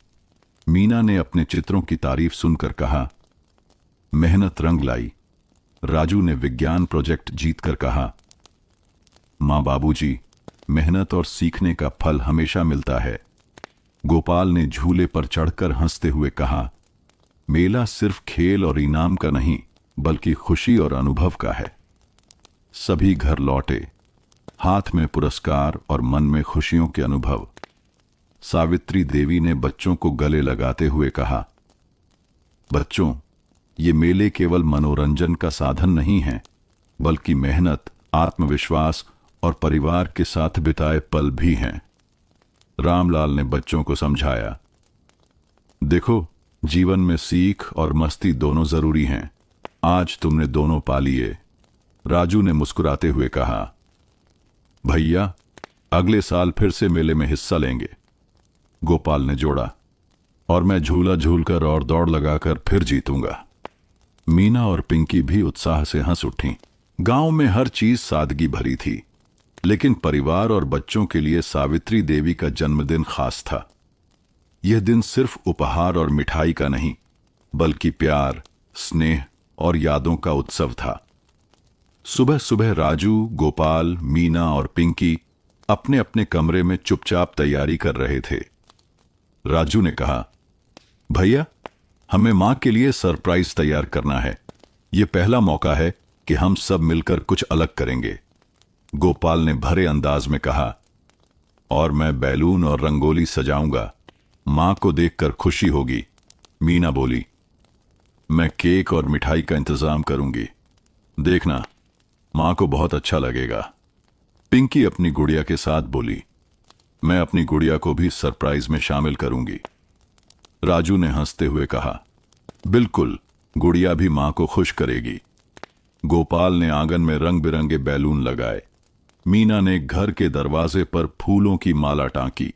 मीना ने अपने चित्रों की तारीफ सुनकर कहा, मेहनत रंग लाई। राजू ने विज्ञान प्रोजेक्ट जीतकर कहा, मां बाबूजी, मेहनत और सीखने का फल हमेशा मिलता है। गोपाल ने झूले पर चढ़कर हंसते हुए कहा, मेला सिर्फ खेल और इनाम का नहीं, बल्कि खुशी और अनुभव का है। सभी घर लौटे, हाथ में पुरस्कार और मन में खुशियों के अनुभव। सावित्री देवी ने बच्चों को गले लगाते हुए कहा, बच्चों, ये मेले केवल मनोरंजन का साधन नहीं है, बल्कि मेहनत, आत्मविश्वास और परिवार के साथ बिताए पल भी हैं। रामलाल ने बच्चों को समझाया, देखो, जीवन में सीख और मस्ती दोनों जरूरी हैं। आज तुमने दोनों पा लिए। राजू ने मुस्कुराते हुए कहा, भैया, अगले साल फिर से मेले में हिस्सा लेंगे। गोपाल ने जोड़ा, और मैं झूला झूलकर और दौड़ लगाकर फिर जीतूंगा। मीना और पिंकी भी उत्साह से हंस उठीं। गांव में हर चीज सादगी भरी थी, लेकिन परिवार और बच्चों के लिए सावित्री देवी का जन्मदिन खास था। यह दिन सिर्फ उपहार और मिठाई का नहीं, बल्कि प्यार, स्नेह और यादों का उत्सव था। सुबह सुबह राजू, गोपाल, मीना और पिंकी अपने अपने कमरे में चुपचाप तैयारी कर रहे थे। राजू ने कहा, भैया, हमें मां के लिए सरप्राइज तैयार करना है। यह पहला मौका है कि हम सब मिलकर कुछ अलग करेंगे। गोपाल ने भरे अंदाज में कहा, और मैं बैलून और रंगोली सजाऊंगा। मां को देखकर खुशी होगी। मीना बोली, मैं केक और मिठाई का इंतजाम करूंगी। देखना, मां को बहुत अच्छा लगेगा। पिंकी अपनी गुड़िया के साथ बोली, मैं अपनी गुड़िया को भी सरप्राइज में शामिल करूंगी। राजू ने हंसते हुए कहा, बिल्कुल, गुड़िया भी मां को खुश करेगी। गोपाल ने आंगन में रंग बिरंगे बैलून लगाए। मीना ने घर के दरवाजे पर फूलों की माला टांकी।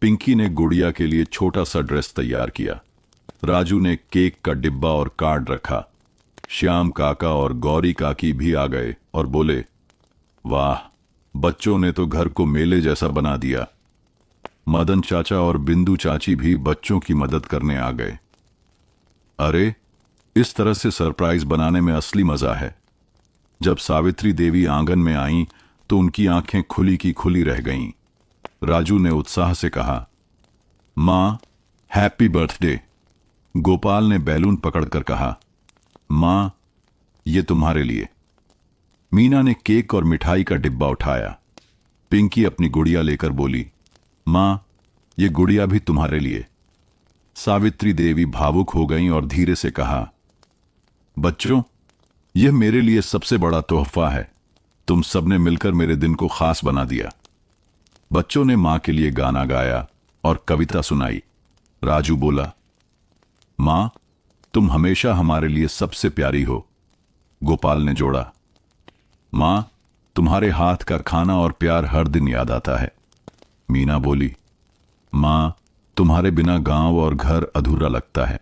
पिंकी ने गुड़िया के लिए छोटा सा ड्रेस तैयार किया। राजू ने केक का डिब्बा और कार्ड रखा। श्याम काका और गौरी काकी भी आ गए और बोले, वाह, बच्चों ने तो घर को मेले जैसा बना दिया। मदन चाचा और बिंदु चाची भी बच्चों की मदद करने आ गए। अरे, इस तरह से सरप्राइज बनाने में असली मजा है। जब सावित्री देवी आंगन में आईं तो उनकी आंखें खुली की खुली रह गईं। राजू ने उत्साह से कहा, मां, हैप्पी बर्थडे। गोपाल ने बैलून पकड़कर कहा, मां, ये तुम्हारे लिए। मीना ने केक और मिठाई का डिब्बा उठाया। पिंकी अपनी गुड़िया लेकर बोली, मां, ये गुड़िया भी तुम्हारे लिए। सावित्री देवी भावुक हो गईं और धीरे से कहा, बच्चों, यह मेरे लिए सबसे बड़ा तोहफा है। तुम सबने मिलकर मेरे दिन को खास बना दिया। बच्चों ने मां के लिए गाना गाया और कविता सुनाई। राजू बोला, मां, तुम हमेशा हमारे लिए सबसे प्यारी हो। गोपाल ने जोड़ा। मां, तुम्हारे हाथ का खाना और प्यार हर दिन याद आता है। मीना बोली। मां, तुम्हारे बिना गांव और घर अधूरा लगता है।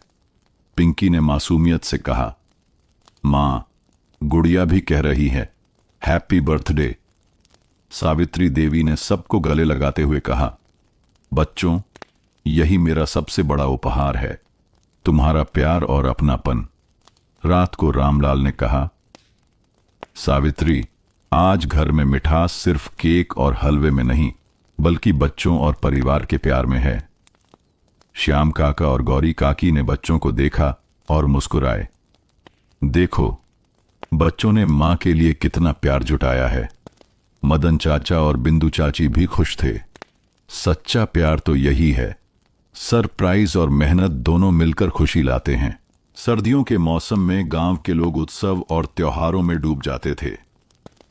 पिंकी ने मासूमियत से कहा। मां, गुड़िया भी कह रही है हैप्पी बर्थडे। सावित्री देवी ने सबको गले लगाते हुए कहा, बच्चों, यही मेरा सबसे बड़ा उपहार है, तुम्हारा प्यार और अपनापन। रात को रामलाल ने कहा, सावित्री, आज घर में मिठास सिर्फ केक और हलवे में नहीं बल्कि बच्चों और परिवार के प्यार में है। श्याम काका और गौरी काकी ने बच्चों को देखा और मुस्कुराए। देखो, बच्चों ने मां के लिए कितना प्यार जुटाया है। मदन चाचा और बिंदु चाची भी खुश थे। सच्चा प्यार तो यही है। सरप्राइज और मेहनत दोनों मिलकर खुशी लाते हैं। सर्दियों के मौसम में गांव के लोग उत्सव और त्योहारों में डूब जाते थे।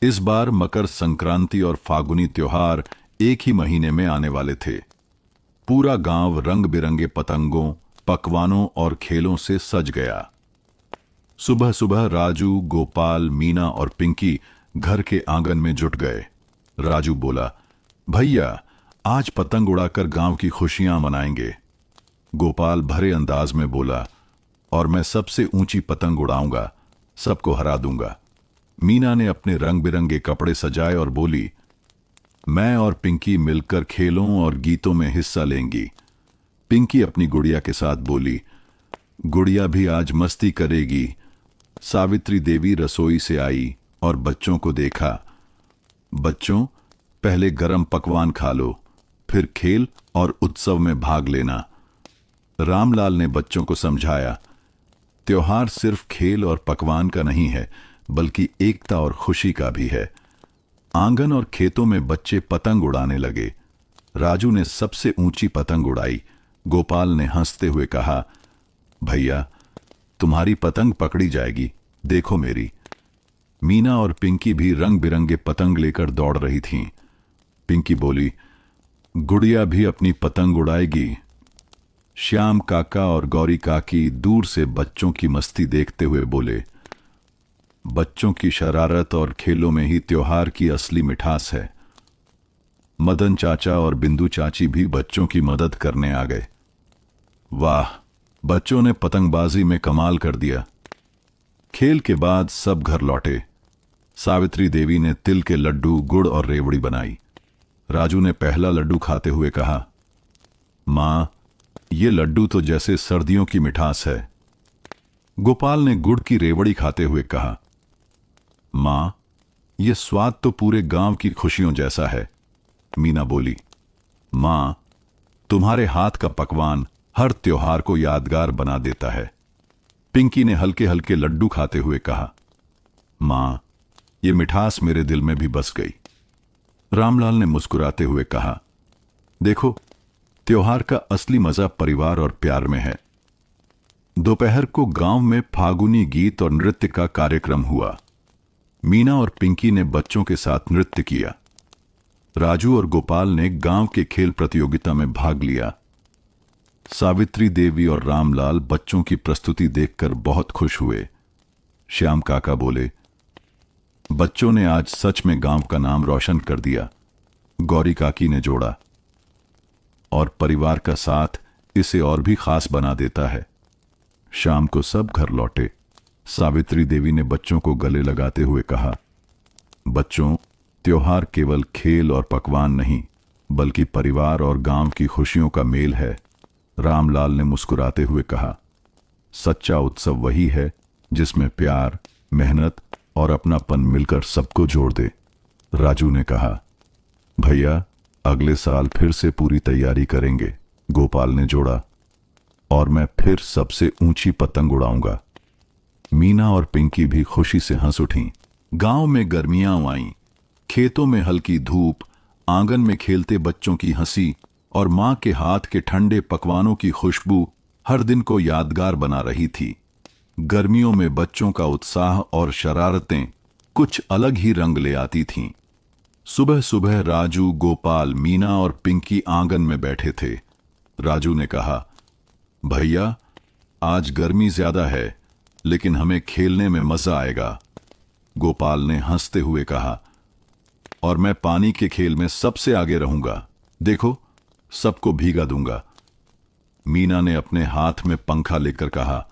इस बार मकर संक्रांति और फागुनी त्योहार एक ही महीने में आने वाले थे। पूरा गांव रंग बिरंगे पतंगों, पकवानों और खेलों से सज गया। सुबह सुबह राजू, गोपाल, मीना और पिंकी घर के आंगन में जुट गए। राजू बोला, भैया, आज पतंग उड़ाकर गांव की खुशियां मनाएंगे। गोपाल भरे अंदाज में बोला, और मैं सबसे ऊंची पतंग उड़ाऊंगा, सबको हरा दूंगा। मीना ने अपने रंग बिरंगे कपड़े सजाए और बोली, मैं और पिंकी मिलकर खेलों और गीतों में हिस्सा लेंगी। पिंकी अपनी गुड़िया के साथ बोली, गुड़िया भी आज मस्ती करेगी। सावित्री देवी रसोई से आई और बच्चों को देखा। बच्चों, पहले गरम पकवान खा लो, फिर खेल और उत्सव में भाग लेना। रामलाल ने बच्चों को समझाया, त्योहार सिर्फ खेल और पकवान का नहीं है बल्कि एकता और खुशी का भी है। आंगन और खेतों में बच्चे पतंग उड़ाने लगे। राजू ने सबसे ऊंची पतंग उड़ाई। गोपाल ने हंसते हुए कहा, भैया, तुम्हारी पतंग पकड़ी जाएगी, देखो मेरी। मीना और पिंकी भी रंग बिरंगे पतंग लेकर दौड़ रही थीं। पिंकी बोली, गुड़िया भी अपनी पतंग उड़ाएगी। श्याम काका और गौरी काकी दूर से बच्चों की मस्ती देखते हुए बोले, बच्चों की शरारत और खेलों में ही त्योहार की असली मिठास है। मदन चाचा और बिंदु चाची भी बच्चों की मदद करने आ गए। वाह, बच्चों ने पतंगबाजी में कमाल कर दिया। खेल के बाद सब घर लौटे। सावित्री देवी ने तिल के लड्डू, गुड़ और रेवड़ी बनाई। राजू ने पहला लड्डू खाते हुए कहा, मां, ये लड्डू तो जैसे सर्दियों की मिठास है। गोपाल ने गुड़ की रेवड़ी खाते हुए कहा, मां, ये स्वाद तो पूरे गांव की खुशियों जैसा है। मीना बोली, मां, तुम्हारे हाथ का पकवान हर त्योहार को यादगार बना देता है। पिंकी ने हल्के हल्के लड्डू खाते हुए कहा, मां, ये मिठास मेरे दिल में भी बस गई। रामलाल ने मुस्कुराते हुए कहा, देखो, त्योहार का असली मजा परिवार और प्यार में है। दोपहर को गांव में फागुनी गीत और नृत्य का कार्यक्रम हुआ। मीना और पिंकी ने बच्चों के साथ नृत्य किया। राजू और गोपाल ने गांव के खेल प्रतियोगिता में भाग लिया। सावित्री देवी और रामलाल बच्चों की प्रस्तुति देखकर बहुत खुश हुए। श्याम काका बोले, बच्चों ने आज सच में गांव का नाम रोशन कर दिया। गौरी काकी ने जोड़ा, और परिवार का साथ इसे और भी खास बना देता है। शाम को सब घर लौटे। सावित्री देवी ने बच्चों को गले लगाते हुए कहा, बच्चों, त्योहार केवल खेल और पकवान नहीं बल्कि परिवार और गांव की खुशियों का मेल है। रामलाल ने मुस्कुराते हुए कहा, सच्चा उत्सव वही है जिसमें प्यार, मेहनत और अपनापन मिलकर सबको जोड़ दे। राजू ने कहा, भैया, अगले साल फिर से पूरी तैयारी करेंगे। गोपाल ने जोड़ा, और मैं फिर सबसे ऊंची पतंग उड़ाऊंगा। मीना और पिंकी भी खुशी से हंस उठीं। गांव में गर्मियां आईं। खेतों में हल्की धूप, आंगन में खेलते बच्चों की हंसी और मां के हाथ के ठंडे पकवानों की खुशबू हर दिन को यादगार बना रही थी। गर्मियों में बच्चों का उत्साह और शरारतें कुछ अलग ही रंग ले आती थीं। सुबह सुबह राजू, गोपाल, मीना और पिंकी आंगन में बैठे थे। राजू ने कहा, भैया, आज गर्मी ज्यादा है लेकिन हमें खेलने में मजा आएगा। गोपाल ने हंसते हुए कहा, और मैं पानी के खेल में सबसे आगे रहूंगा, देखो सबको भीगा दूंगा। मीना ने अपने हाथ में पंखा लेकर कहा,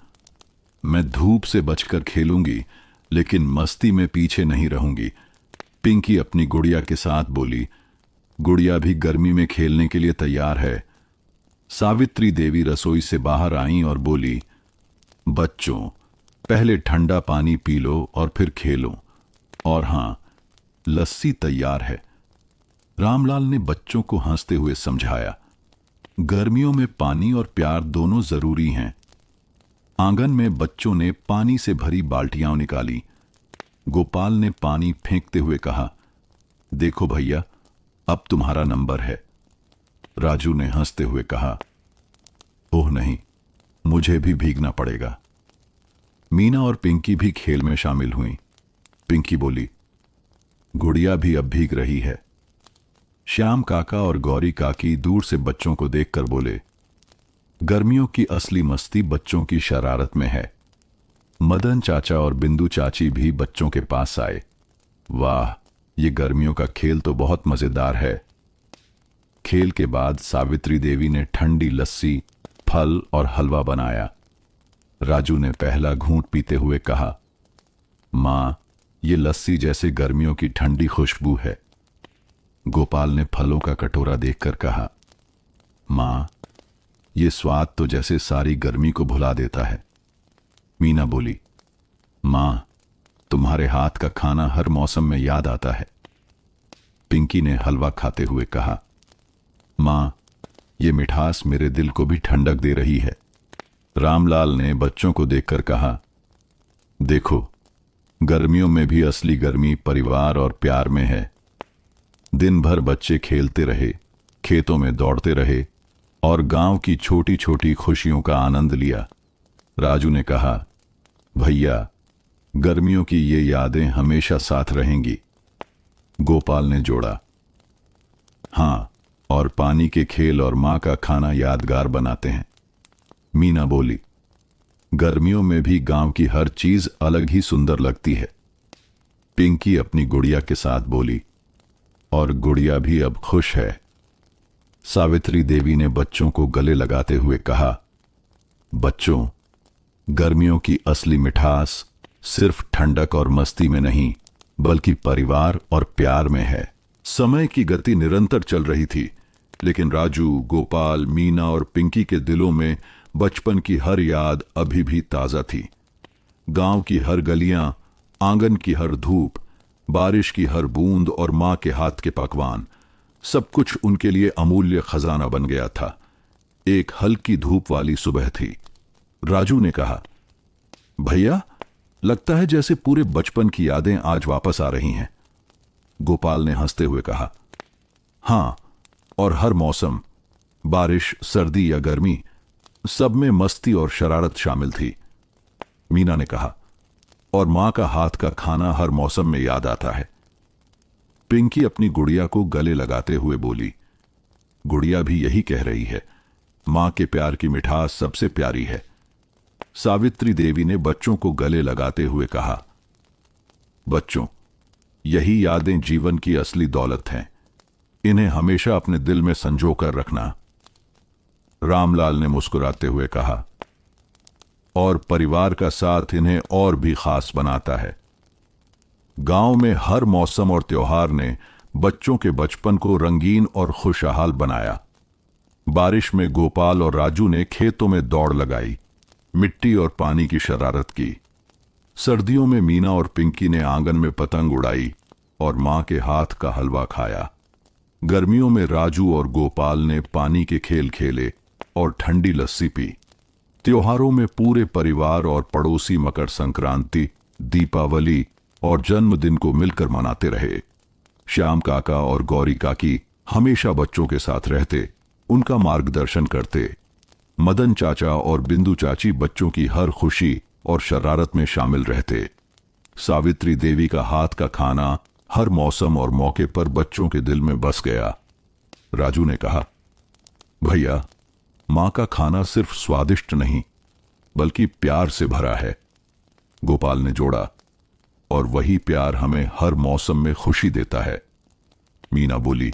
मैं धूप से बचकर खेलूंगी, लेकिन मस्ती में पीछे नहीं रहूंगी। पिंकी अपनी गुड़िया के साथ बोली, गुड़िया भी गर्मी में खेलने के लिए तैयार है। सावित्री देवी रसोई से बाहर आईं और बोली, बच्चों, पहले ठंडा पानी पी लो और फिर खेलो, और हां, लस्सी तैयार है। रामलाल ने बच्चों को हंसते हुए समझाया, गर्मियों में पानी और प्यार दोनों जरूरी हैं। आंगन में बच्चों ने पानी से भरी बाल्टियां निकाली। गोपाल ने पानी फेंकते हुए कहा, देखो भैया, अब तुम्हारा नंबर है। राजू ने हंसते हुए कहा, ओह नहीं, मुझे भी भीगना पड़ेगा। मीना और पिंकी भी खेल में शामिल हुई। पिंकी बोली, गुड़िया भी अब भीग रही है। श्याम काका और गौरी काकी दूर से बच्चों को देखकर बोले, गर्मियों की असली मस्ती बच्चों की शरारत में है। मदन चाचा और बिंदु चाची भी बच्चों के पास आए। वाह, ये गर्मियों का खेल तो बहुत मजेदार है। खेल के बाद सावित्री देवी ने ठंडी लस्सी, फल और हलवा बनाया। राजू ने पहला घूंट पीते हुए कहा, मां, ये लस्सी जैसे गर्मियों की ठंडी खुशबू है। गोपाल ने फलों का कटोरा देखकर कहा, मां, ये स्वाद तो जैसे सारी गर्मी को भुला देता है। मीना बोली, मां, तुम्हारे हाथ का खाना हर मौसम में याद आता है। पिंकी ने हलवा खाते हुए कहा, मां, ये मिठास मेरे दिल को भी ठंडक दे रही है। रामलाल ने बच्चों को देखकर कहा, देखो, गर्मियों में भी असली गर्मी परिवार और प्यार में है। दिन भर बच्चे खेलते रहे, खेतों में दौड़ते रहे और गांव की छोटी छोटी खुशियों का आनंद लिया। राजू ने कहा, भैया, गर्मियों की ये यादें हमेशा साथ रहेंगी। गोपाल ने जोड़ा, हां, और पानी के खेल और मां का खाना यादगार बनाते हैं। मीना बोली, गर्मियों में भी गांव की हर चीज अलग ही सुंदर लगती है। पिंकी अपनी गुड़िया के साथ बोली, और गुड़िया भी अब खुश है। सावित्री देवी ने बच्चों को गले लगाते हुए कहा, बच्चों, गर्मियों की असली मिठास सिर्फ ठंडक और मस्ती में नहीं, बल्कि परिवार और प्यार में है। समय की गति निरंतर चल रही थी, लेकिन राजू, गोपाल, मीना और पिंकी के दिलों में बचपन की हर याद अभी भी ताजा थी। गांव की हर गलियां, आंगन की हर धूप, बारिश की हर बूंद और मां के हाथ के पकवान, सब कुछ उनके लिए अमूल्य खजाना बन गया था। एक हल्की धूप वाली सुबह थी। राजू ने कहा, भैया, लगता है जैसे पूरे बचपन की यादें आज वापस आ रही हैं। गोपाल ने हंसते हुए कहा, हां, और हर मौसम, बारिश, सर्दी या गर्मी, सब में मस्ती और शरारत शामिल थी। मीना ने कहा, और मां का हाथ का खाना हर मौसम में याद आता है। पिंकी अपनी गुड़िया को गले लगाते हुए बोली, गुड़िया भी यही कह रही है, मां के प्यार की मिठास सबसे प्यारी है। सावित्री देवी ने बच्चों को गले लगाते हुए कहा, बच्चों, यही यादें जीवन की असली दौलत हैं। इन्हें हमेशा अपने दिल में संजोकर रखना। रामलाल ने मुस्कुराते हुए कहा, और परिवार का साथ इन्हें और भी खास बनाता है। गांव में हर मौसम और त्योहार ने बच्चों के बचपन को रंगीन और खुशहाल बनाया। बारिश में गोपाल और राजू ने खेतों में दौड़ लगाई, मिट्टी और पानी की शरारत की। सर्दियों में मीना और पिंकी ने आंगन में पतंग उड़ाई और मां के हाथ का हलवा खाया। गर्मियों में राजू और गोपाल ने पानी के खेल खेले और ठंडी लस्सी पी। त्योहारों में पूरे परिवार और पड़ोसी मकर संक्रांति, दीपावली और जन्मदिन को मिलकर मनाते रहे। श्याम काका और गौरी काकी हमेशा बच्चों के साथ रहते, उनका मार्गदर्शन करते। मदन चाचा और बिंदु चाची बच्चों की हर खुशी और शरारत में शामिल रहते। सावित्री देवी का हाथ का खाना हर मौसम और मौके पर बच्चों के दिल में बस गया। राजू ने कहा, भैया, मां का खाना सिर्फ स्वादिष्ट नहीं, बल्कि प्यार से भरा है। गोपाल ने जोड़ा, और वही प्यार हमें हर मौसम में खुशी देता है। मीना बोली,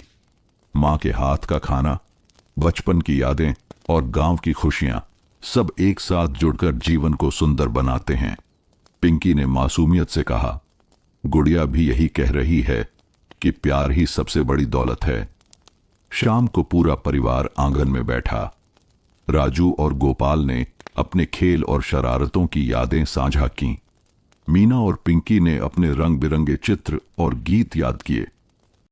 माँ के हाथ का खाना, बचपन की यादें और गांव की खुशियां सब एक साथ जुड़कर जीवन को सुंदर बनाते हैं। पिंकी ने मासूमियत से कहा, गुड़िया भी यही कह रही है कि प्यार ही सबसे बड़ी दौलत है। शाम को पूरा परिवार आंगन में बैठा। राजू और गोपाल ने अपने खेल और शरारतों की यादें साझा कीं। मीना और पिंकी ने अपने रंग बिरंगे चित्र और गीत याद किए।